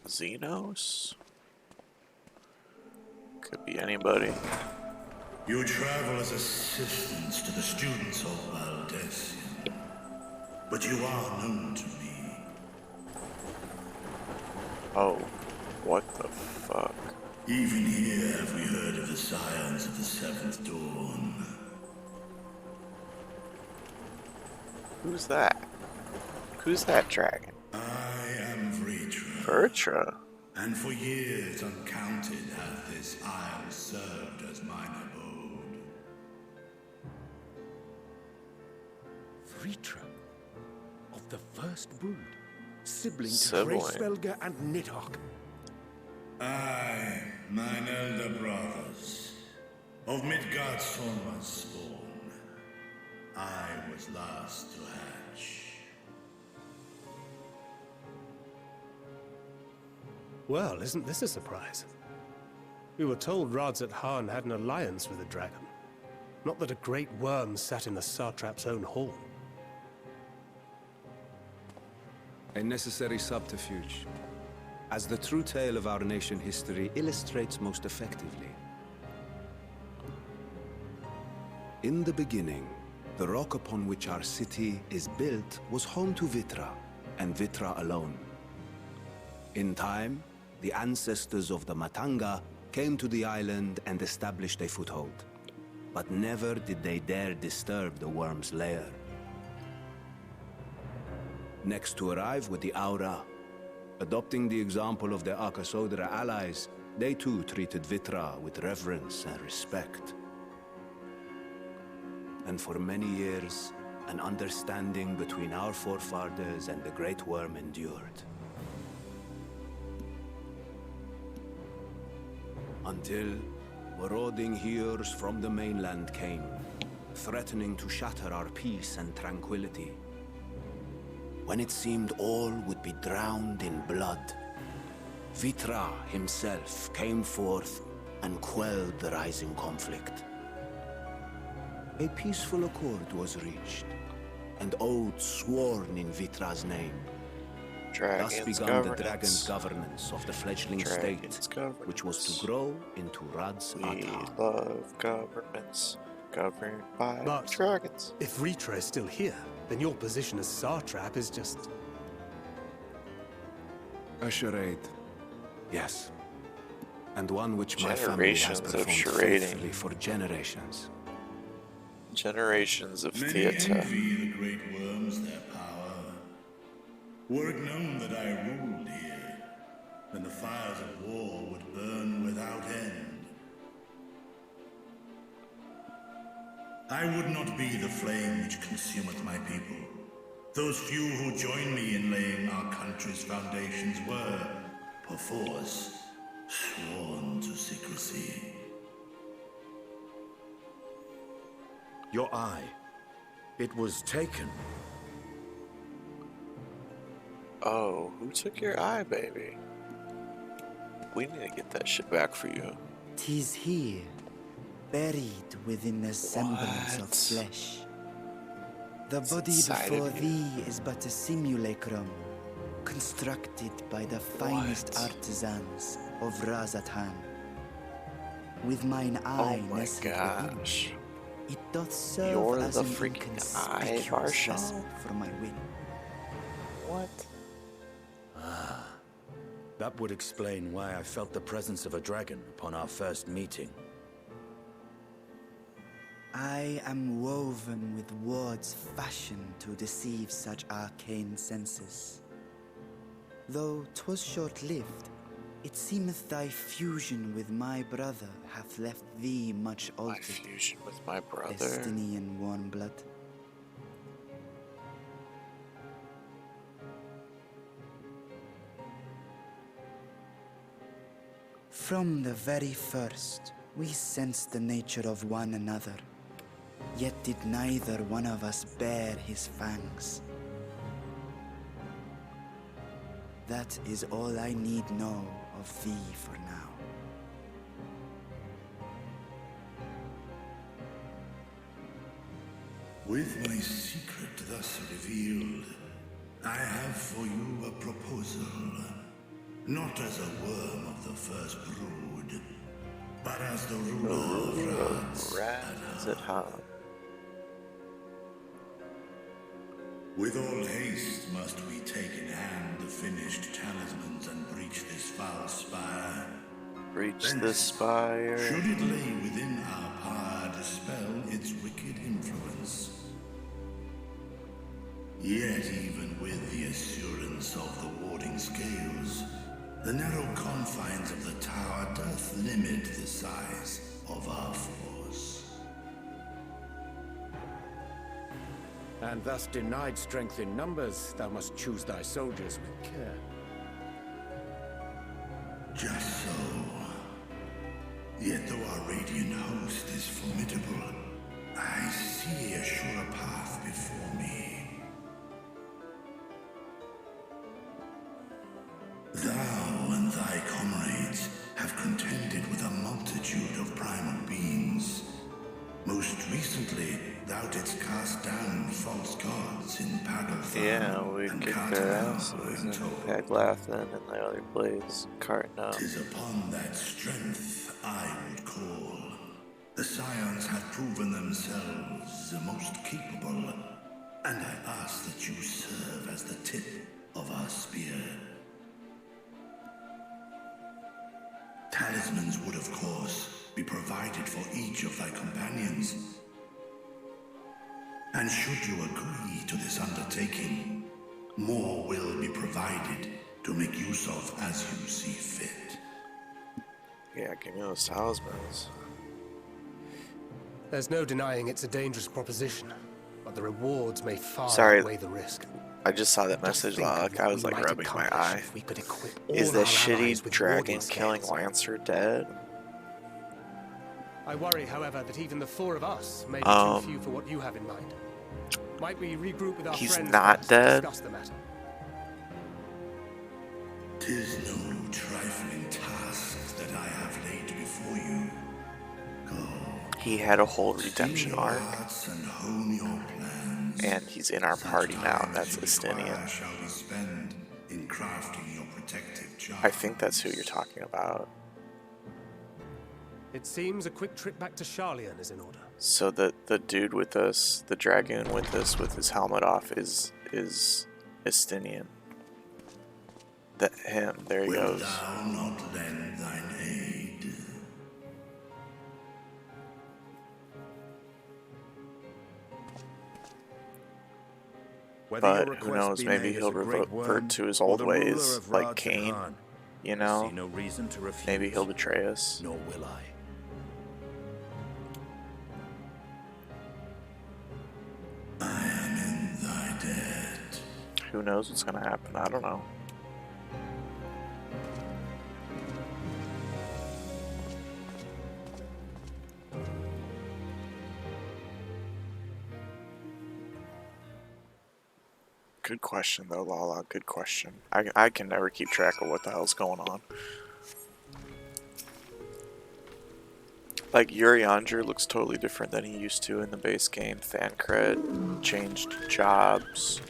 Xenos? Could be anybody. You travel as assistants to the students of Valdesian, but you are known to me. Oh, what the fuck? Even here have we heard of the scions of the Seventh Dawn. Who's that? Who's that dragon? I am Vritra. Vritra? And for years uncounted hath this isle served as mine abode. Vritra, of the first brood, sibling to Sibling. Hraesvelgr and Nidhogg. I, mine elder brothers, of Midgard's Sorma's spawn, I was last to hatch. Well, isn't this a surprise? We were told Radzat Khan had an alliance with the dragon. Not that a great worm sat in the satrap's own hall. A necessary subterfuge, as the true tale of our nation history illustrates most effectively. In the beginning, the rock upon which our city is built was home to Vitra, and Vitra alone. In time, the ancestors of the Matanga came to the island and established a foothold. But never did they dare disturb the worm's lair. Next to arrive were the Aura. Adopting the example of their Akasodra allies, they too treated Vitra with reverence and respect. And for many years, an understanding between our forefathers and the Great Worm endured. Until marauding heroes from the mainland came, threatening to shatter our peace and tranquility. When it seemed all would be drowned in blood, Vitra himself came forth and quelled the rising conflict. A peaceful accord was reached, and oaths sworn in Vitra's name. Thus began the dragon's governance of the fledgling state, which was to grow into Radzat. We love governments governed by dragons. If Vritra is still here, then your position as satrap is just... A charade, yes. And one which my family has Generations of performed charading. faithfully for generations. Generations of Many theater. envy the great worms their power. Were it known that I ruled here, then the fires of war would burn without end. I would not be the flame which consumeth my people. Those few who join me in laying our country's foundations were, perforce, sworn to secrecy. Your eye. It was taken. Oh, who took your eye, baby? We need to get that shit back for you. 'Tis here, buried within the semblance of flesh. The body before thee is but a simulacrum, constructed by the finest artisans of Razatan. With mine eye nestled within, it doth serve as an inconspicuous vessel for my wit. What? That would explain why I felt the presence of a dragon upon our first meeting. I am woven with words fashioned to deceive such arcane senses. Though 'twas short-lived, it seemeth thy fusion with my brother hath left thee much altered. My fusion with my brother? Estinian warm blood. From the very first, we sensed the nature of one another, yet did neither one of us bear his fangs. That is all I need know of thee for now. With my secret thus revealed, I have for you a proposal. Not as a worm of the first brood, but as the ruler of Rats at home. With all haste must we take in hand the finished talismans and breach this foul spire. Breach this spire. Should it lay within our power, dispel its wicked influence. Yet even with the assurance of the warding scales, the narrow confines of the tower doth limit the size of our force. And thus denied strength in numbers, thou must choose thy soldiers with care. Just so. Yet though our radiant host is formidable, I see a surer path before me. Thou and thy comrades have contended with a multitude of primal beings. Most recently, thou didst cast down false gods in Pagalthar. Yeah, we kicked their asses in Paglathan and the other place, Cartnum. 'Tis upon that strength I would call. The Scions have proven themselves the most capable, and I ask that you serve as the tip of our spear. Talismans would, of course, be provided for each of thy companions. And should you agree to this undertaking, more will be provided to make use of as you see fit. Yeah, give me those talismans. There's no denying it's a dangerous proposition, but the rewards may far outweigh the risk. I just saw that message log. I was like rubbing my eye. Is the shitty dragon killing Lancer dead? I worry, however, that even the four of us may be too few for what you have in mind. Might we regroup with our friends? He's not dead. Discuss the matter. 'Tis no trifling task that I have laid before you. Go. He had a whole redemption arc. And hone your plans. And he's in our party now, and that's Estinian. Shall we spend in crafting your protective charm? I think that's who you're talking about. It seems a quick trip back to Charlian is in order. So the dude with us, the dragon with us with his helmet off is Estinian. Him, there he goes. Thou not lend thine aid? But who knows, maybe he'll revert to his old ways, like Cain, you know? Maybe he'll betray us. Nor will I. I am in thy debt. Who knows what's gonna happen? I don't know. Good question, though, Lala. Good question. I can never keep track of what the hell's going on. Like, Urianger looks totally different than he used to in the base game. Thancred changed jobs.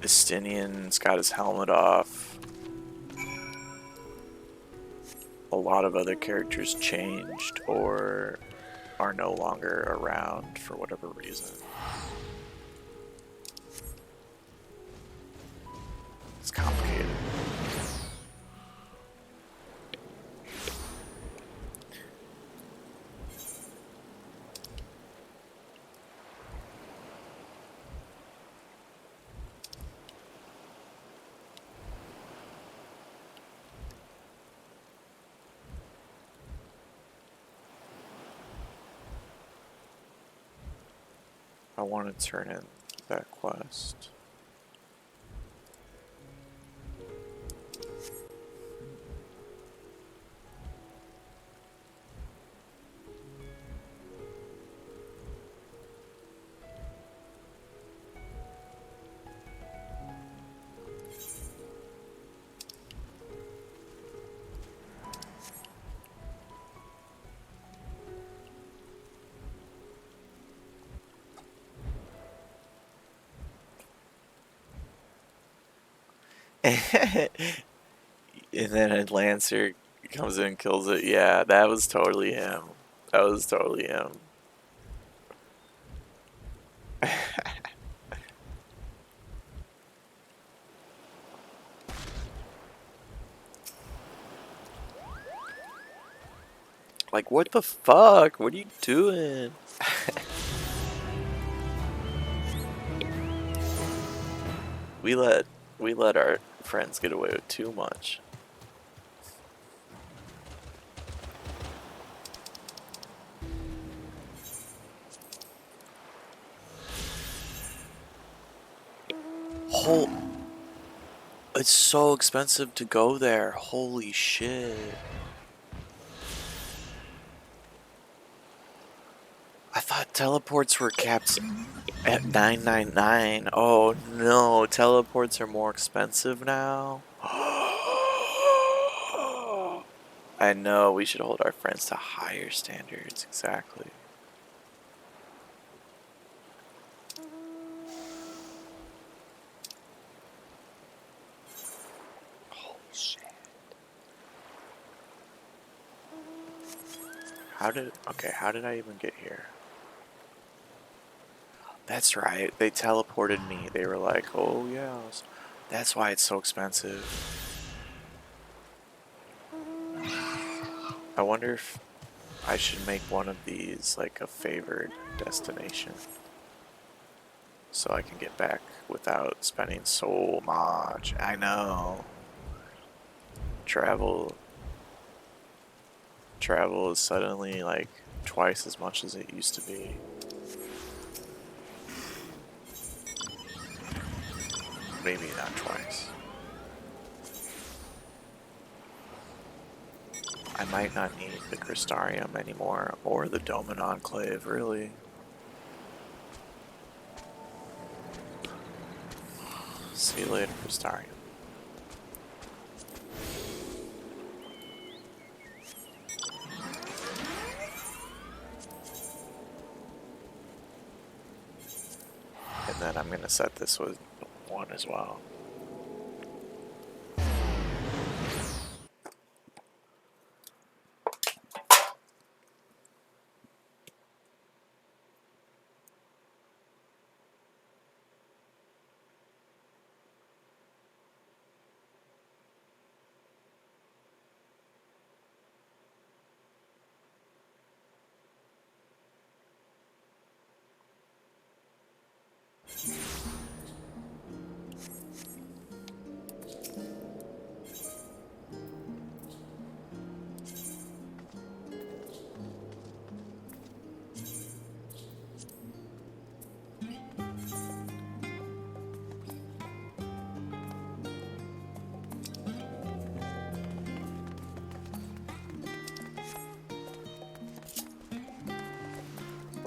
Estinian's got his helmet off. A lot of other characters changed or are no longer around for whatever reason. It's complicated. I want to turn in that quest. And then a Lancer comes in and kills it. Yeah, that was totally him. That was totally him. Like, what the fuck? What are you doing? we let our friends get away with too much. It's so expensive to go there. Holy shit. I thought teleports were capped at $9.99. Oh no, teleports are more expensive now. I know, we should hold our friends to higher standards, exactly. Holy shit. How did I even get here? That's right, they teleported me. They were like, oh yeah, that's why it's so expensive. I wonder if I should make one of these like a favored destination. So I can get back without spending so much. I know. Travel is suddenly like twice as much as it used to be. Maybe not twice. I might not need the Crystarium anymore, or the Doman Enclave, really. See you later, Crystarium. And then I'm going to set this with 1 as well.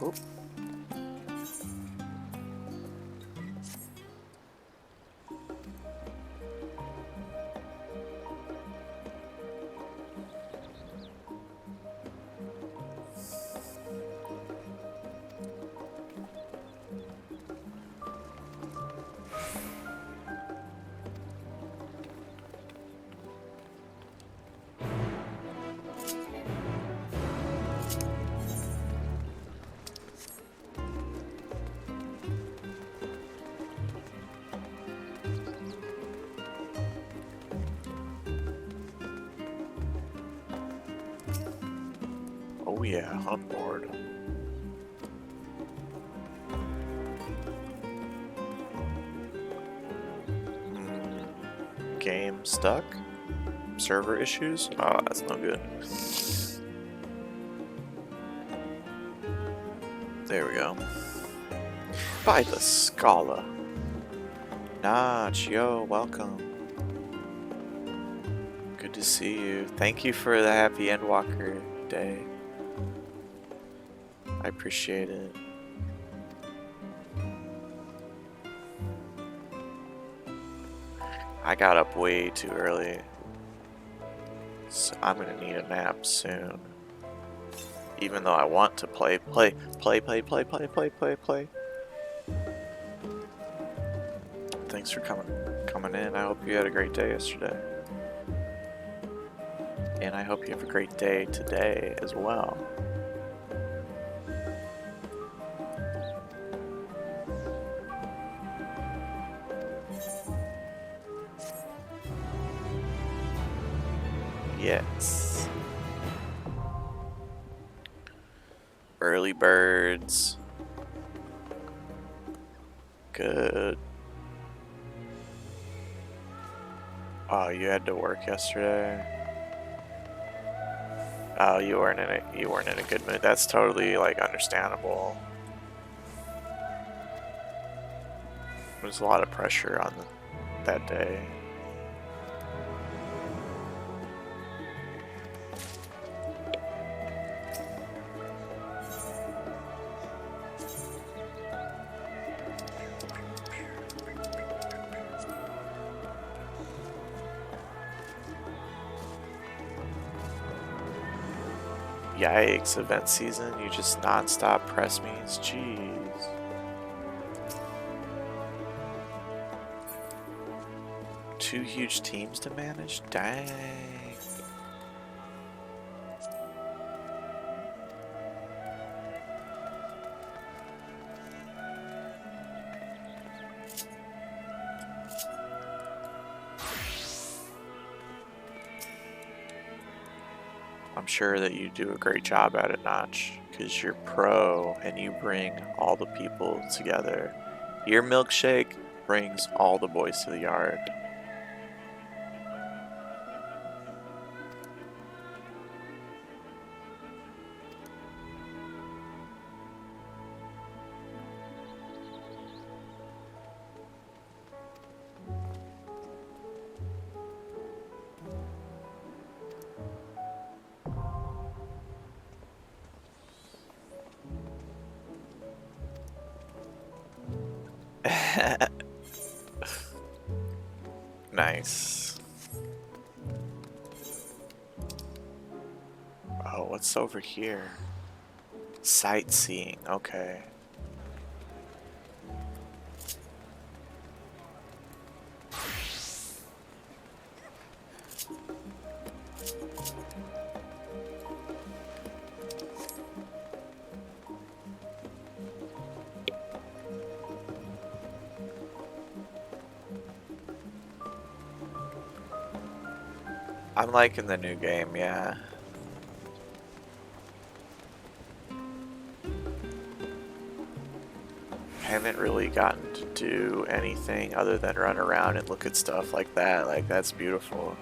Oh. Oh yeah, on board. Game stuck? Server issues? Oh, that's no good. There we go. By the Scala. Notch, yo, welcome. Good to see you. Thank you for the happy Endwalker day. I appreciate it. I got up way too early, so I'm gonna need a nap soon. Even though I want to play. Thanks for coming in. I hope you had a great day yesterday. And I hope you have a great day today as well. Yes. Early birds. Good. Oh, you had to work yesterday. Oh, you weren't in a good mood. That's totally like understandable. There's a lot of pressure on that day. Yikes, event season, you just non-stop press meets, jeez. Two huge teams to manage? Dang. I'm sure that you do a great job at it, Notch, because you're pro and you bring all the people together. Your milkshake brings all the boys to the yard. Nice. Oh, what's over here? Sightseeing, okay. I'm liking the new game, yeah. Haven't really gotten to do anything other than run around and look at stuff like that. Like, that's beautiful.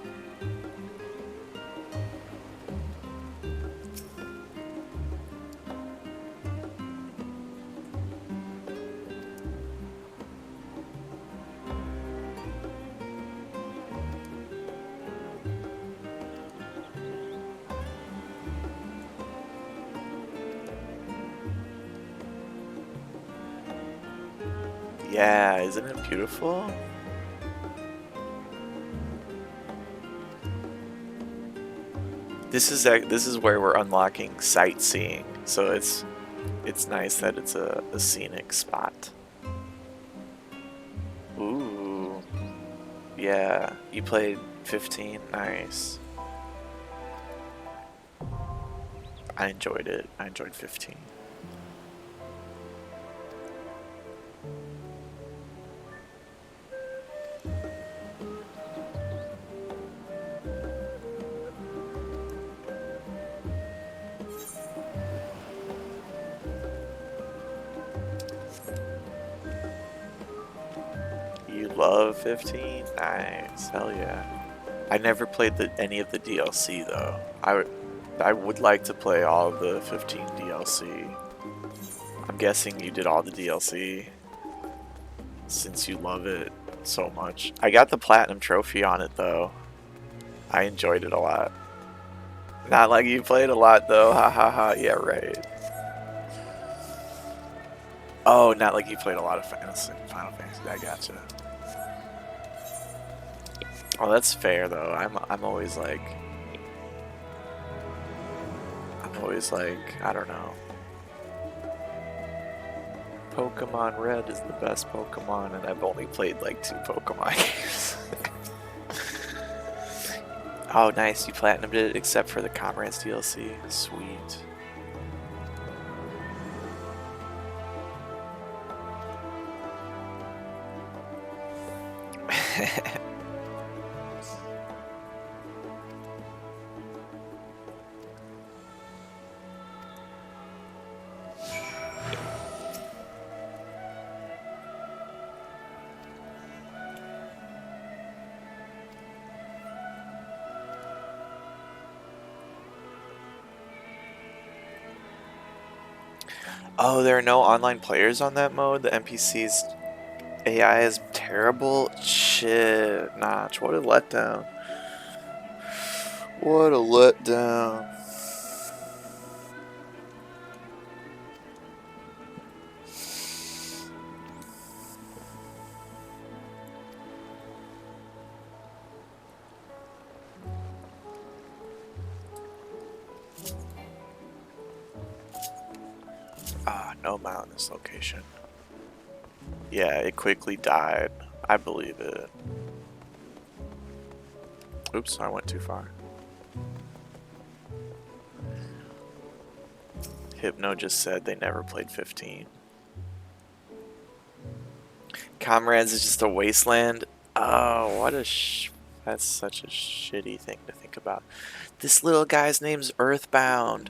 Yeah, isn't it beautiful? This is where we're unlocking sightseeing, so it's nice that it's a scenic spot. Ooh, yeah, you played 15, nice. I enjoyed it. I enjoyed 15. love 15? Nice. Hell yeah. I never played any of the DLC though. I would like to play all of the 15 DLC. I'm guessing you did all the DLC since you love it so much. I got the platinum trophy on it though. I enjoyed it a lot. Not like you played a lot though. Ha ha ha. Yeah, right. Oh, not like you played a lot of Final Fantasy. I gotcha. Oh, that's fair though. I'm always like, I don't know. Pokemon Red is the best Pokemon, and I've only played like 2 Pokemon games. Oh, nice. You platinumed it except for the Comrades DLC. Sweet. Oh, there are no online players on that mode? The NPC's AI is terrible? Shit, Notch, what a letdown. What a letdown. Ah, no mount in this location. Yeah, it quickly died. I believe it. Oops, I went too far. Hypno just said they never played 15. Comrades is just a wasteland. Oh, what a that's such a shitty thing to think about. This little guy's name's Earthbound.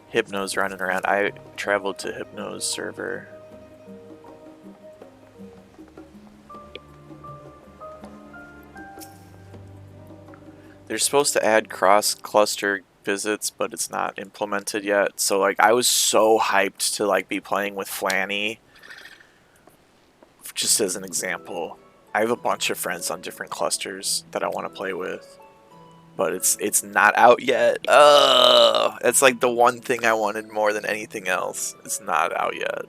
Hypno's running around. I traveled to Hypno's server. They're supposed to add cross-cluster visits, but it's not implemented yet. So like I was so hyped to like be playing with Flanny. Just as an example, I have a bunch of friends on different clusters that I want to play with, but it's not out yet. It's like the one thing I wanted more than anything else. It's not out yet.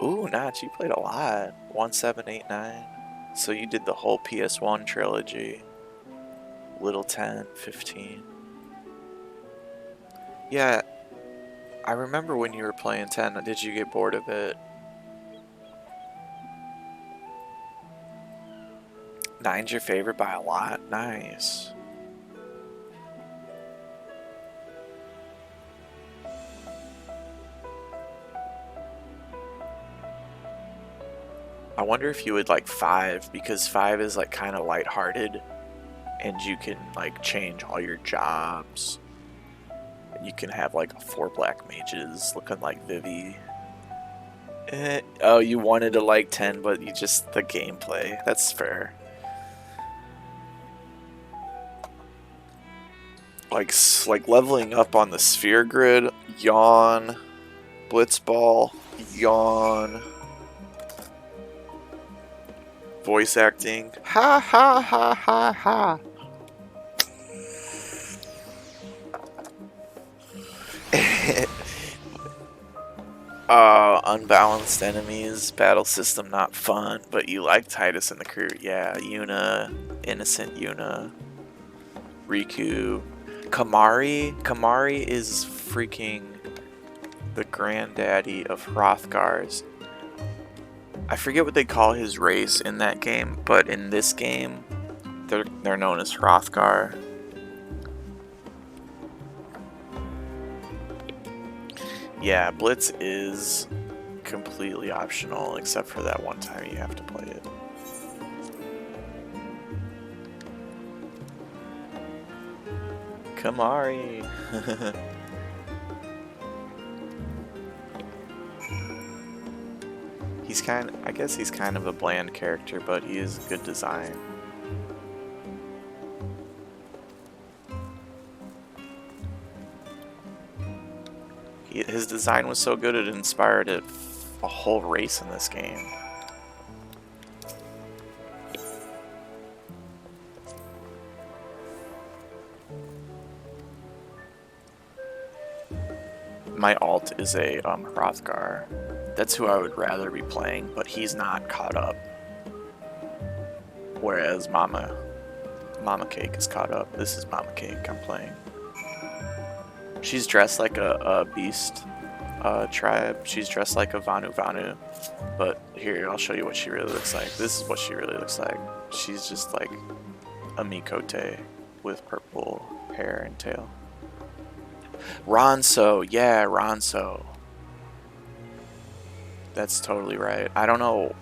Ooh, Notch, you played a lot. 1789. So you did the whole PS1 trilogy. Little 10, 15. Yeah, I remember when you were playing 10. Did you get bored of it? 9's your favorite by a lot? Nice. I wonder if you would like 5, because 5 is like kind of lighthearted. And you can like change all your jobs. And you can have like 4 black mages looking like Vivi. Oh, you wanted to like 10, but you just the gameplay. That's fair. Like leveling up on the sphere grid. Yawn. Blitzball. Yawn. Voice acting. Ha ha ha ha ha. Unbalanced enemies, battle system not fun, but you like Titus and the crew. Yeah, Yuna, innocent Yuna, Riku, Kamari. Kamari is freaking the granddaddy of Hrothgar's. I forget what they call his race in that game, but in this game, they're known as Hrothgar. Yeah, Blitz is completely optional, except for that one time you have to play it. Kamari! I guess he's kind of a bland character, but he is a good design. His design was so good it inspired a whole race in this game. My alt is a Hrothgar. That's who I would rather be playing, but he's not caught up. Whereas Mama Cake is caught up. This is Mama Cake I'm playing. She's dressed like a beast tribe. She's dressed like a Vanu. But here, I'll show you what she really looks like. This is what she really looks like. She's just like a Mikote with purple hair and tail. Ronso, yeah, Ronso. That's totally right. I don't know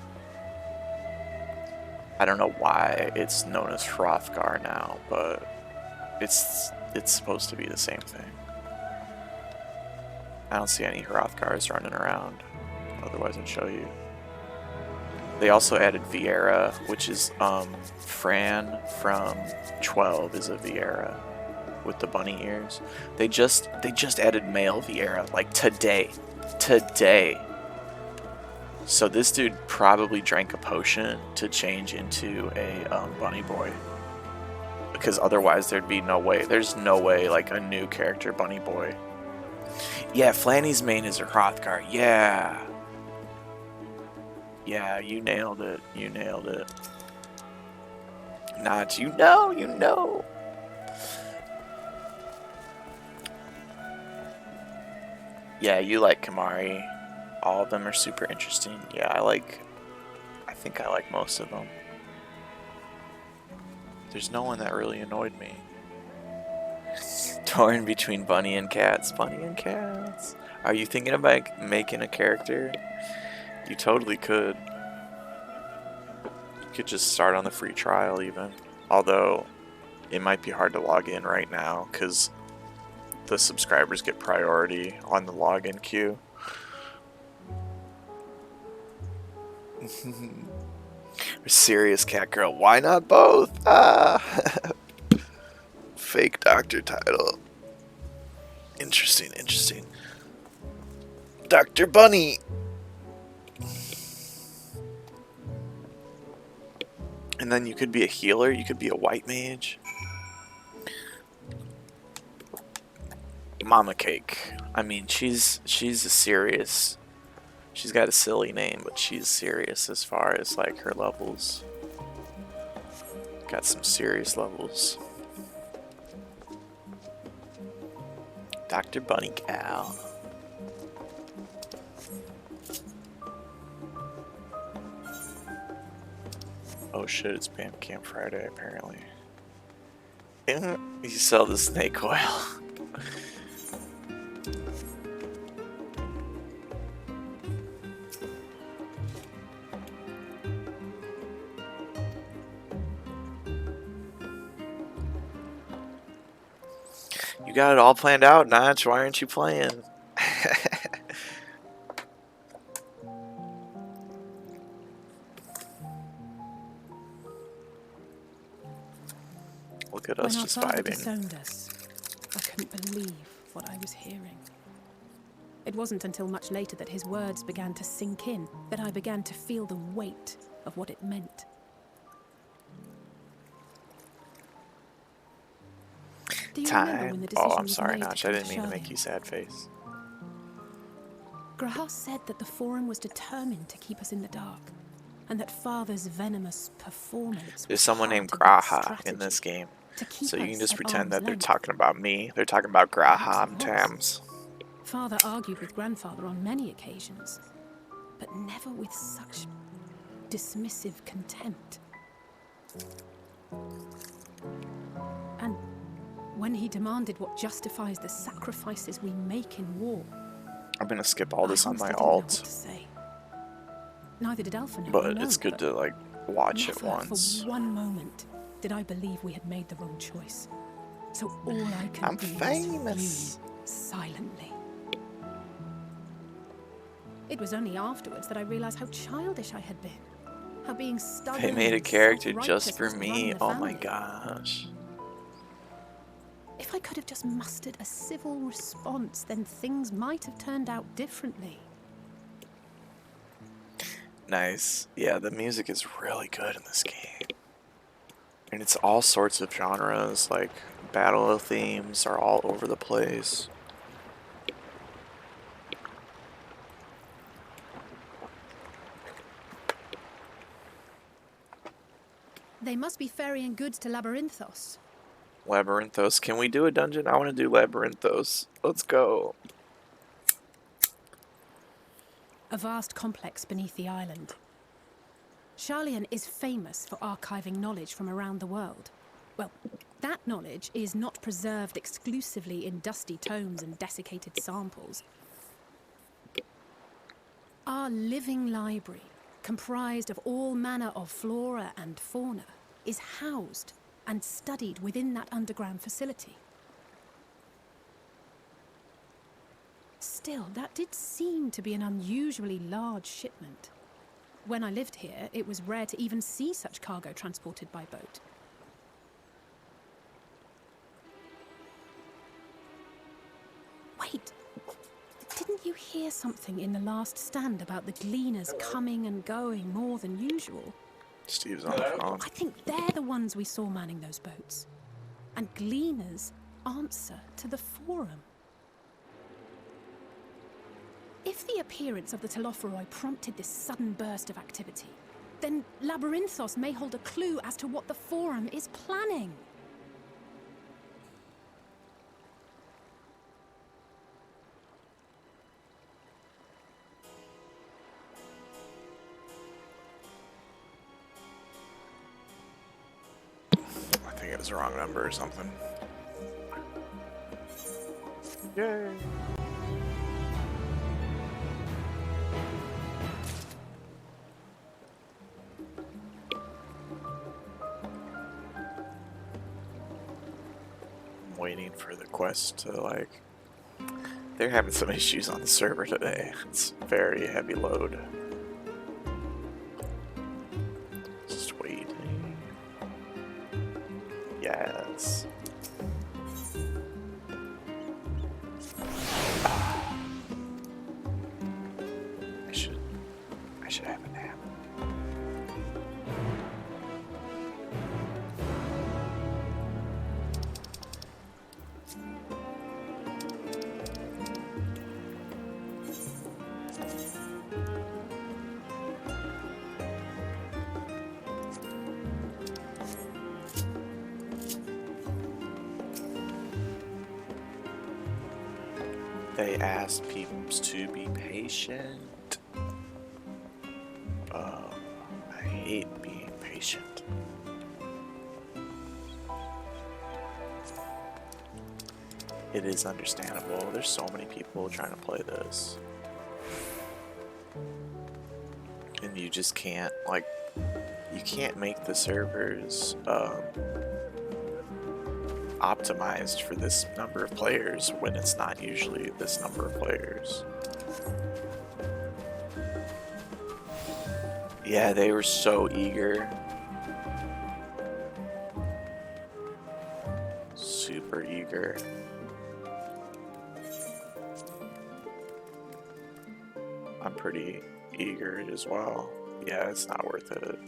why it's known as Hrothgar now, but it's supposed to be the same thing. I don't see any Hrothgars running around. Otherwise, I'd show you. They also added Vieira, which is Fran from 12 is a Vieira with the bunny ears. They just added male Vieira like today. So this dude probably drank a potion to change into a bunny boy, because otherwise there'd be no way. There's no way like a new character bunny boy. Yeah, Flanny's main is a Hrothgar. Yeah, you nailed it. You nailed it. Not you know. Yeah, you like Kamari. All of them are super interesting. Yeah, I think I like most of them. There's no one that really annoyed me. Torn between bunny and cats. Bunny and cats. Are you thinking about making a character? You totally could. You could just start on the free trial even. Although, it might be hard to log in right now because the subscribers get priority on the login queue. Serious cat girl. Why not both? Fake doctor title. Interesting. Dr. Bunny. And then you could be a healer. You could be a white mage. Mama Cake. I mean, she's a serious. She's got a silly name, but she's serious as far as like her levels. Got some serious levels. Dr. Bunny Cow. Oh shit, it's Camp Friday apparently. You sell the snake oil. You got it all planned out, Notch. Why aren't you playing? Look at us just vibing. Disowned us, I couldn't believe what I was hearing. It wasn't until much later that his words began to sink in, that I began to feel the weight of what it meant. Do you remember when the decision Oh, I'm was sorry, made Notch. to I come didn't to mean to Charlie? make you sad face. Graha said that the Forum was determined to keep us in the dark, and that Father's venomous performance. There's someone named Graha in this game, so you can just pretend that they're talking about me. They're talking about Graha and Tams. Father argued with Grandfather on many occasions, but never with such dismissive contempt. And when he demanded what justifies the sacrifices we make in war, I'm gonna skip all this on my honestly didn't know what alt, to say. Neither did Alpha know. I but know, it's good to like watch it never once. for one moment did I believe we had made the wrong choice. So all I could I'm do famous. was view silently. It was only afterwards that I realized how childish I had been. How being stubborn They made a and character self-righteous just for must run me. the Oh my family. gosh. If I could have just mustered a civil response, then things might have turned out differently. Nice. Yeah, the music is really good in this game. And it's all sorts of genres, like battle themes are all over the place. They must be ferrying goods to Labyrinthos. Labyrinthos. Can we do a dungeon? I want to do Labyrinthos. Let's go. A vast complex beneath the island. Charlian is famous for archiving knowledge from around the world. Well, that knowledge is not preserved exclusively in dusty tomes and desiccated samples. Our living library, comprised of all manner of flora and fauna, is housed and studied within that underground facility. Still, that did seem to be an unusually large shipment. When I lived here, it was rare to even see such cargo transported by boat. Wait, didn't you hear something in the last stand about the gleaners coming and going more than usual? Steve's on the phone. I think they're the ones we saw manning those boats. And gleaners answer to the Forum. If the appearance of the Telophoroi prompted this sudden burst of activity, then Labyrinthos may hold a clue as to what the Forum is planning. I think it was the wrong number or something. Yay! I'm waiting for the quest to, like... They're having some issues on the server today. It's very heavy load. Just waiting. Yes. I should have a nap. They asked people to be patient. I hate being patient. It is understandable. There's so many people trying to play this. And you just can't, like, you can't make the servers optimized for this number of players when it's not usually this number of players. Yeah, they were so eager. Super eager. I'm pretty eager as well. Yeah, it's not worth it.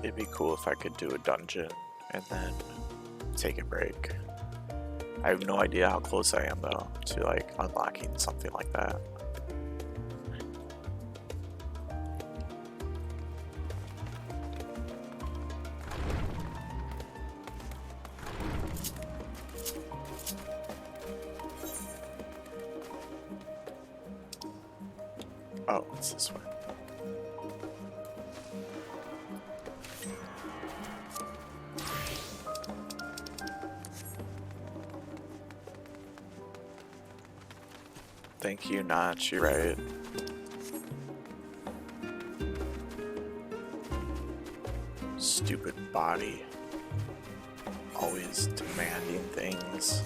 It'd be cool if I could do a dungeon and then take a break. I have no idea how close I am though to like unlocking something like that. Oh, it's this way. Thank you, Notch. You're right. Stupid body. Always demanding things.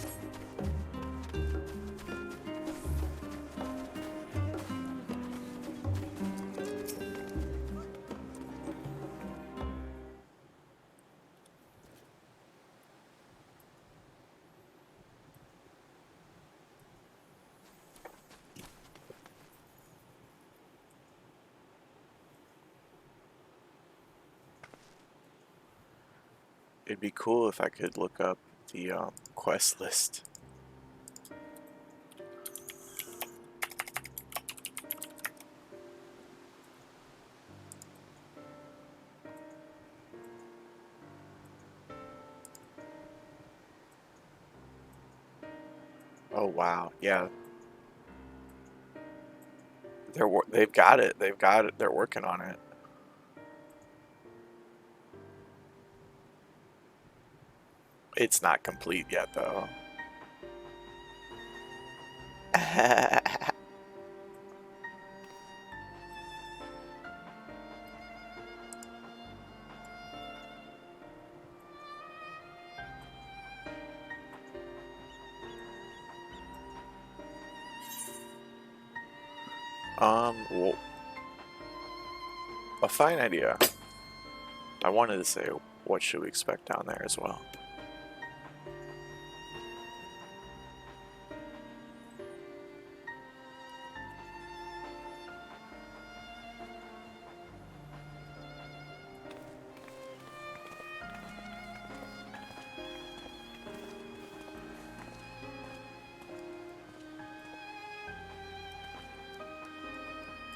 It'd be cool if I could look up the quest list. Oh wow, yeah. They've got it. They've got it. They're working on it. It's not complete yet, though. Well, a fine idea. I wanted to say, what should we expect down there as well?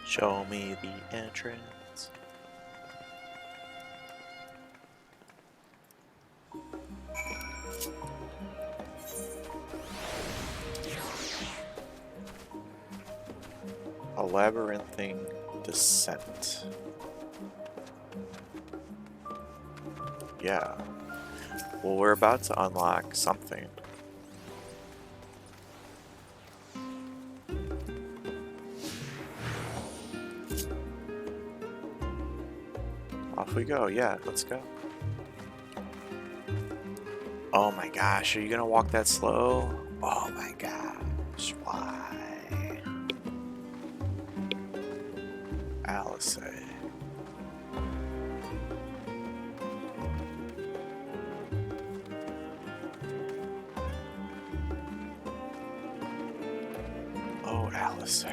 Show me the entrance. A labyrinthine descent. Yeah. Well, we're about to unlock something. Off we go. Yeah, let's go. Oh my gosh, are you gonna walk that slow? Oh my gosh, why? Alice. Oh, Alice.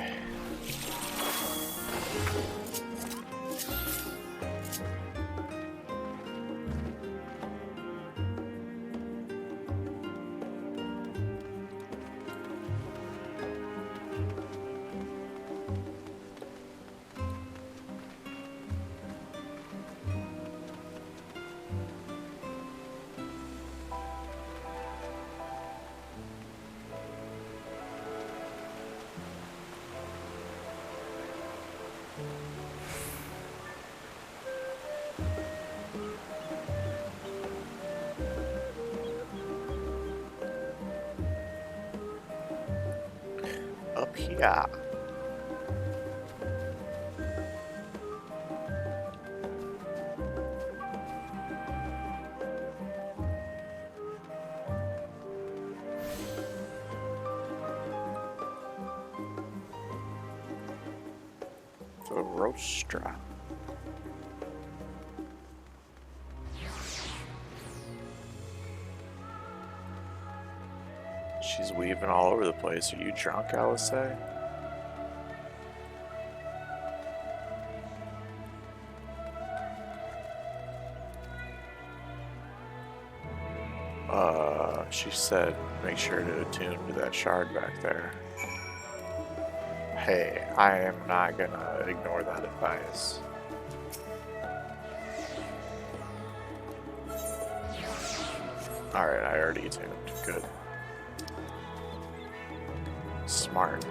Up here. The Rostra. She's weaving all over the place. Are you drunk, Alice? She said make sure to attune to that shard back there. Hey, I am not gonna ignore that advice. Alright, I already attuned. Good. Smart.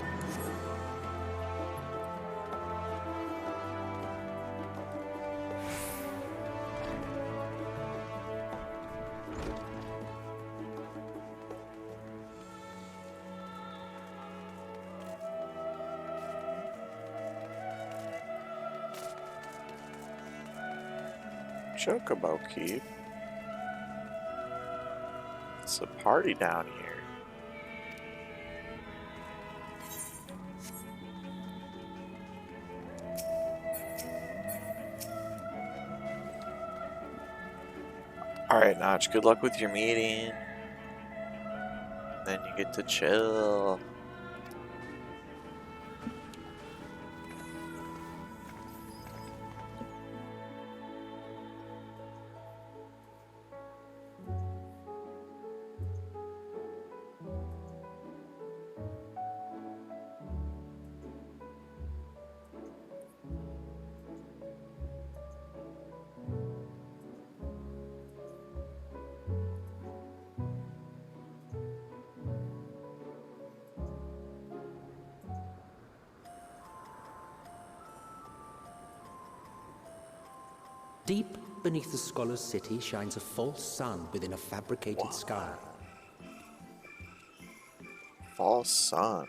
Chocobo Keep. It's a party down here. Alright, Notch, good luck with your meeting. Then you get to chill. Deep beneath the scholar's city shines a false sun within a fabricated sky. False sun.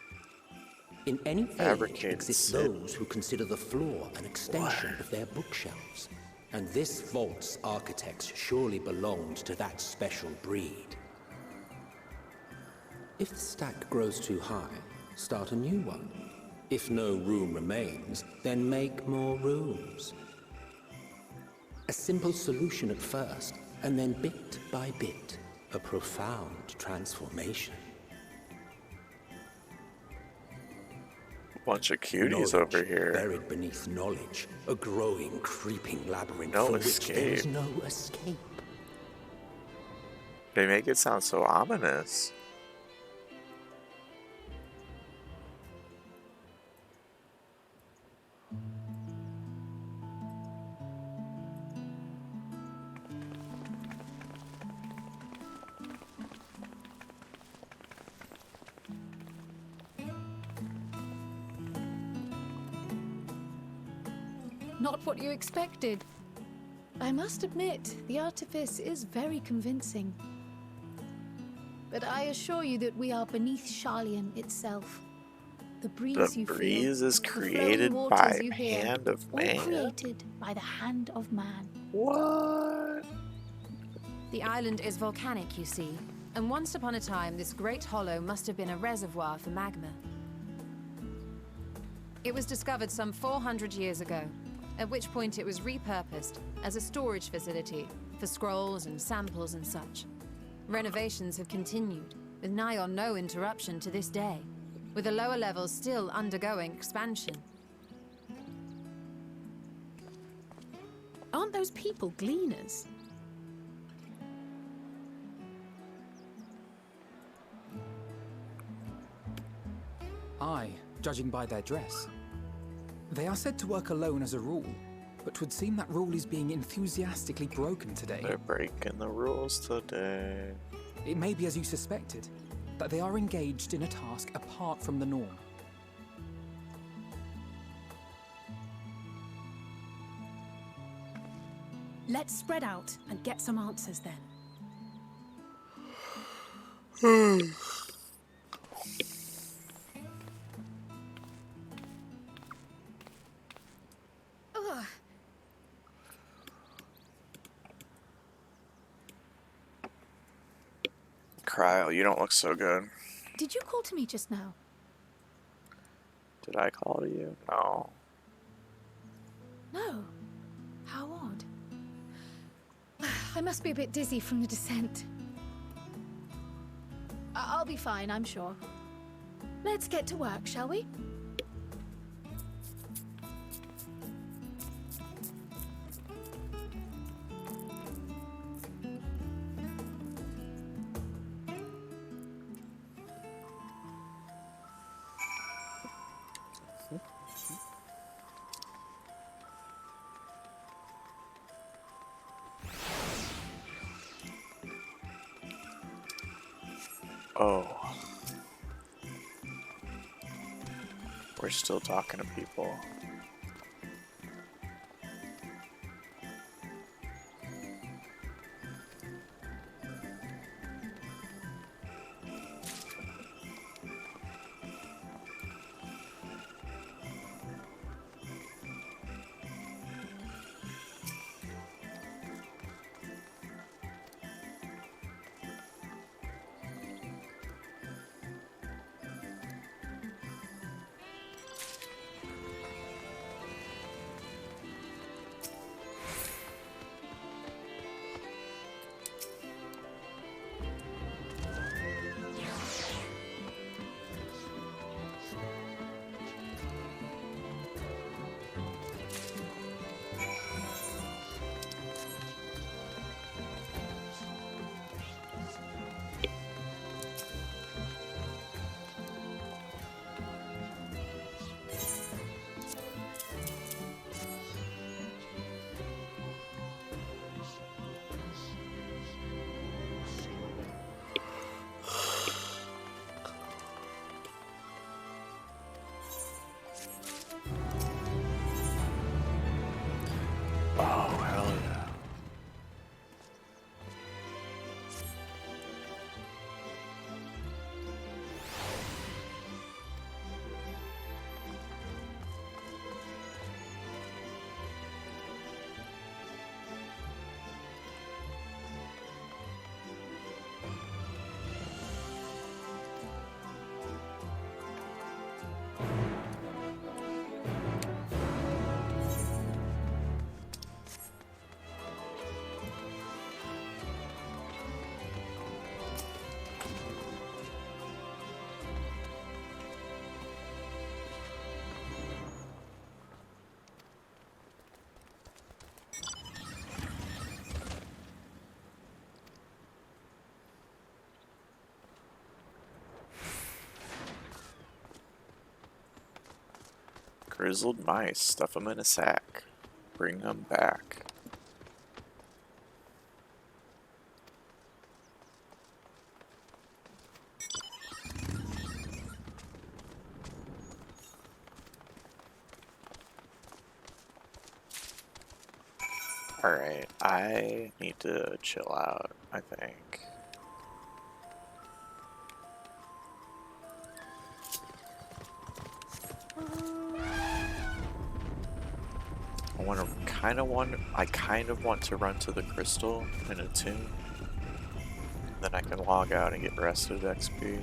In any age Fabricated exist city. those who consider the floor an extension of their bookshelves. And this vault's architects surely belonged to that special breed. If the stack grows too high, start a new one. If no room remains, then make more rooms. A simple solution at first, and then bit by bit, a profound transformation. Bunch of cuties Knowledge over here. buried beneath knowledge, a growing, creeping labyrinth No from which there is escape. no escape. They make it sound so ominous. Not what you expected. I must admit, the artifice is very convincing. But I assure you that we are beneath Charlian itself. The breeze The you breeze feel, is the flowing created waters by you hear, hand of all man. created by the hand of man. What? The island is volcanic, you see, and once upon a time this great hollow must have been a reservoir for magma. It was discovered some 400 years ago, at which point it was repurposed as a storage facility for scrolls and samples and such. Renovations have continued, with nigh on no interruption to this day, with the lower levels still undergoing expansion. Aren't those people gleaners? Aye, judging by their dress. They are said to work alone as a rule, but 'twould seem that rule is being enthusiastically broken today. They're breaking the rules today. It may be as you suspected, that they are engaged in a task apart from the norm. Let's spread out and get some answers then. Ugh. Cryo, you don't look so good. Did you call to me just now? Did I call to you? No. No. How odd. I must be a bit dizzy from the descent. I'll be fine, I'm sure. Let's get to work, shall we? Oh. We're still talking to people. Grizzled mice. Stuff them in a sack. Bring them back. Alright, I need to chill out, I think. I kind of want to run to the crystal and attune. Then I can log out and get rested XP.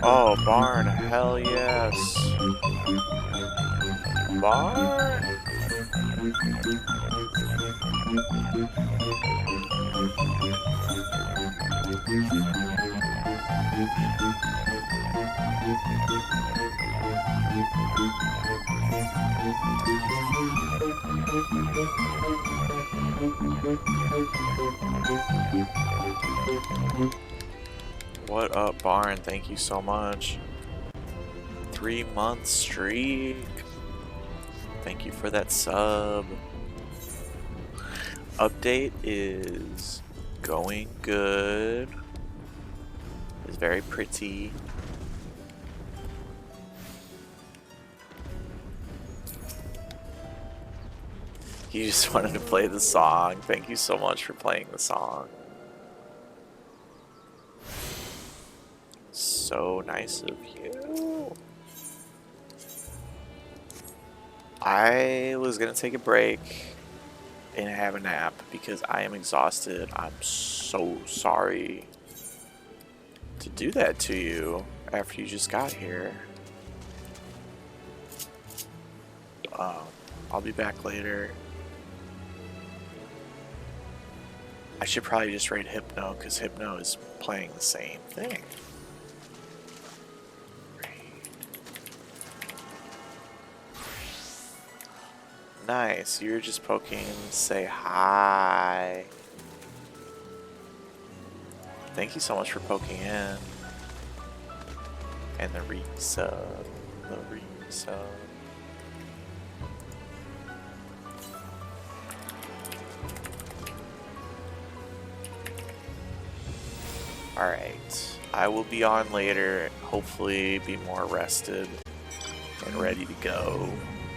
Oh, barn, hell yes. Barn? What up, Barn? Thank you so much. 3-month streak. Thank you for that sub. Update is going good. It's very pretty. You just wanted to play the song. Thank you so much for playing the song. So nice of you. I was gonna take a break and have a nap because I am exhausted. I'm so sorry to do that to you after you just got here. I'll be back later. I should probably just raid Hypno because Hypno is playing the same thing. Nice, you're just poking to say hi. Thank you so much for poking in. And the resub. Alright, I will be on later, hopefully be more rested and ready to go.